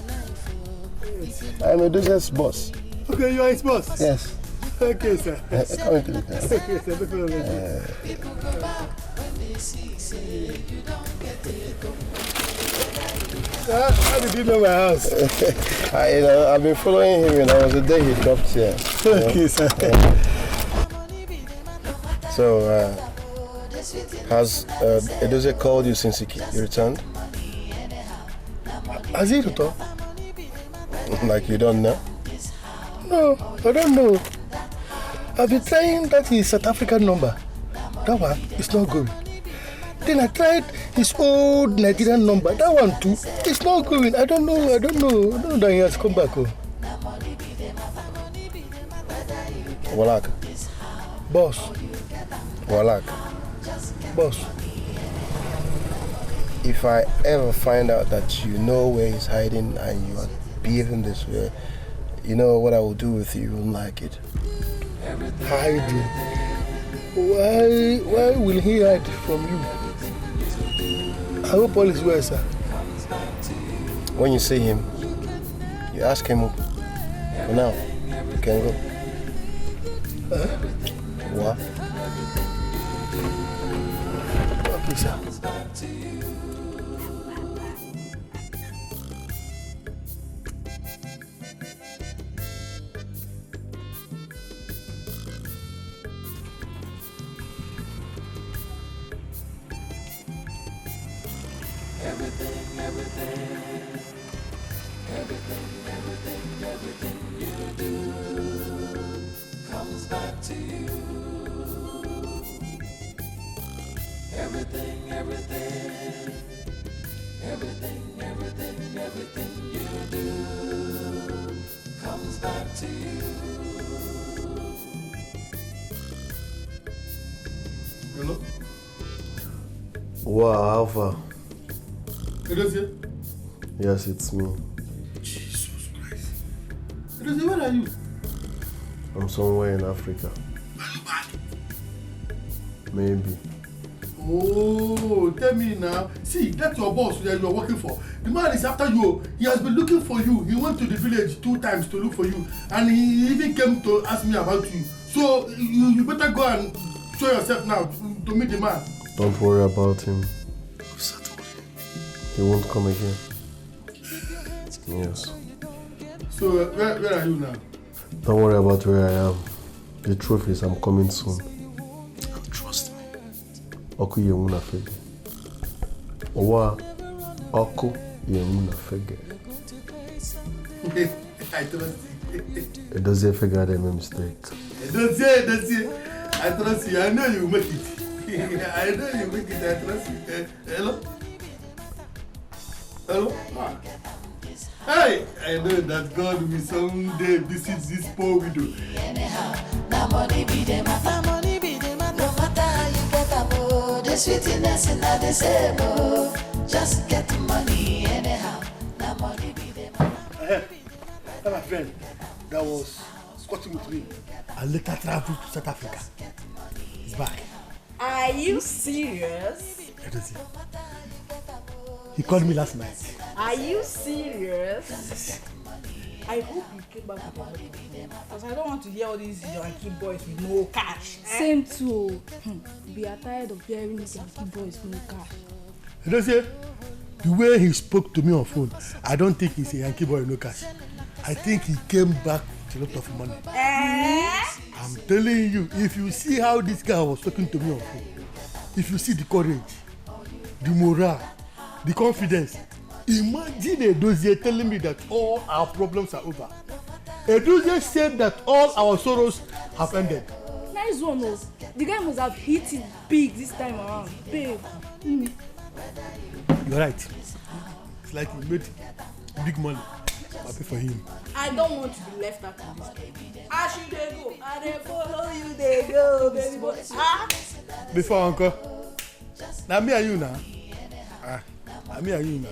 I'm Edozie's boss. Okay, you are his boss? Yes. Okay, sir. Come into the car. Okay, sir. Look over there. How did you know my house? I've been following him, and I was the day he dropped here. Okay, sir. So, has Edozie called you since he returned? Has he returned? Like you don't know? No, I don't know. I've been trying that his South African number. That one is not going. Then I tried his old Nigerian number. That one too. It's not going. I don't know. I don't know that he has come back home. Walaka. Boss. Walaka. Boss. If I ever find out that you know where he's hiding and you are behaving this way, you know what I will do with you. You won't like it. Hiding? Why will he hide from you? I hope all is well, sir. When you see him, you ask him. For now, you can go. What? Okay, sir. Everything you do comes back to you. Everything you do comes back to you. Hello? Wow, how far? Edozie? Yes, it's me. Jesus Christ. Edozie, where are you? I'm somewhere in Africa. Are you back? Maybe. Oh, tell me now. See, that's your boss that you are working for. The man is after you. He has been looking for you. He went to the village 2 times to look for you. And he even came to ask me about you. So, you better go and show yourself now to meet the man. Don't worry about him. He won't come again. Yes. So, where are you now? Don't worry about where I am. The truth is I'm coming soon. Trust me. Oku yemuna fege. Owa oku yemuna fege. I trust you. It doesn't figure that make mistake. Don't say. I trust you. I know you make it. I know you make it. I trust you. Hello? Hello? Hey! I know that God will someday visit this poor widow. Na money be the matter, money be the matter. No matter how you get about the sweetness in the same. Just get money anyhow. Na money be the matter. Hey, my friend that was squatting with me and later traveled to South Africa. He's back. Are you serious? He called me last night. Are you serious? I hope you came back with money. Because I don't want to hear all these Yankee boys with no cash. Same too. We are tired of hearing these Yankee boys with no cash. You know, say, the way he spoke to me on phone, I don't think he's a Yankee boy with no cash. I think he came back with a lot of money. I'm telling you, if you see how this guy was talking to me on phone, if you see the courage, the morale, the confidence, imagine Edozie telling me that all our problems are over. Edozie said that all our sorrows have ended. Nice one, oh. The guy must have hit it big this time around. Babe. You're right. It's like he made big money. I'll pay for him. I don't want to be left out of this. As you dey go, I dey follow you, dey go, baby boy. Before uncle. Now me and you now. Me and you now.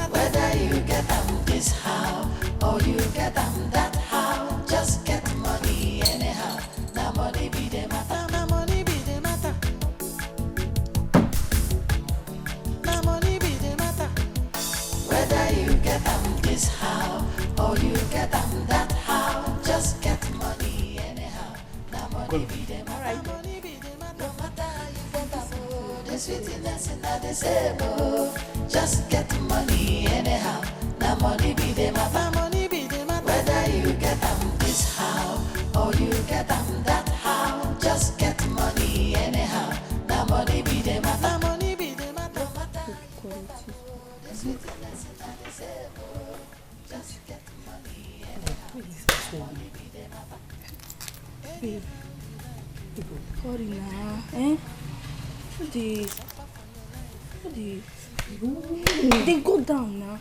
Whether you get them this how or you get them that how, just get money anyhow. Now money be the matter. Now money be the matter. Now money be the matter. Whether you get them this how or you get them that how, just get money anyhow. Now money be the matter. Money be the matter. No matter how you get them, the sweetness in the same. Just get money anyhow. Now money be the matter. Money be the matter. Whether you get them this how or you get them that how, just get money anyhow. Now money be the matter. Money be the matter. No matter how you get them, the sweetness in the same. Just get money anyhow. Money be the matter. Babe. Hurry now. Eh? They go down now.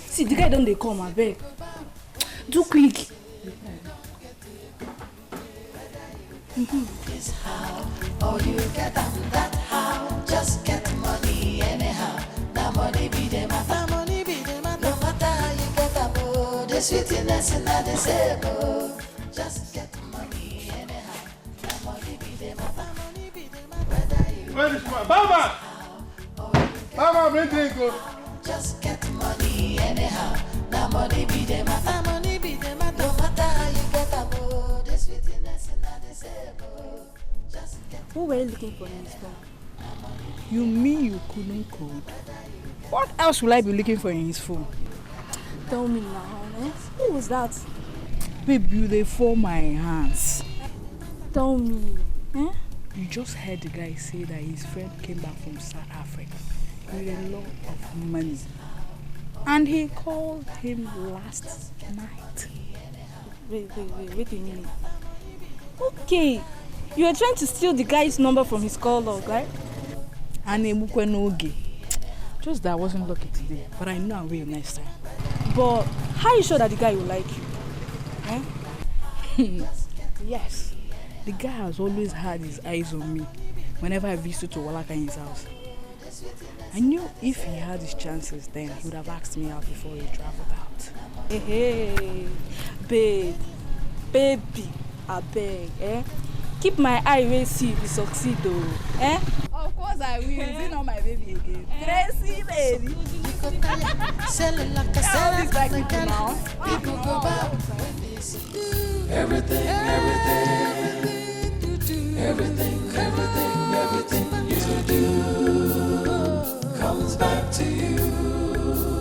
See, the guy don't they come, I beg. Do quick. This how or you get them that how, just get money anyhow. Now money be the matter. Money be the matter. No matter how you get them, the sweetness in the same. Just get money anyhow. Now money be the matter. Money be the matter. Whether you where is my Mama? Mama, bring drink. Just get money anyhow. Now money be the matter. Money be the matter. No matter how you get them, the sweetness in the same. Just get. Who were you looking for in this phone? You mean you couldn't code? What else will I be looking for in his phone? Tell me now, eh? Who was that? Baby, they for my hands. Tell me, eh? You just heard the guy say that his friend came back from South Africa with a lot of money. And he called him last night. Wait a minute. Okay, you are trying to steal the guy's number from his call log, right? Just that I wasn't lucky today, but I know I will next time. But how are you sure that the guy will like you? Eh? Yes, the guy has always had his eyes on me whenever I visit to Walaka in his house. I knew if he had his chances then he would have asked me out before he traveled out. Hey, baby, I beg, eh? keep my eye where see if you succeed though. Eh? Of course I will. Is it not my baby again? Tracy, baby. Selling like a selling like a now. People go back. Everything, everything you do, everything you do comes back to you.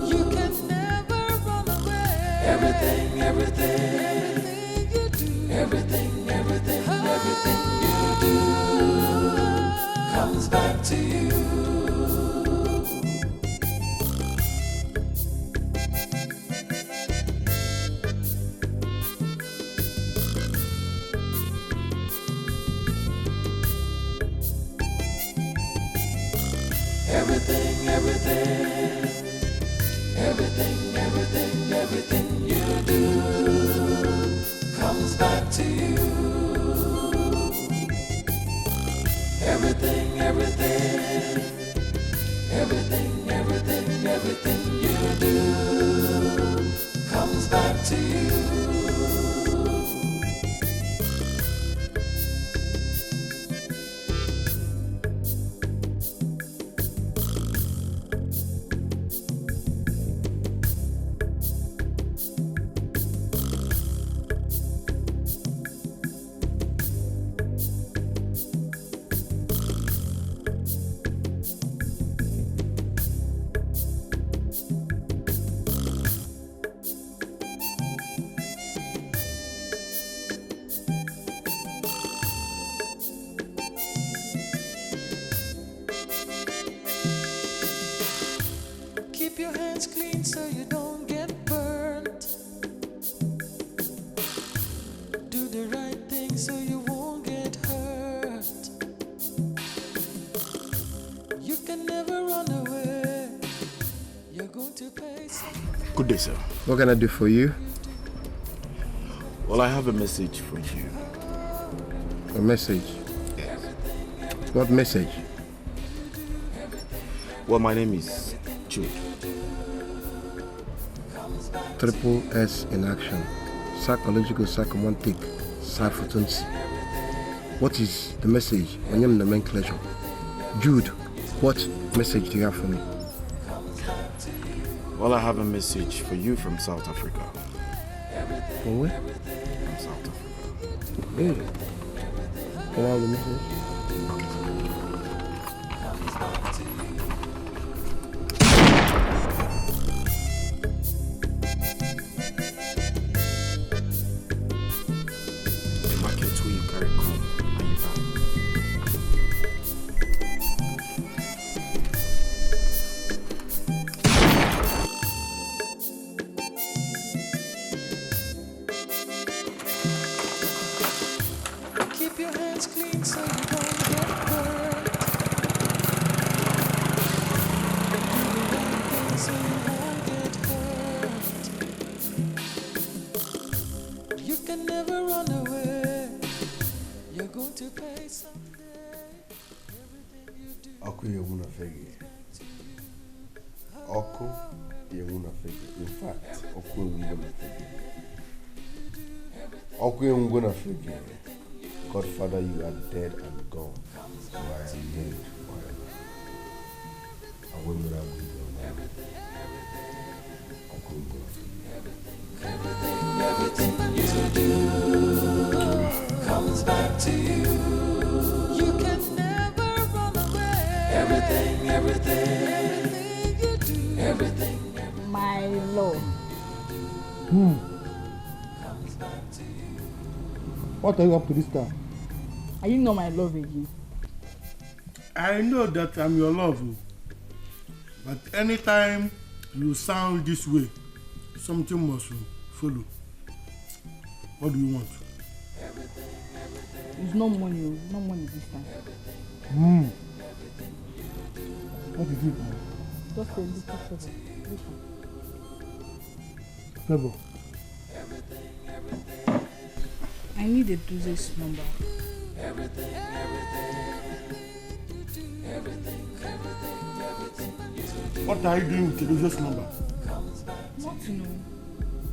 You can never run away. Everything you do, everything you do comes back to you. Everything you do comes back to you. Everything you do comes back to you. Keep your hands clean so you don't get burnt. Do the right thing so you won't get hurt. You can never run away. You're going to pay something. Good day, sir. What can I do for you? Well, I have a message for you. A message? Yes. What message? Well, my name is Jude. Triple S in action. Psychological psychomantic psyphotoncy. What is the message? My name is nomenclature. Jude, what message do you have for me? Well, I have a message for you from South Africa. From where? From South Africa. Really? Can I have the message? Keep your hands clean so you don't get hurt. Do the right thing so you won't get hurt. You can never run away. You're going to pay someday. Everything you do. Oku yemuna fegi. Oku yemuna fegi. In fact, Oku yemuna fegi. Oku yemuna fegi. Godfather, you are dead and gone. So I am dead forever. I will not be gone. Oku yemuna fegi. Everything you do comes back to you. You can never run away. Everything you do, everything. My love. What are you up to this time? Are you not my love again? I know that I'm your love, but anytime you sound this way, something must follow. What do you want? It's no money, no money this time. What is it? Just a little favor. Favor. I need a Duzes number. What are you doing with the Duzes number? Not to know.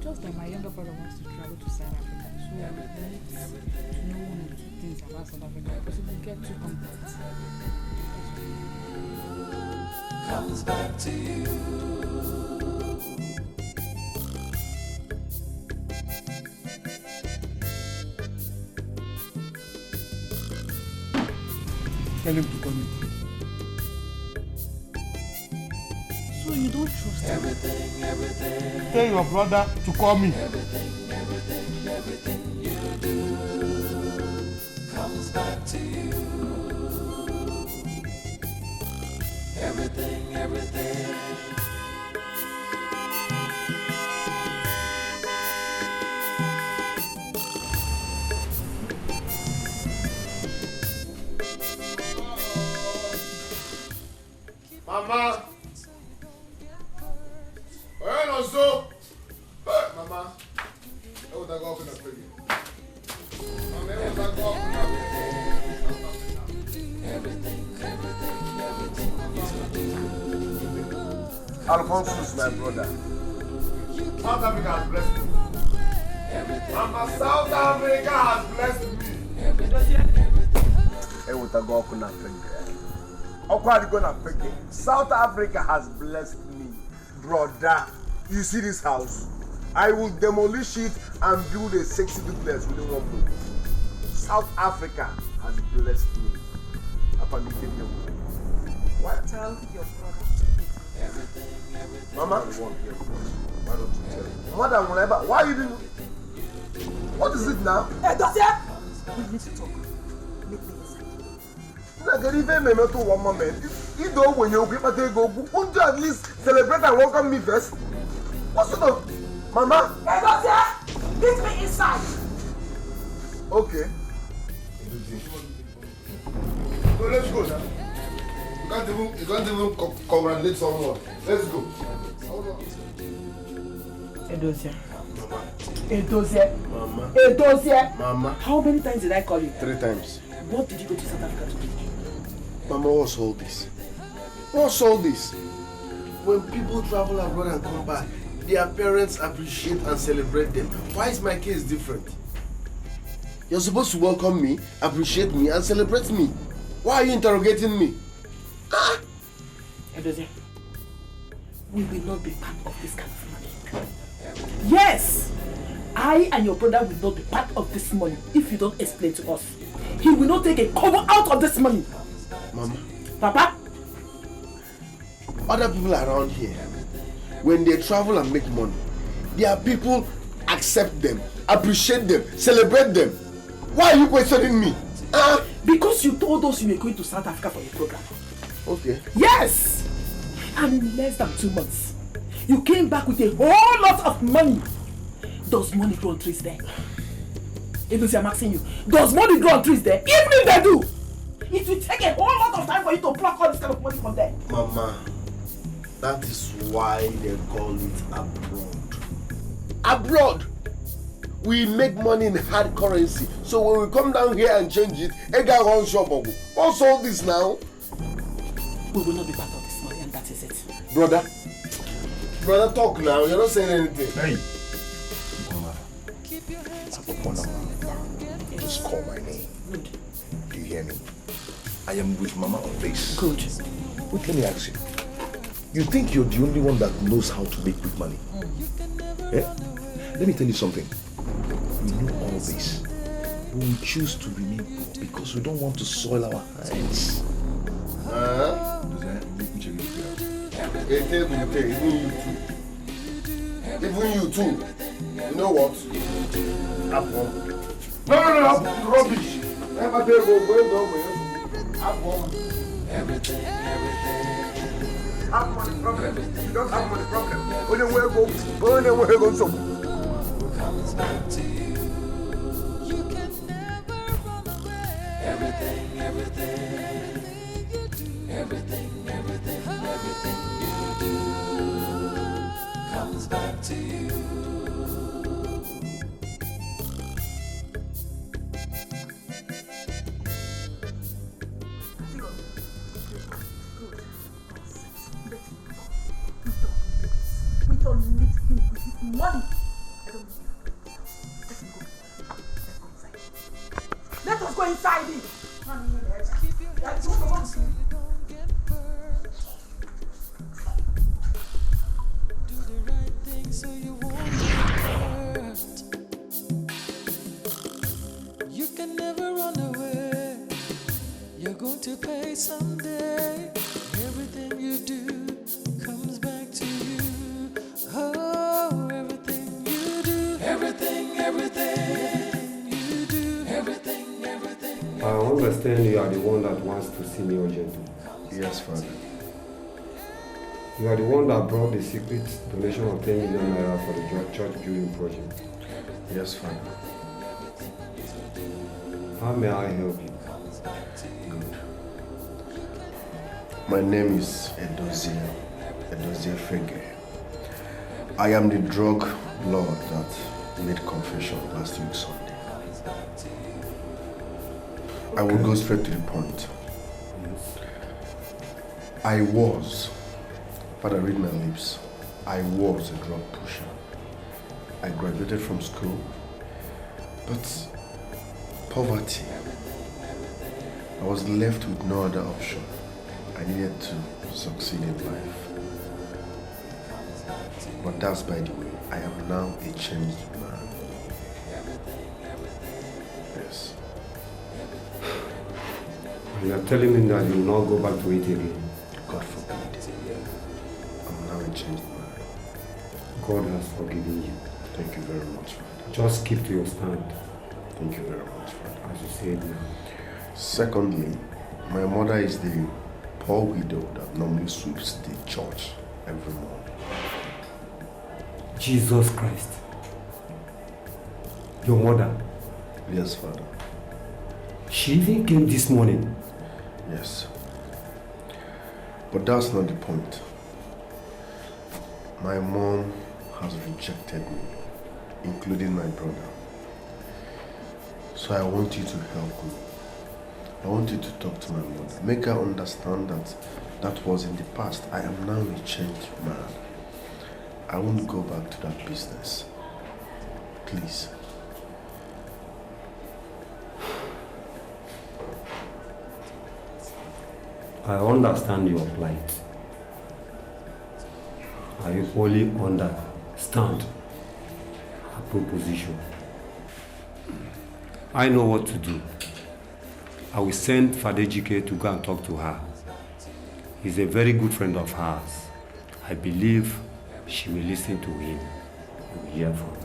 Just that my younger brother wants to travel to South Africa. So I need to know one or two things about South Africa because you get too contact. Comes back to you. Tell him to come in. So you don't trust him? Everything. Tell your brother to call me. Everything you do comes back to you. Everything. Mama! Where no so? Mama! I would have gone for the figure. Alphonsus, my brother. South Africa has blessed me. Mama, South Africa has blessed me. South Africa has blessed me. Brother, you see this house? I will demolish it and build a sexy duplex within 1 month. South Africa has blessed me. Why tell your brother? Everything. Mama, why don't you tell me? Madam, why you didn't? What is it now? Hey, Dosia! We need to talk. Make me inside. One moment. You know when you go, won't you at least celebrate and welcome me first? What's it up? Mama? Hey, Dosia! Meet me inside. Okay. So let's go now. You can't even congratulate someone. Let's go. Edosia. Mama. Edosia. Mama. Edosia. Mama. How many times did I call you? 3 times. What did you go to South Africa to do? Mama, what's all this? What's all this? When people travel abroad and come back, their parents appreciate and celebrate them. Why is my case different? You're supposed to welcome me, appreciate me, and celebrate me. Why are you interrogating me? Ah! Edosia, we will not be part of this kind of money. Yes! I and your brother will not be part of this money if you don't explain to us. He will not take a cover out of this money. Mama. Papa? Other people around here, when they travel and make money, their people accept them, appreciate them, celebrate them. Why are you questioning me? Because you told us you were going to South Africa for a program. Okay. Yes! And in less than 2 months, you came back with a whole lot of money. Does money grow on trees there? Edosia, I'm asking you, does money grow on trees there? Even if they do, it will take a whole lot of time for you to pluck all this kind of money from there. Mama, that is why they call it abroad. Abroad! We make money in hard currency. So when we come down here and change it, what's all this now? We will not be part of this money, and that is it. Brother, talk now. You're not saying anything. Hey. Just call my name. Good. Do you hear me? I am with Mama on this. Good. Wait, let me ask you. You think you're the only one that knows how to make quick money? Eh? Let me tell you something. We know all this. But we choose to remain poor because we don't want to soil our hands. Even you too. You know what? Have one. No, rubbish. Never go have one. Everything. Have money problem. You don't have money problem. Only way go so. Comes back to you. You can never run away. Everything you do. Everything you do comes back to you. Money. Let us Just go inside it. So you won't hurt. You can never run away. You're going to pay someday. Everything you do comes back to you. Oh, everything you do, everything you do, everything. I understand you are the one that wants to see me urgently. Yes, Father. You are the one that brought the secret donation of 10 million naira for the church building project. Yes, Father. How may I help you? Good. My name is Edozie Fege. I am the drug lord that made confession last week Sunday. I will go straight to the point. I was, Father, read my lips. I was a drug pusher. I graduated from school, but poverty. I was left with no other option. I needed to succeed in life. But that's by the way. I am now a changed man. Yes. You are telling me that you will not go back to it again? God forbid. I'm now a changed man. God has forgiven you. Thank you very much, Father. Just keep to your stand. Thank you very much, Father. As you said now. Secondly, my mother is the poor widow that normally sweeps the church every morning. Jesus Christ. Your mother? Yes, Father. She even came this morning? Yes. But that's not the point. My mom has rejected me, including my brother. So I want you to help me. I want you to talk to my mother. Make her understand that that was in the past. I am now a changed man. I won't go back to that business. Please. I understand your plight. I wholly understand her proposition. I know what to do. I will send Father Dikeh to go and talk to her. He's a very good friend of hers. I believe she will listen to him. You will hear from me.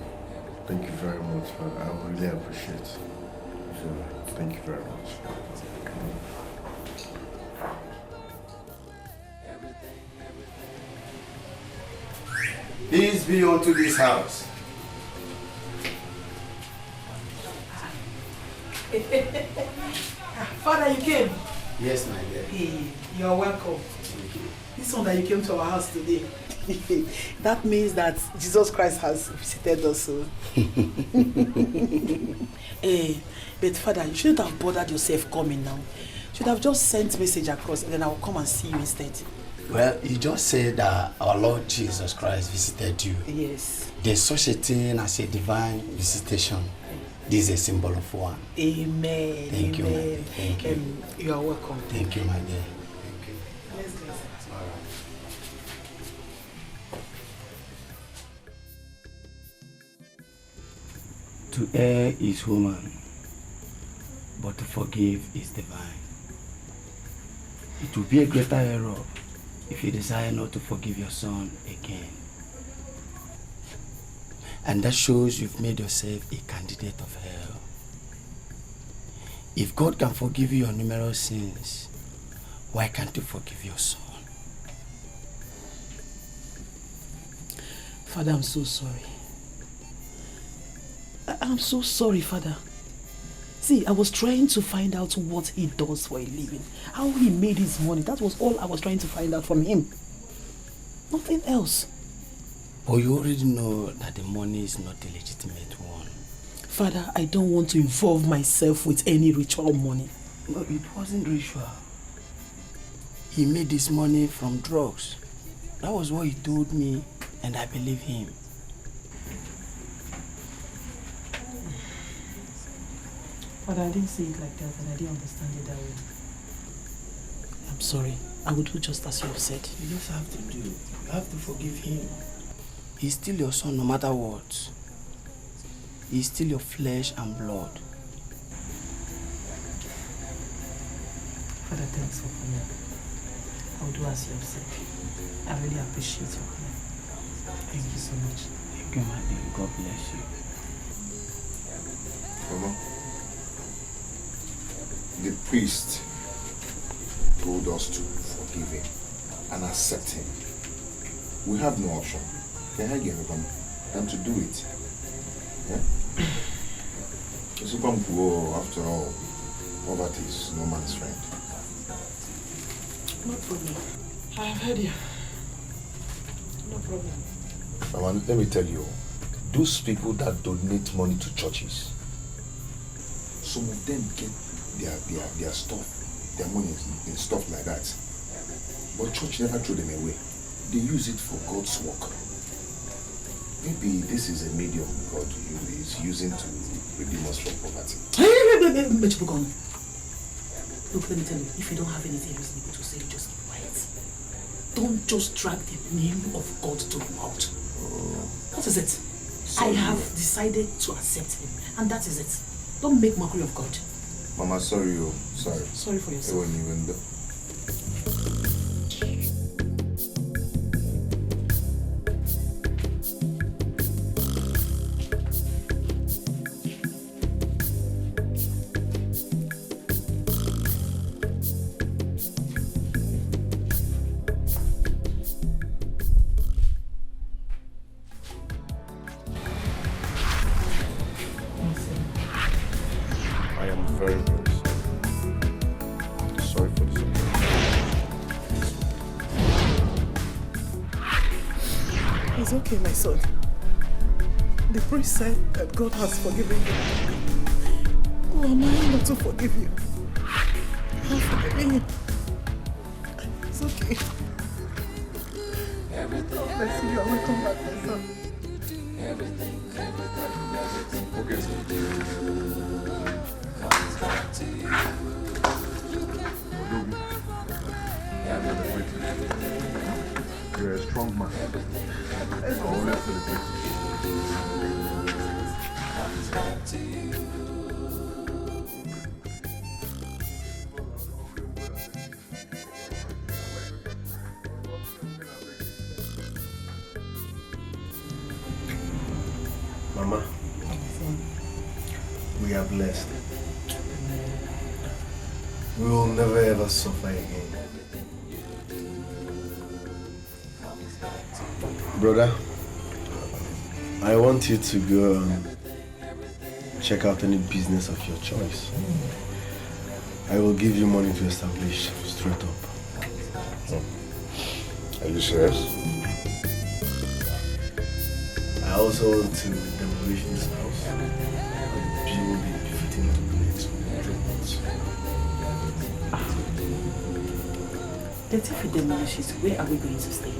Thank you very much, Father. I really appreciate it. It's all right. Thank you very much. Peace be unto this house. Father, you came. Yes, my dear. Hey, you're welcome. This one that you came to our house today. That means that Jesus Christ has visited us. So. But Father, you shouldn't have bothered yourself coming now. You should have just sent message across and then I'll come and see you instead. Well, you just said that our Lord Jesus Christ visited you. Yes. There's such a thing as a divine visitation. This is a symbol of one. Amen. Thank you, my dear. Amen. Thank you. You are welcome. Thank you, my dear. Thank you. Let's go. All right. To err is human, but to forgive is divine. It will be a greater error if you desire not to forgive your son again. And that shows you've made yourself a candidate of hell. If God can forgive you your numerous sins, why can't you forgive your son? Father, I'm so sorry. I'm so sorry, Father. See, I was trying to find out what he does for a living, how he made his money. That was all I was trying to find out from him. Nothing else. But you already know that the money is not a legitimate one. Father, I don't want to involve myself with any ritual money. No, it wasn't ritual. He made this money from drugs. That was what he told me, and I believe him. Father, I didn't see it like that and I didn't understand it that way. I'm sorry. I will do just as you have said. You just have to do. You have to forgive him. He's still your son no matter what. He's still your flesh and blood. Father, thanks for coming. I will do as you have said. I really appreciate your coming. Thank you so much. Thank you, my dear. God bless you. Mama, the priest told us to forgive him and accept him. We have no option. And to do it. Yeah? After all, poverty is no man's friend. No problem. I have heard you. No problem. Mama, let me tell you, those people that donate money to churches, some of them get their stuff, their money in stuff like that. But church never threw them away. They use it for God's work. Maybe this is a medium God is using to redeem us from poverty. Look, let me tell you, if you don't have anything reasonable to say, just keep quiet. Don't just drag the name of God to the mouth. What is it? I have decided to accept him, and that is it. Don't make mockery of God. Mama, sorry, sorry. Sorry for yourself. It's okay, my son. The priest said that God has forgiven you. Who am I not to forgive you? I'm forgiving you. It's okay. God bless you. I will come back, my son. You're a strong man. Always celebrate. Mama, we are blessed. We will never ever suffer again. Brother, I want you to go and check out any business of your choice. I will give you money to establish straight up. Are you serious? I also want to demolish this house and build a befitting place for the 3 months. Then if we demolish it, where are we going to stay?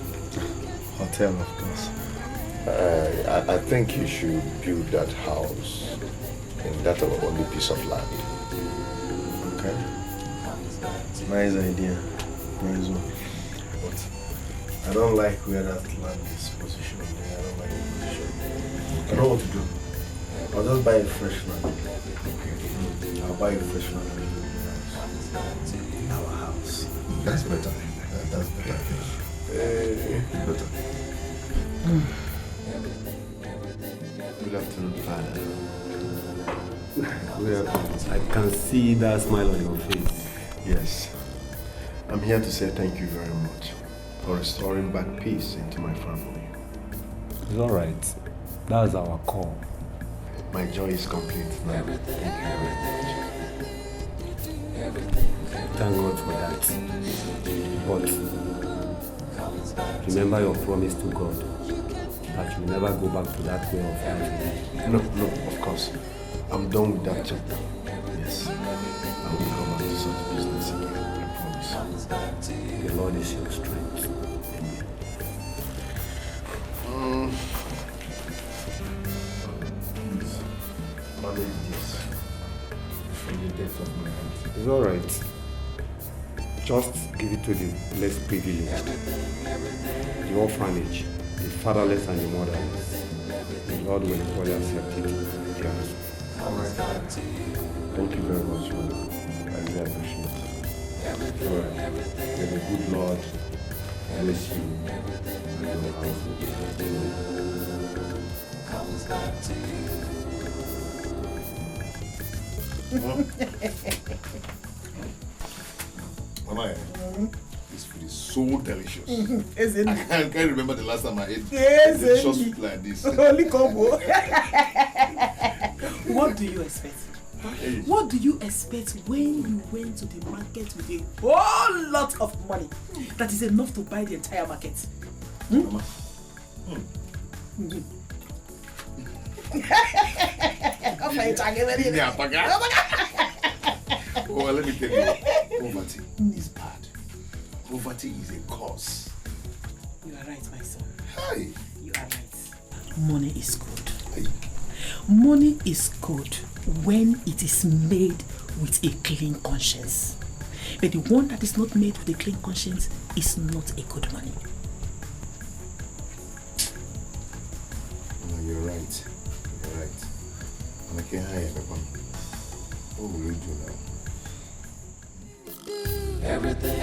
Hotel, of course. I think you should build that house in that only piece of land. Okay. Nice idea. Nice one. But I don't like where that land is positioned. I don't like the position. I know what to do. I'll just buy a fresh land. Okay. I'll buy a fresh land and build a house. Our house. That's better. That's better. Better. Good afternoon, Father. I can see that smile on your face. Yes. I'm here to say thank you very much for restoring back peace into my family. It's alright. That's our call. My joy is complete now. Thank you very much. Thank God for that. But remember your promise to God that you will never go back to that way of life. No, of course. I'm done with that chapter. Yes. I will come back to such business again. I promise. The Lord is your strength. Manage this. of my heart. It's alright. Just give it to the less privileged. The orphanage, the fatherless and the motherless. The Lord will equally accept it. Yes. Alright. Thank you very much, man. I really appreciate it. Alright. May the good Lord bless you and your household. Mama, this food is so delicious. Isn't it? I can't remember the last time I ate Yes, delicious food like this. Only combo. What do you expect? Hey. What do you expect when you went to the market with a whole lot of money that is enough to buy the entire market? Mama. Oh, let me tell you, poverty is bad. Poverty is a curse. You are right, my son. Hi. You are right. Money is good. Money is good when it is made with a clean conscience. But the one that is not made with a clean conscience is not a good money. No, you're right. You're right. And I can't hire Papa. What will we do now? Everything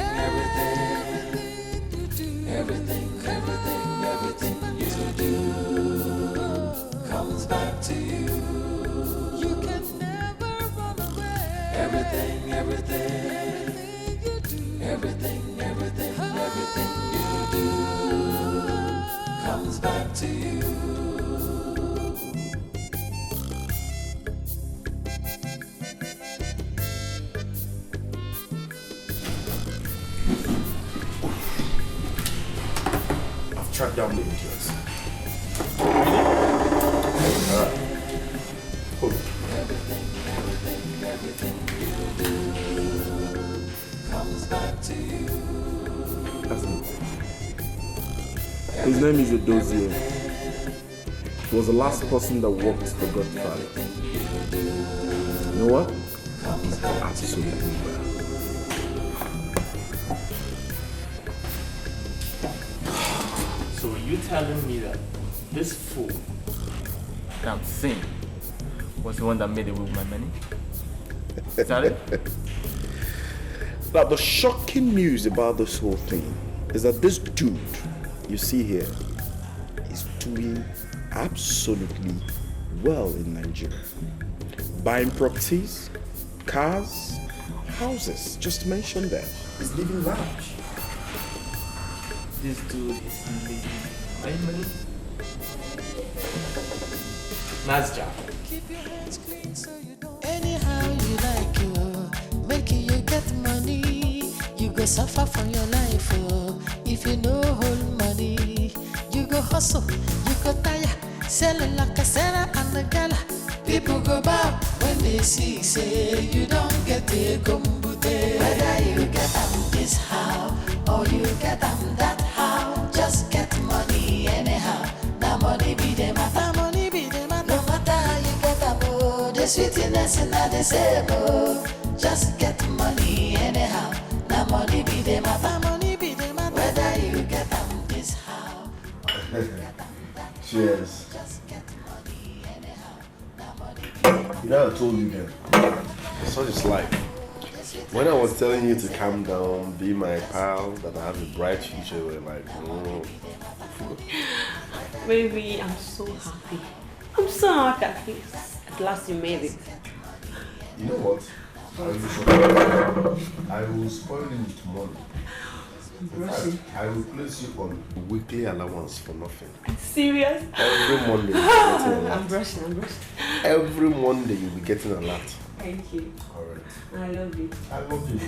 you do comes back to you. You can never run away. Everything you do, everything you do comes back to you. Track down the idiots. Cool. That's him. His name is Edozie. He was the last person that worked for Godfather. You know what? Absolutely well. So you telling me that this fool, damn thing, was the one that made away with my money? Is that it? Now the shocking news about this whole thing is that this dude you see here is doing absolutely well in Nigeria. Buying properties, cars, houses, just to mention them. He's living large. This dude is living my money. Nice job. Anyhow you like making you get money. You go suffer for your life. If you no hold money, you go hustle, you go tire, selling like a seller and a gala. People go back when they see, say you don't get a gumbute. Whether you get this how or you get that how, just get money anyhow. That money be the matter, money be the matter. No matter how you get the sweetness in the same. Just get money anyhow. That money be the matter, money be the matter. Whether you get this how or you get that. Cheers. You know, I told you then, such is life. When I was telling you to calm down, be my pal, that I have a bright future, we're like, no. Baby, I'm so happy. I'm so happy. At last you made it. You know what? I will spoil you tomorrow. In fact, I will place you on weekly allowance for nothing. Serious? Every Monday you'll be getting a lot. I'm brushing. Every Monday you'll be getting a lot. Thank you. Alright. I love you. I love you.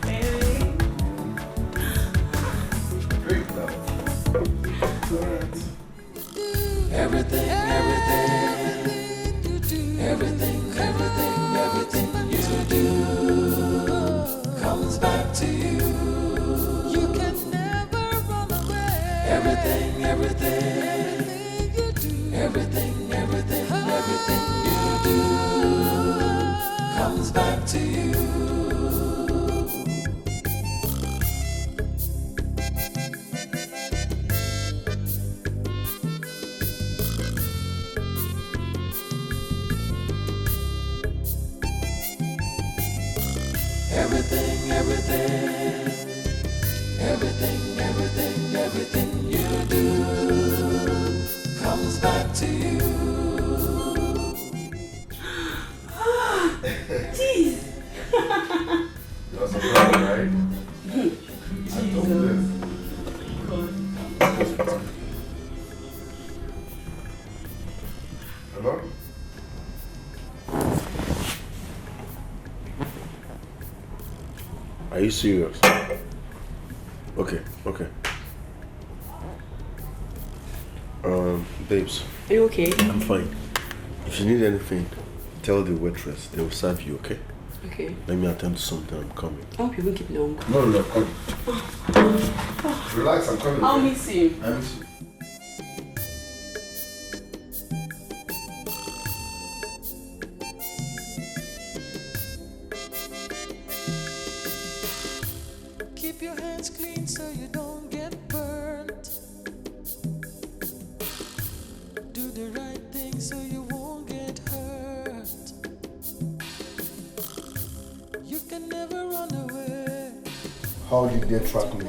Baby. Great now. Alright. Everything you do, everything you do comes back to you. You can never run away. Everything you do, everything you do comes to you. Everything, everything you do comes back to you. Jeez. You're surprised, right? I told you. Hello? Are you serious? Okay. Babes. Are you okay? I'm fine. If you need anything, tell the waitress. They will serve you, okay? Okay. Let me attend to something. I'm coming. I hope you won't keep long. No, come. Relax, I'm coming. I'll miss you. I miss you. Keep your hands clean so you don't get burnt. Do the right thing so you won't get hurt. You can never run away. How did they track me?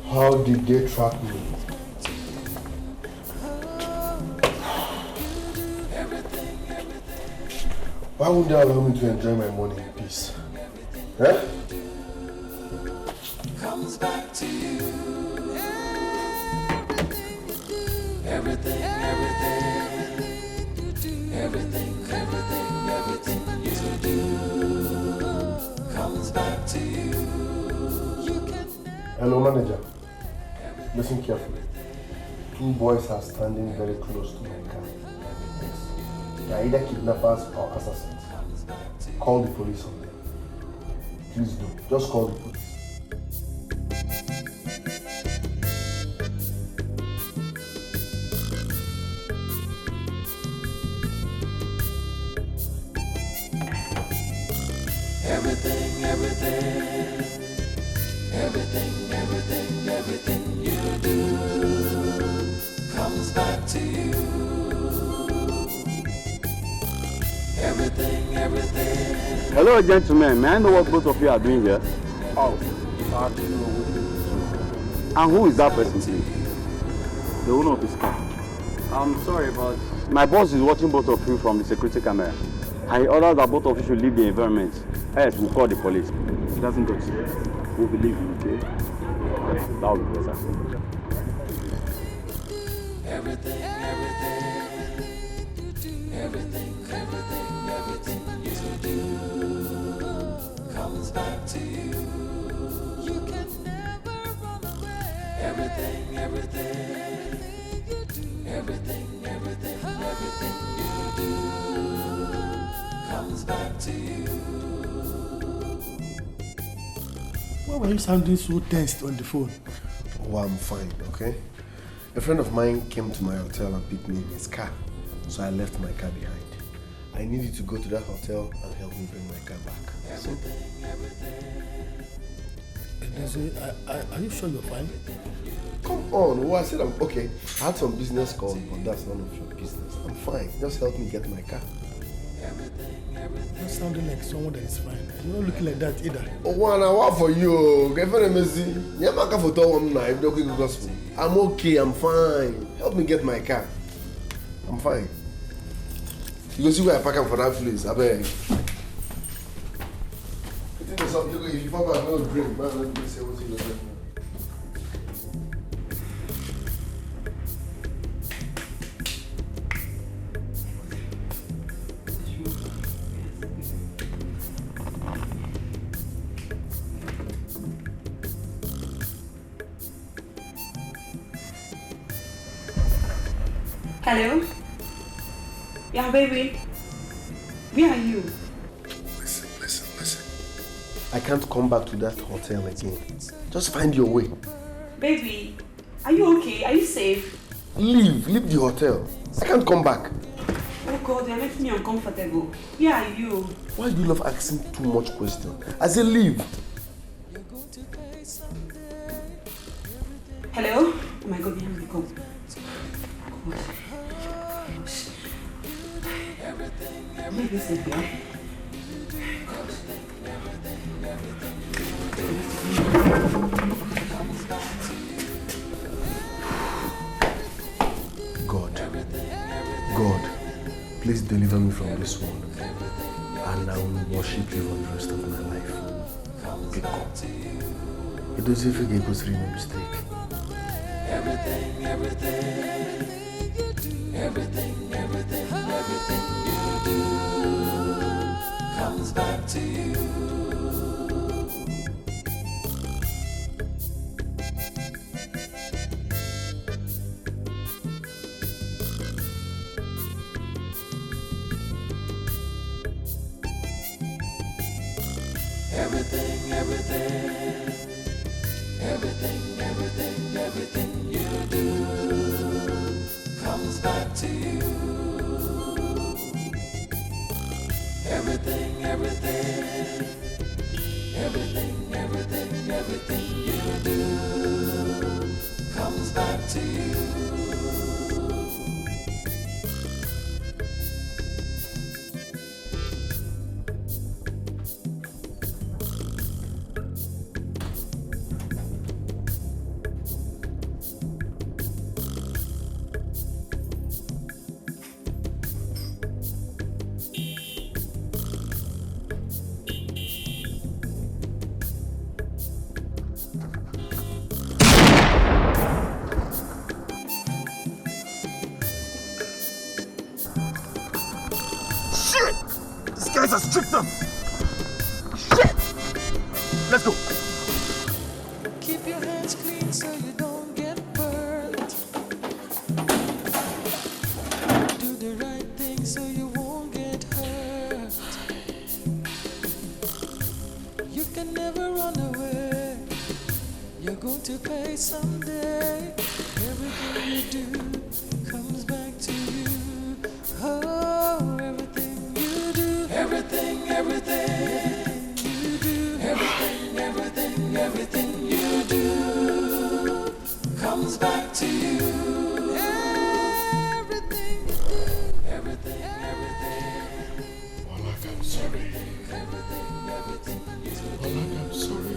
How did they track me? Why wouldn't they allow me to enjoy my money in peace? Huh? Comes back to you. Everything you do comes back to you. Hello, manager. Listen carefully. 2 boys are standing very close to my car. Yes. They are either kidnappers or assassins. Call the police on them. Please do. Just call the police. Everything you do comes back to you. Everything. Hello, gentlemen. May I know what both of you are doing here? Oh, and who is that person, please? The owner of this car. I'm sorry, but my boss is watching both of you from the security camera. And he orders that both of you should leave the environment. Else, we'll call the police. It doesn't go to you. We'll believe you, okay? That will be better. Everything you do comes back to you. You can never run away. Everything you do. Everything you do comes back to you. Why were you sounding so tense on the phone? Oh, I'm fine, okay? A friend of mine came to my hotel and picked me in his car, so I left my car behind. I needed to go to that hotel and help me bring my car back. So, are you sure you're fine? come on, I said I'm okay. I had some business calls, but that's none of your business. I'm fine. Just help me get my car. You're sounding like someone that is fine. You're not looking like that either. Oh, what for you? I'm okay, I'm fine. Help me get my car. I'm fine. You go see where I park for that place. I beg. If you pop out, no drink, man, let me say what's in the drink. Hello? Yeah, baby. Where are you? Listen. I can't come back to that hotel again. Just find your way. Baby, are you okay? Are you safe? Leave the hotel. I can't come back. Oh God, you're making me uncomfortable. Where are you? Why do you love asking too much questions? I say leave. Hello? Oh my God, behind me, come. Leave this in here. God, please deliver me from this one, and I will worship you for the rest of my life. Because it doesn't feel like it was really a mistake. Everything you do comes back to you. Everything you do comes back to you. Everything you do comes back to you. Guys are stricter. Shit! Let's go. Keep your hands clean so you don't get burned. Do the right thing so you won't get hurt. You can never run away. You're going to pay someday. Everything you do comes back to you. Oh, everything you do. Everything you do. Everything you do comes back to you. Everything you do. Everything. Malak, I'm sorry. Everything you do. Malak, I'm sorry.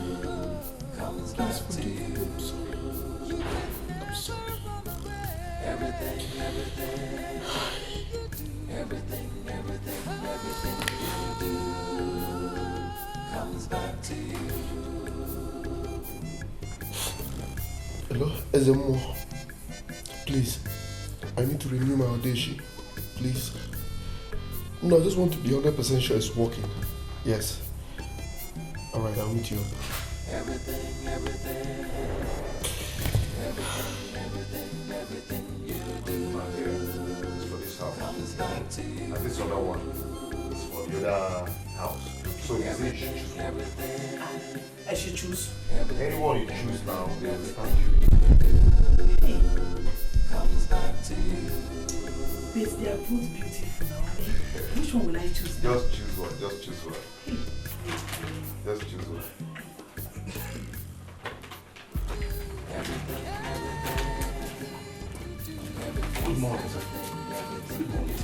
Comes back to you. I'm sorry. I'm sorry. Everything you do comes back to you. Hello, Ezemo. Please, I need to renew my audition. Please. No, I just want to be 100% sure it's working. Yes. Alright, I'll meet you. Everything you do It's for this house. comes back to you. And this other one is for the other house. So you say you should choose one. I should choose. Anyone you choose now, they understand you. Comes back to you. But they are both beautiful now. Which one will I choose? Just choose one. Just choose one. Just choose one. Good morning, sir. Good morning.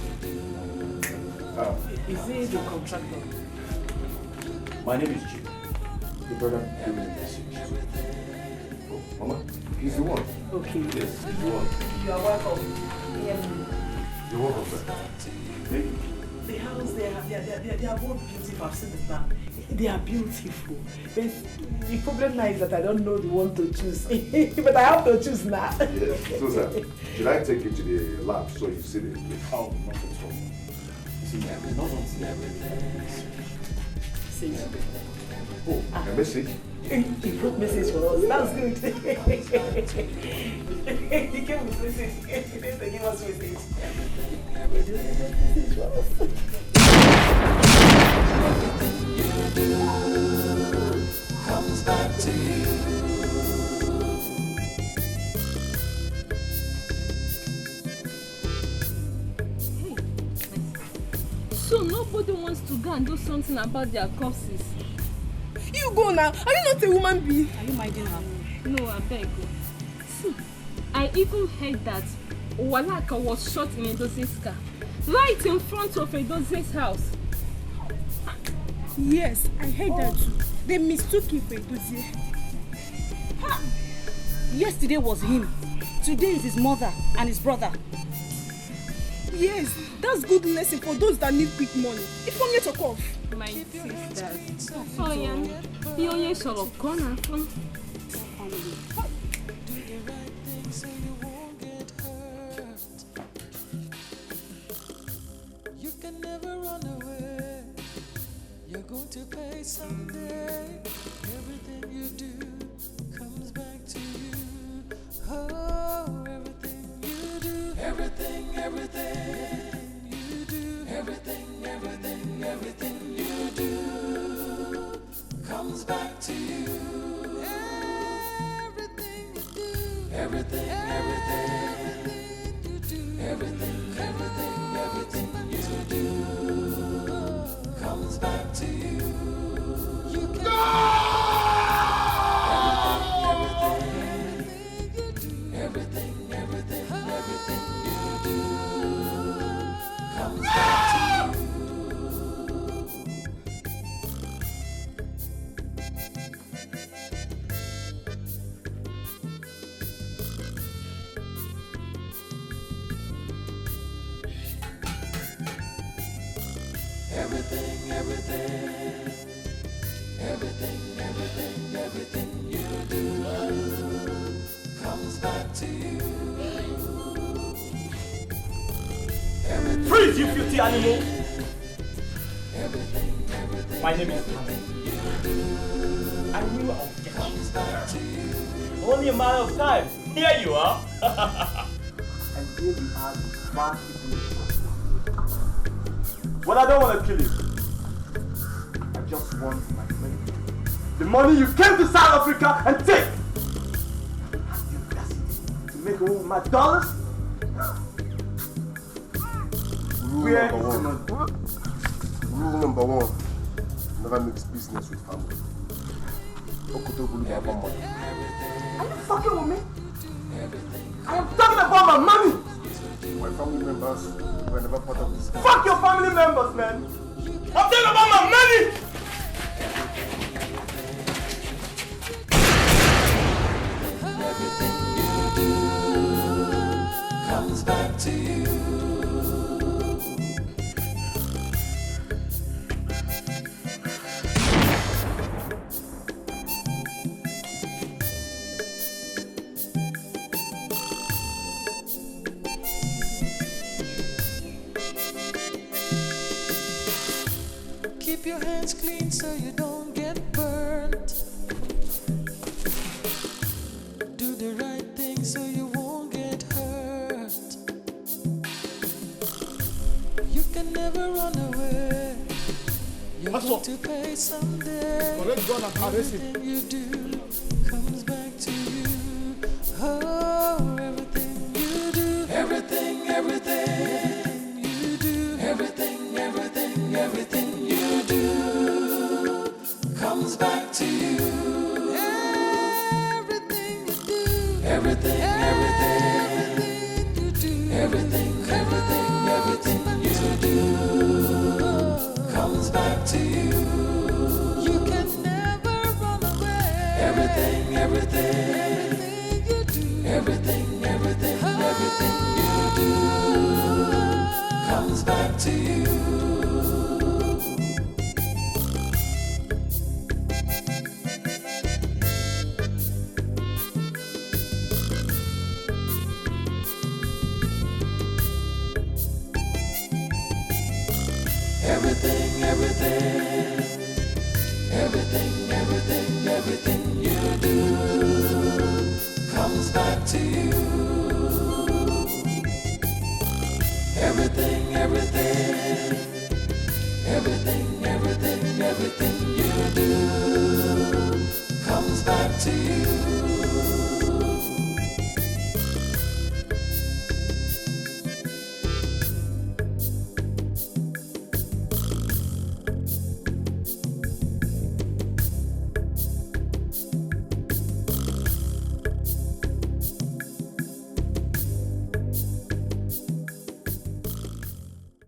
Is he the contractor? My name is Jim. The brother gave me a message. Oh, Mama, he's the one. Okay. Yes, he's the one. You are welcome. You're welcome, sir. Thank you. The house they are both beautiful. I've seen the plan. They are beautiful. But the problem now is that I don't know the one to choose. But I have to choose now. Yes. So, sir, should I take you to the lab so you see the place? Oh, not at all. You see, not until I really have a message. See. Oh, a message? He wrote message for us. That's good. He came with message. He didn't give us message. He did message for us. Comes back to you. My Nobody wants to go and do something about their corpses. You go now. Are you not a woman being? Are you minding her? No, I beg you. See, I even heard that Walaka was shot in Edoze's car, right in front of Edoze's house. Yes, I heard that too. They mistook him for Edozie. Yesterday was him. Today is his mother and his brother. Yes, that's good lesson for those that need quick money. If only to off. My sisters. Oh yeah. The only sort of corner from. You can never run away. You're going to pay someday. Everything you do comes back to you. Oh, everything you do, everything you do, everything you do comes back to you. Everything you do, everything you do, everything you do comes back to you. You can everything you do comes back to you. Everything you do comes back to you. Freeze, you filthy animal! My name is Philmond. I knew I would get you. Only a matter of time. Here you are. And here we are, the smart people. Well, I don't want to kill you. I just want my money. The money you came to South Africa and take. You to make all my dollars. Rule number one, never mix business with family. Are you fucking with me? I am talking about my money! My family members were never part of this. Fuck your family members, man! I'm talking about my money! Everything you do comes back to you. Keep your hands clean so you don't get burnt. Do the right thing so you won't get hurt. You can never run away. You're going to pay someday. Everything you do comes back to you. Oh, everything you do, everything you do, everything you do comes back to you. Everything you do, everything you do, everything you do comes back to you. You can never run away. Everything you do, everything you do comes back to you. Everything you do comes back to you. Everything you do comes back to you.